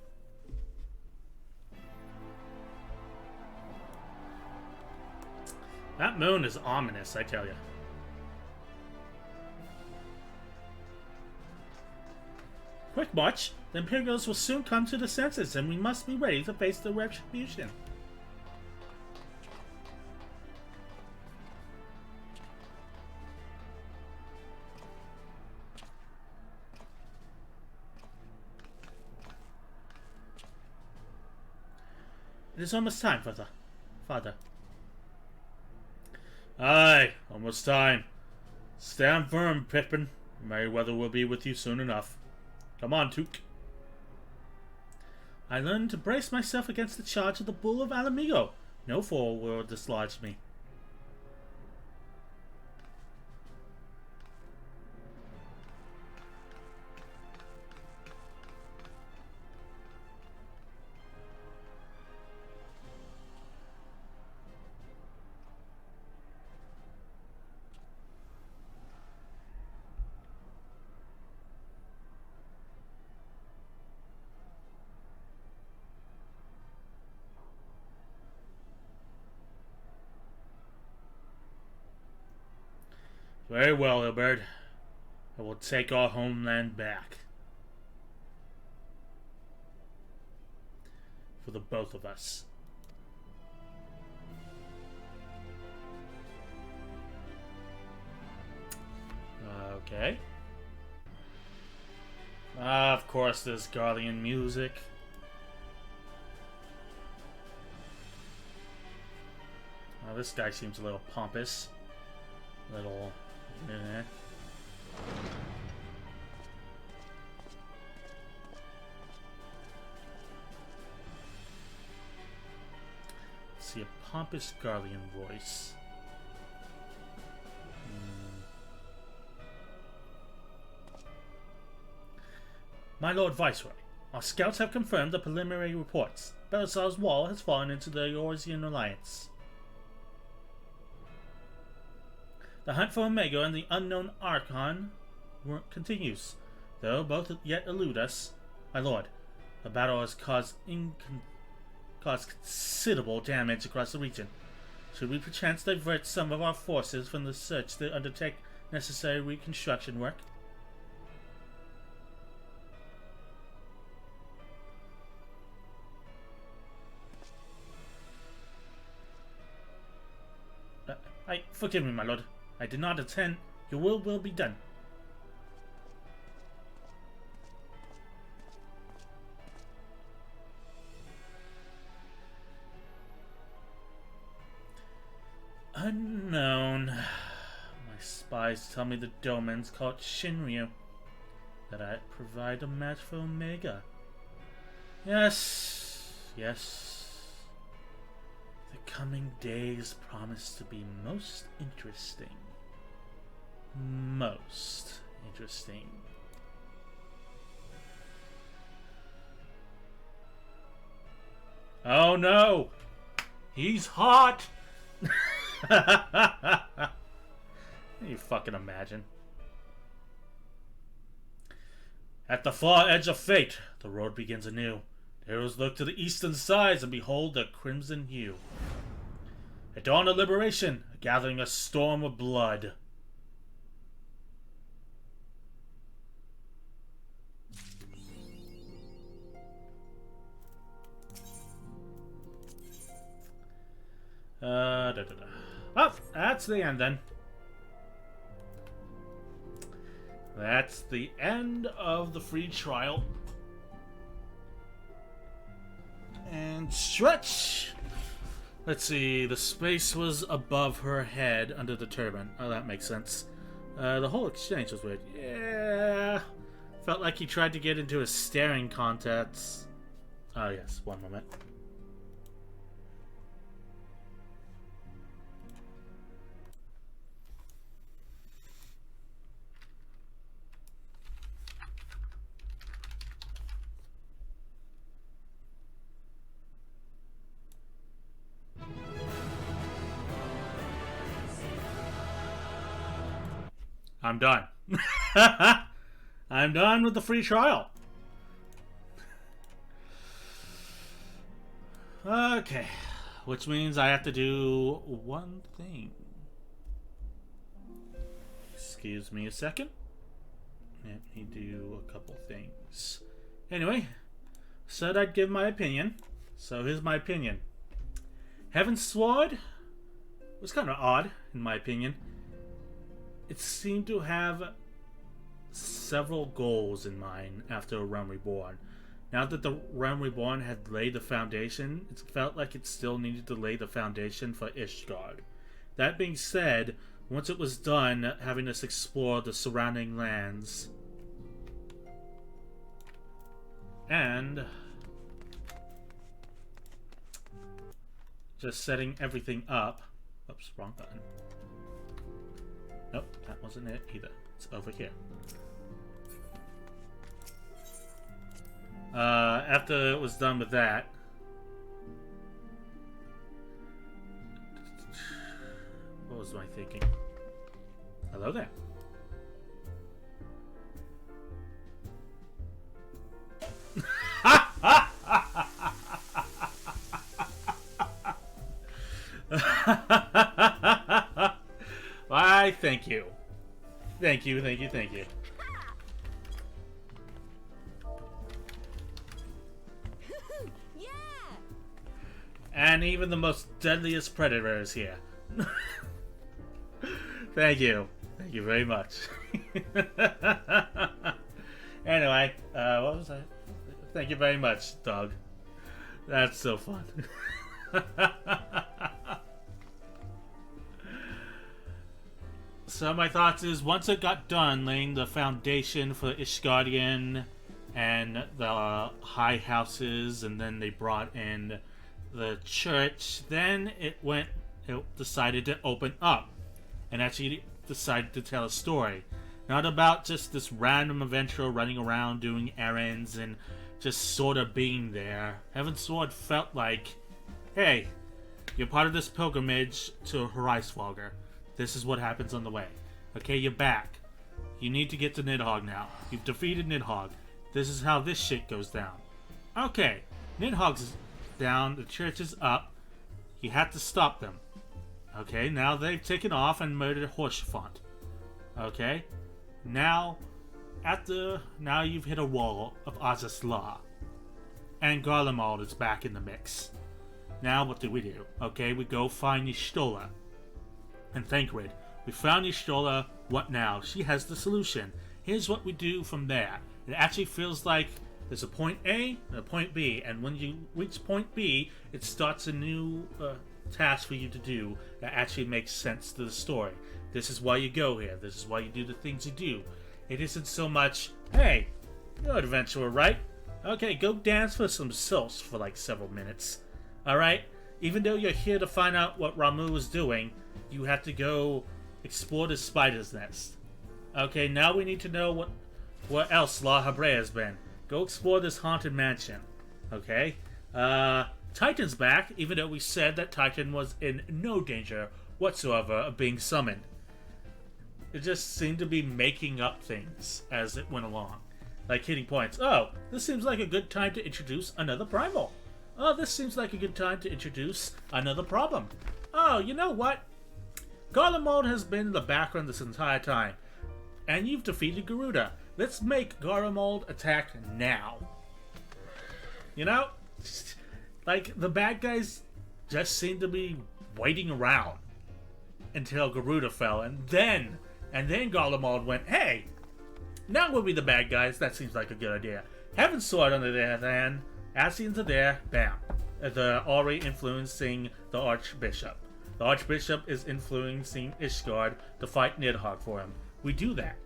That moon is ominous, I tell you. Quick march! The Imperials will soon come to the senses, and we must be ready to face the retribution. It is almost time, Father. Aye, almost time. Stand firm, Pippin. Merryweather will be with you soon enough. Come on, Took. I learned to brace myself against the charge of the Bull of Alamigo. No foe will dislodge me. Very well, Ilberd. I will take our homeland back. For the both of us. Okay. Of course, there's Guardian music. This guy seems a little pompous. Little... See a pompous Guardian voice. My Lord Viceroy, our scouts have confirmed the preliminary reports. Belisar's wall has fallen into the EORZEA Alliance. The hunt for Omega and the unknown Archon continues, though both yet elude us. My lord, the battle has caused considerable damage across the region. Should we perchance divert some of our forces from the search to undertake necessary reconstruction work? Forgive me, my lord. I did not intend. Your will be done. Unknown. My spies tell me the Domans call it Shinryu. That I provide a match for Omega. Yes. The coming days promise to be most interesting. Most interesting. Oh no! He's hot! You fucking imagine. At the far edge of fate, the road begins anew. Heroes look to the eastern sides and behold the crimson hue. At dawn of liberation, gathering a storm of blood. Oh, that's the end then. That's the end of the free trial. And stretch! Let's see, the space was above her head under the turban. Oh, that makes sense. The whole exchange was weird. Yeah. Felt like he tried to get into a staring contest. Oh, yes, one moment. I'm done. I'm done with the free trial. Okay. Which means I have to do one thing. Excuse me a second. Let me do a couple things. Anyway, said I'd give my opinion. So here's my opinion. Heavensward was kind of odd, in my opinion. It seemed to have several goals in mind after A Realm Reborn. Now that the Realm Reborn had laid the foundation, it felt like it still needed to lay the foundation for Ishgard. That being said, once it was done, having us explore the surrounding lands and just setting everything up. Oops, wrong button. Nope, that wasn't it either. It's over here. After it was done with that, what was I thinking? Hello there. Why, thank you. Thank you, thank you, thank you. Yeah! And even the most deadliest predator is here. Thank you. Thank you very much. Anyway, what was I? Thank you very much, dog. That's so fun. So my thoughts is, once it got done laying the foundation for Ishgardian and the high houses, and then they brought in the church, then it decided to open up and actually decided to tell a story. Not about just this random adventurer running around doing errands and just sort of being there. Heavensward felt like, hey, you're part of this pilgrimage to Heivensward. This is what happens on the way. Okay, you're back. You need to get to Nidhogg now. You've defeated Nidhogg. This is how this shit goes down. Okay, Nidhogg's down, the church is up. You have to stop them. Okay, now they've taken off and murdered Horsefont. Okay, now you've hit a wall of Azaz Law. And Garlemald is back in the mix. Now what do? Okay, we go find Y'shtola. And Thancred, we found Y'shtola. What now? She has the solution. Here's what we do from there. It actually feels like there's a point A and a point B, and when you reach point B, it starts a new task for you to do that actually makes sense to the story. This is why you go here. This is why you do the things you do. It isn't so much, hey, you're an adventurer, right? Okay, go dance for some sylphs for like several minutes. Alright? Even though you're here to find out what Ramuh is doing, you have to go explore the spider's nest. Okay, now we need to know what else La Habrea has been. Go explore this haunted mansion. Okay? Titan's back, even though we said that Titan was in no danger whatsoever of being summoned. It just seemed to be making up things as it went along. Like hitting points. Oh, this seems like a good time to introduce another primal. Oh, this seems like a good time to introduce another problem. Oh, you know what? Garlemald has been in the background this entire time. And you've defeated Garuda. Let's make Garlemald attack now. You know? Like, the bad guys just seem to be waiting around until Garuda fell. And then Garlemald went, hey, now we'll be the bad guys. That seems like a good idea. Heavensward on the other hand, Ascians are there. Bam. they're already influencing the Archbishop. The Archbishop is influencing Ishgard to fight Nidhogg for him. We do that.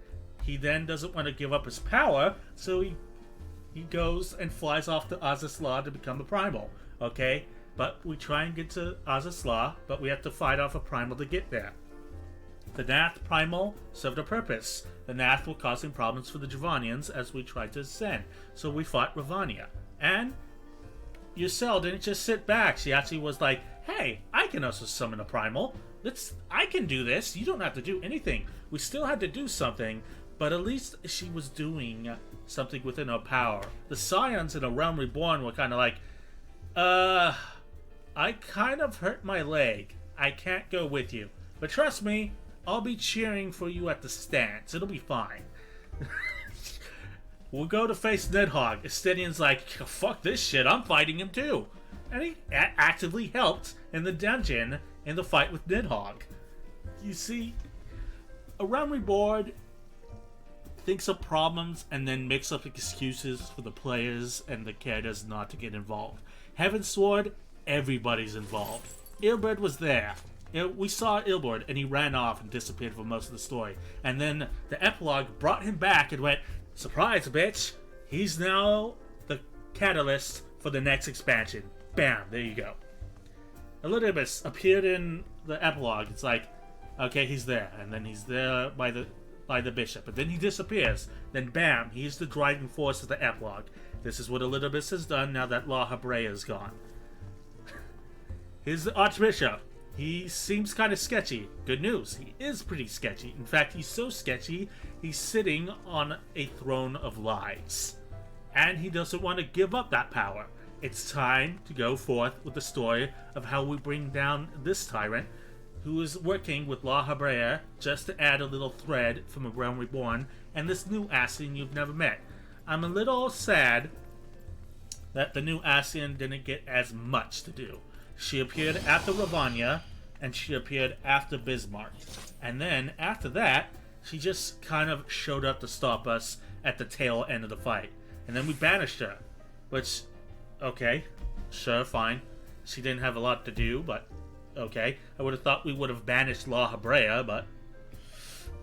He then doesn't want to give up his power, so he goes and flies off to Azazla to become a primal. Okay? But we try and get to Azazla, but we have to fight off a primal to get there. The Nath primal served a purpose. The Nath were causing problems for the Dravanians as we tried to ascend. So we fought Ravania. And Ysel didn't just sit back. She actually was like, hey, I can also summon a primal. I can do this. You don't have to do anything. We still had to do something, but at least she was doing something within her power. The Scions in A Realm Reborn were kind of like, I kind of hurt my leg. I can't go with you. But trust me, I'll be cheering for you at the stands. It'll be fine. We'll go to face Nidhogg. Estinian's like, fuck this shit, I'm fighting him too. And he actively helped in the dungeon in the fight with Nidhogg. You see, A Realm Reborn thinks of problems and then makes up excuses for the players and the characters not to get involved. Heavensward, everybody's involved. Ilberd was there. We saw Ilberd and he ran off and disappeared for most of the story. And then the epilogue brought him back and went, surprise, bitch! He's now the catalyst for the next expansion. Bam, there you go. Elidibus appeared in the epilogue. It's like, okay, he's there. And then he's there by the bishop. And then he disappears. Then bam, he's the driving force of the epilogue. This is what Elidibus has done now that La Habrea is gone. Here's the Archbishop. He seems kind of sketchy. Good news, he is pretty sketchy. In fact, he's so sketchy, he's sitting on a throne of lies. And he doesn't want to give up that power. It's time to go forth with the story of how we bring down this tyrant, who is working with La Habrea just to add a little thread from A Realm Reborn and this new Ascian you've never met. I'm a little sad that the new Ascian didn't get as much to do. She appeared after Ravania, and she appeared after Bismarck. And then, after that, she just kind of showed up to stop us at the tail end of the fight. And then we banished her. Which, okay, sure, fine. She didn't have a lot to do, but okay. I would have thought we would have banished La Habrea, but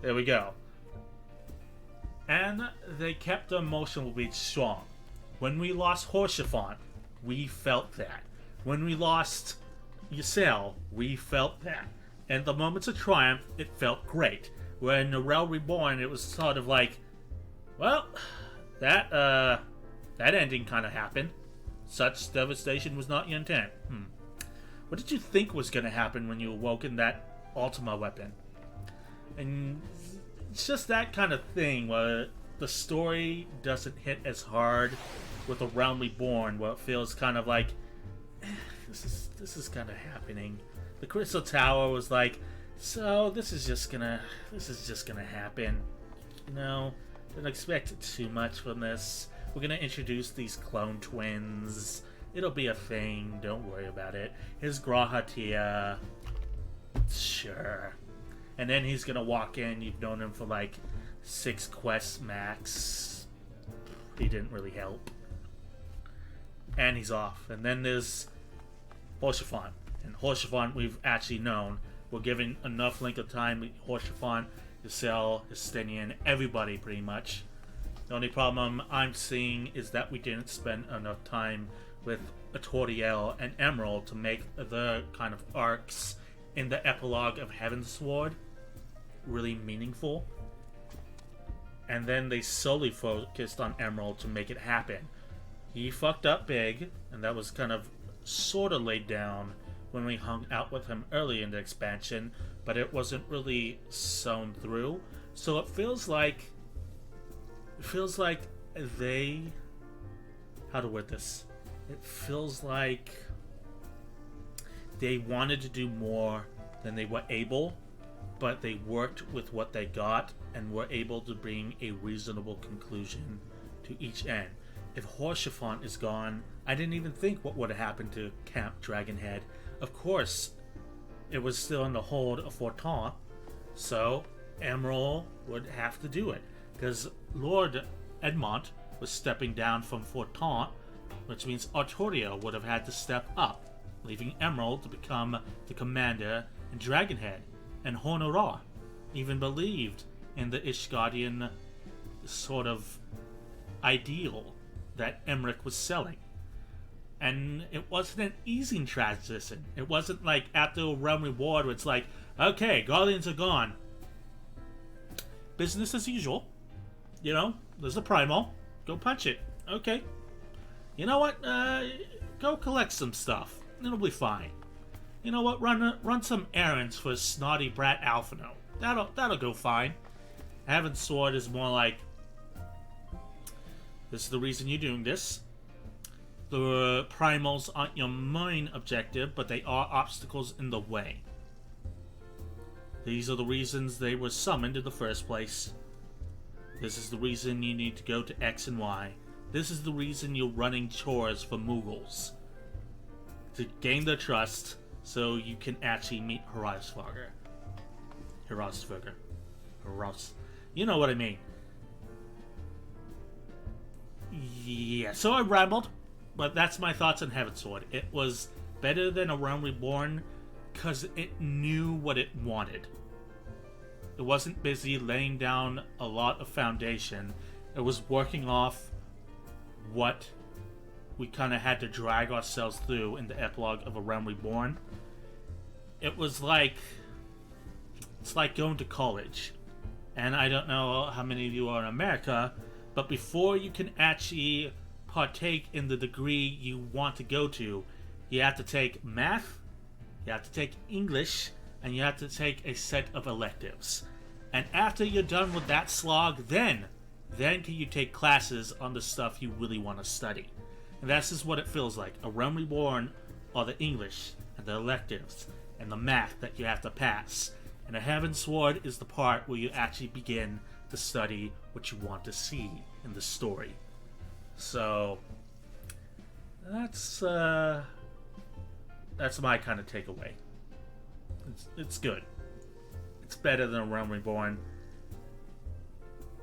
there we go. And they kept the emotional beat strong. When we lost Horschiffon, we felt that. When we lost Ysel, we felt that. And the moments of triumph, it felt great. When A Realm Reborn, it was sort of like, well, that ending kind of happened. Such devastation was not your intent. What did you think was going to happen when you awoke in that Ultima weapon? And it's just that kind of thing where the story doesn't hit as hard with A Realm Reborn, where it feels kind of like, this is kind of happening. The Crystal Tower was like, so this is just gonna happen. You know, don't expect too much from this. We're gonna introduce these clone twins. It'll be a thing. Don't worry about it. Here's Grahatia. Sure. And then he's gonna walk in. You've known him for like 6 quests max. He didn't really help. And he's off. And then there's Horschiffon. And Horschiffon we've actually known. We're given enough length of time with Horschiffon, Ysel, Estinian, everybody pretty much. The only problem I'm seeing is that we didn't spend enough time with Toriel and Emerald to make the kind of arcs in the epilogue of Heavensward really meaningful. And then they solely focused on Emerald to make it happen. He fucked up big, and that was kind of sort of laid down when we hung out with him early in the expansion, but it wasn't really sewn through. So it feels like they, how to word this? It feels like they wanted to do more than they were able, but they worked with what they got and were able to bring a reasonable conclusion to each end. If Horschiffon is gone, I didn't even think what would have happened to Camp Dragonhead. Of course, it was still in the hold of Fortan, so Emerald would have to do it. Because Lord Edmont was stepping down from Fortan which means Arturia would have had to step up, leaving Emerald to become the commander in Dragonhead, and Honora even believed in the Ishgardian sort of ideal that Emmerich was selling. And it wasn't an easy transition. It wasn't like after a Realm Reward where it's like, okay, Guardians are gone. Business as usual. You know, there's a Primal. Go punch it. Okay. You know what? Go collect some stuff. It'll be fine. You know what? Run some errands for snotty brat ALPHINAUD. That'll go fine. Heavensward is more like, this is the reason you're doing this. The primals aren't your main objective, but they are obstacles in the way. These are the reasons they were summoned in the first place. This is the reason you need to go to X and Y. This is the reason you're running chores for Muggles. To gain their trust, so you can actually meet Herausvager. You know what I mean. Yeah, so I rambled, but that's my thoughts on Heavensward. It was better than A Realm Reborn because it knew what it wanted. It wasn't busy laying down a lot of foundation. It was working off what we kind of had to drag ourselves through in the epilogue of A Realm Reborn. It was like, it's like going to college. And I don't know how many of you are in America, but before you can actually partake in the degree you want to go to, you have to take math, you have to take English, and you have to take a set of electives. And after you're done with that slog, then can you take classes on the stuff you really want to study. And that's just what it feels like. A Realm Reborn are the English, and the electives, and the math that you have to pass. And a Heavensward is the part where you actually begin to study what you want to see in the story. So that's my kind of takeaway. It's good. It's better than A Realm Reborn.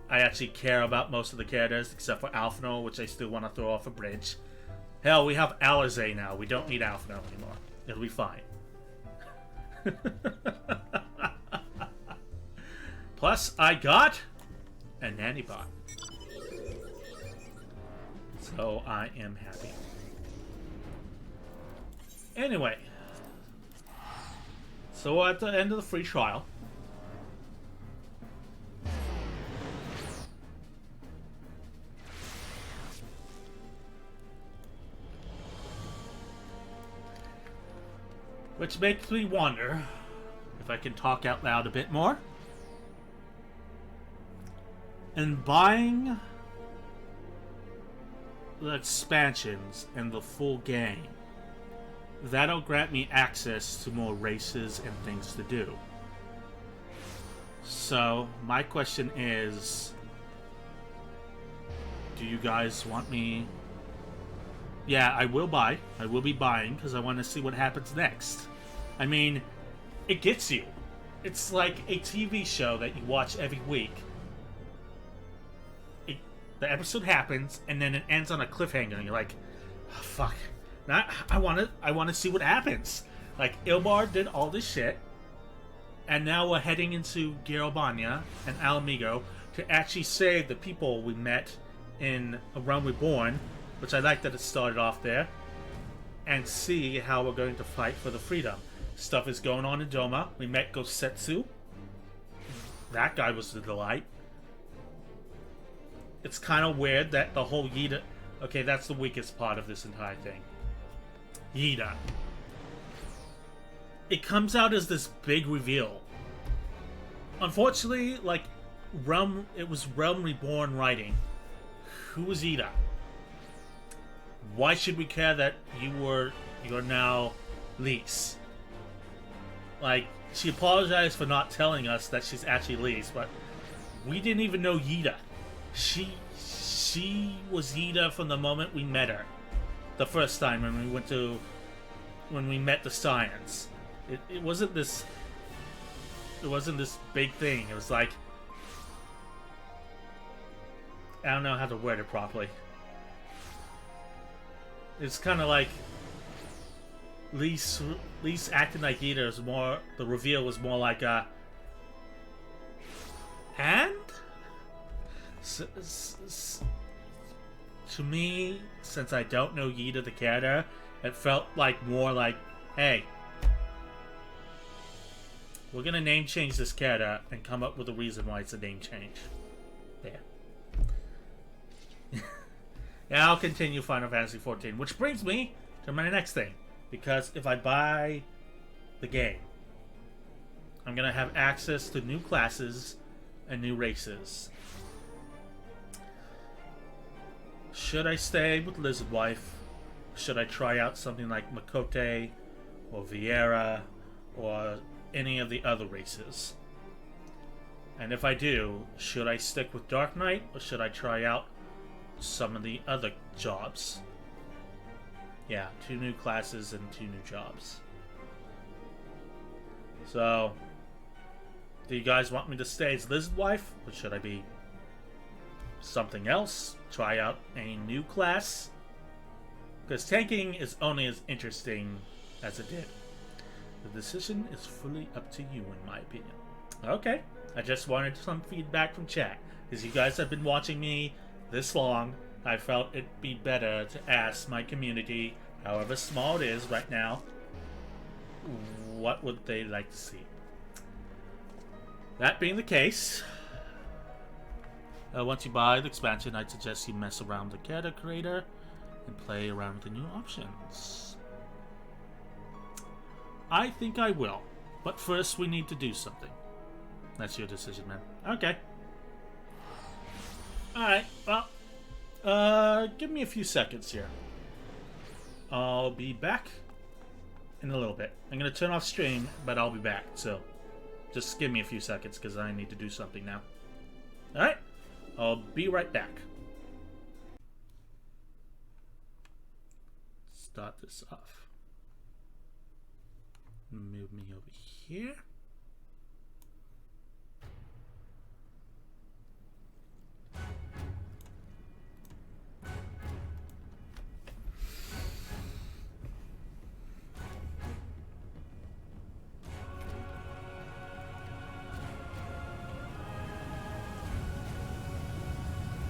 I actually care about most of the characters except for ALPHINAUD, which I still want to throw off a bridge. Hell, we have EORZEA now. We don't need ALPHINAUD anymore. It'll be fine. Plus, I got a nanny bot. So I am happy. Anyway. So at the end of the free trial, which makes me wonder if I can talk out loud a bit more. And buying the expansions and the full game, that'll grant me access to more races and things to do. So, my question is, do you guys want me... Yeah, I will buy. I will be buying because I want to see what happens next. I mean, it gets you. It's like a TV show that you watch every week. The episode happens, and then it ends on a cliffhanger, and you're like, oh, fuck. Now, I want to see what happens. Like, Ilbar did all this shit, and now we're heading into Garabania and Alamigo to actually save the people we met in A Realm Reborn, which I like that it started off there, and see how we're going to fight for the freedom. Stuff is going on in Doma. We met Gosetsu. That guy was a delight. It's kind of weird that the whole Yida... Okay, that's the weakest part of this entire thing. Yida. It comes out as this big reveal. Unfortunately, like, it was Realm Reborn writing. Who was Yida? Why should we care that you're now Lise? Like, she apologized for not telling us that she's actually Lise, but we didn't even know Yida. She was Yida from the moment we met her. The first time when we met the Scions. It wasn't this big thing. It was like, I don't know how to word it properly. it's kind of like Lise acting like Ida is more. The reveal was more like a. And to me, since I don't know Ida the character, it felt like more like, hey, we're gonna name change this character and come up with a reason why it's a name change. There. Yeah, I'll continue Final Fantasy XIV, which brings me to my next thing. Because if I buy the game, I'm gonna have access to new classes and new races. Should I stay with Lizard Wife? Should I try out something like Makote or Vieira or any of the other races? And if I do, should I stick with Dark Knight or should I try out some of the other jobs? Yeah, 2 new classes and 2 new jobs. So, do you guys want me to stay as Lizard Wife? Or should I be something else? Try out a new class? Because tanking is only as interesting as it did. The decision is fully up to you, in my opinion. Okay, I just wanted some feedback from chat. Because you guys have been watching me this long, I felt it'd be better to ask my community, however small it is right now, what would they like to see. That being the case, once you buy the expansion, I'd suggest you mess around with the character creator and play around with the new options. I think I will, but first we need to do something. That's your decision, man. Okay. Alright, well, give me a few seconds here. I'll be back in a little bit. I'm going to turn off stream, but I'll be back, so just give me a few seconds because I need to do something now. Alright, I'll be right back. Start this off. Move me over here.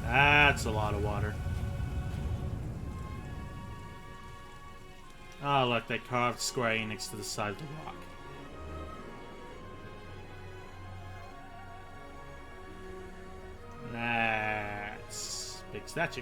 That's a lot of water. Oh, look, they carved Square Enix to the side of the rock. That's big statue.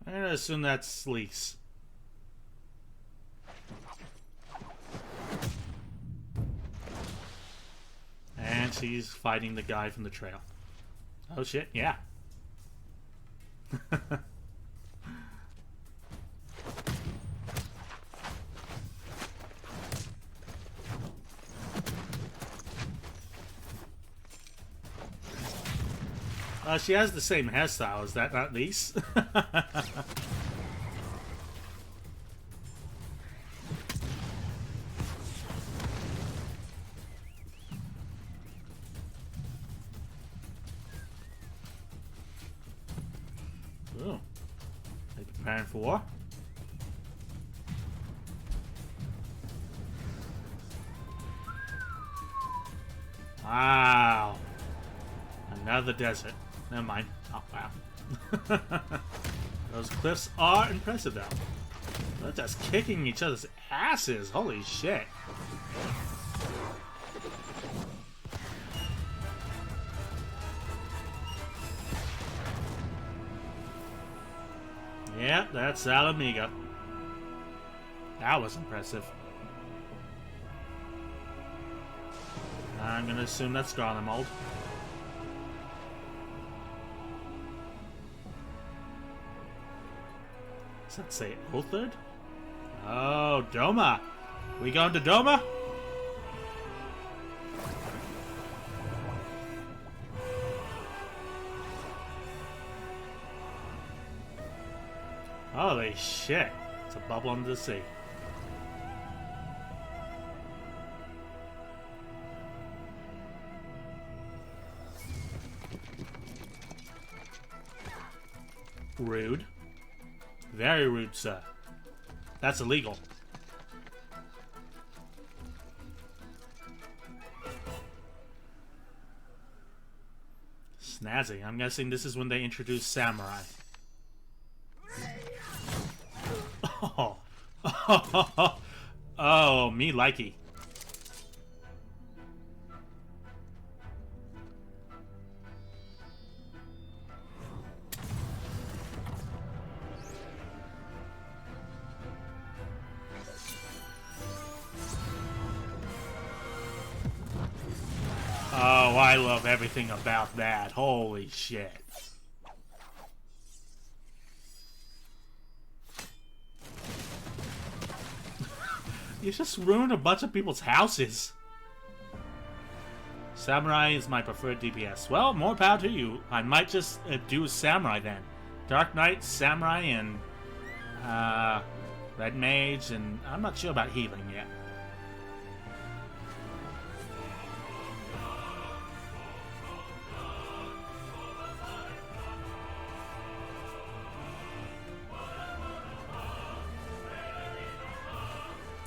I'm gonna assume that's Lise. And she's fighting the guy from the trail. Oh shit, yeah. She has the same hairstyle. Is that not Lise? Ooh. They preparing for war? Wow. Another desert. Never mind. Oh, wow. Those cliffs are impressive, though. They're just kicking each other's asses. Holy shit. Yeah, that's Alamigo. That was impressive. I'm gonna assume that's Garlemald. Does that say Ulthard? Oh, Doma. We going to Doma? Holy shit. It's a bubble under the sea. Rude. Very rude, sir. That's illegal. Snazzy. I'm guessing this is when they introduced samurai. Oh. Oh, me likey. Oh, I love everything about that. Holy shit. You just ruined a bunch of people's houses. Samurai is my preferred DPS. Well, more power to you. I might just do Samurai then. Dark Knight, Samurai, and Red Mage, and I'm not sure about healing yet.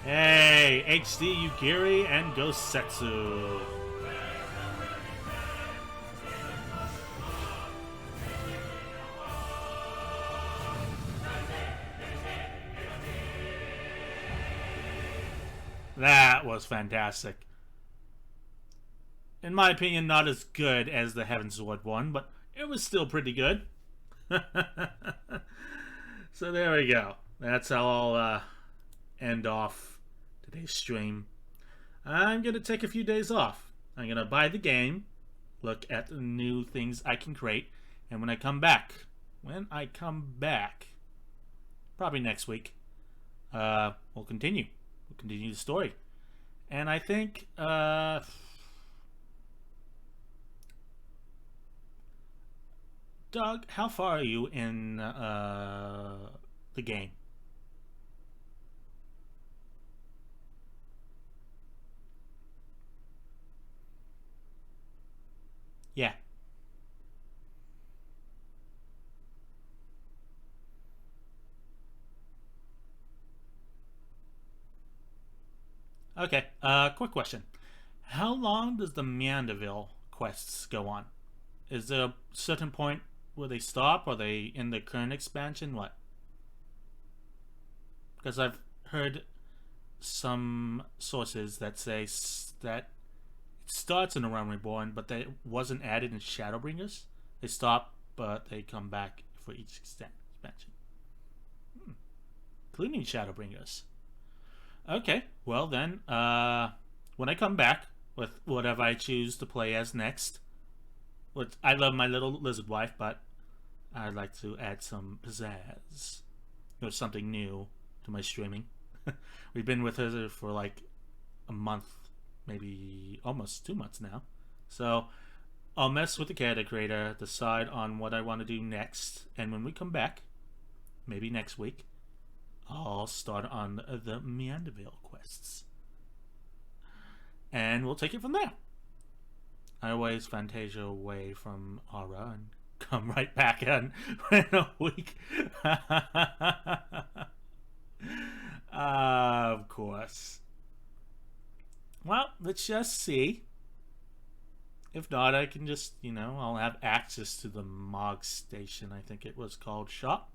Hey, HD Yugiri and Gosetsu. That was fantastic. In my opinion, not as good as the Heavensward one, but it was still pretty good. So there we go. That's how I'll end off today's stream. I'm gonna take a few days off. I'm gonna buy the game, look at the new things I can create, and when I come back, probably next week, we'll continue the story. And I think Doug, how far are you in the game? Yeah. Okay, quick question. How long does the Meanderville quests go on? Is there a certain point where they stop? Are they in the current expansion? What? Because I've heard some sources that say that it starts in A Realm Reborn, but that it wasn't added in Shadowbringers. They stop, but they come back for each expansion. Including Shadowbringers. Okay, well then, when I come back with whatever I choose to play as next, I love my little lizard wife, but I'd like to add some pizzazz or something new to my streaming. We've been with her for like a month, maybe almost 2 months now. So I'll mess with the character creator, decide on what I want to do next, and when we come back, maybe next week, I'll start on the Meanderville quests. And we'll take it from there. I always Fantasia away from Aura and come right back in a week. Of course. Well, let's just see. If not, I can just, I'll have access to the Mog Station, I think it was called, shop.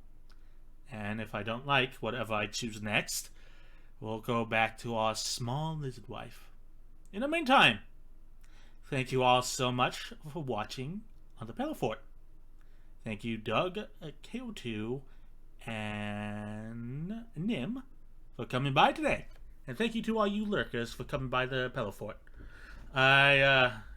And if I don't like whatever I choose next, we'll go back to our small lizard wife. In the meantime, thank you all so much for watching on the Pelafort. Thank you, Doug, KO2, and Nim for coming by today. And thank you to all you lurkers for coming by the Pelafort.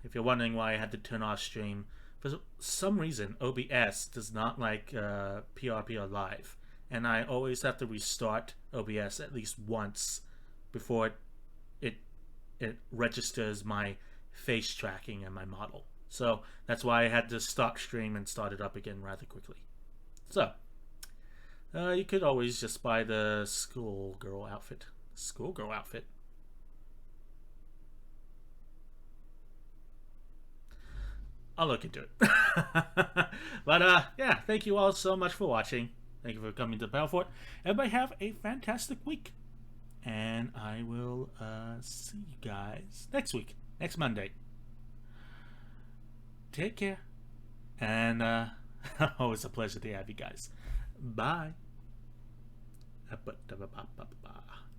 If you're wondering why I had to turn off stream, for some reason, OBS does not like PRP Live. And I always have to restart OBS at least once before it registers my face tracking and my model. So that's why I had to stop stream and start it up again rather quickly. So you could always just buy the schoolgirl outfit. Schoolgirl outfit. I'll look into it. But yeah, thank you all so much for watching. Thank you for coming to Battlefort. Everybody have a fantastic week. And I will see you guys next week, next Monday. Take care. And always a pleasure to have you guys. Bye.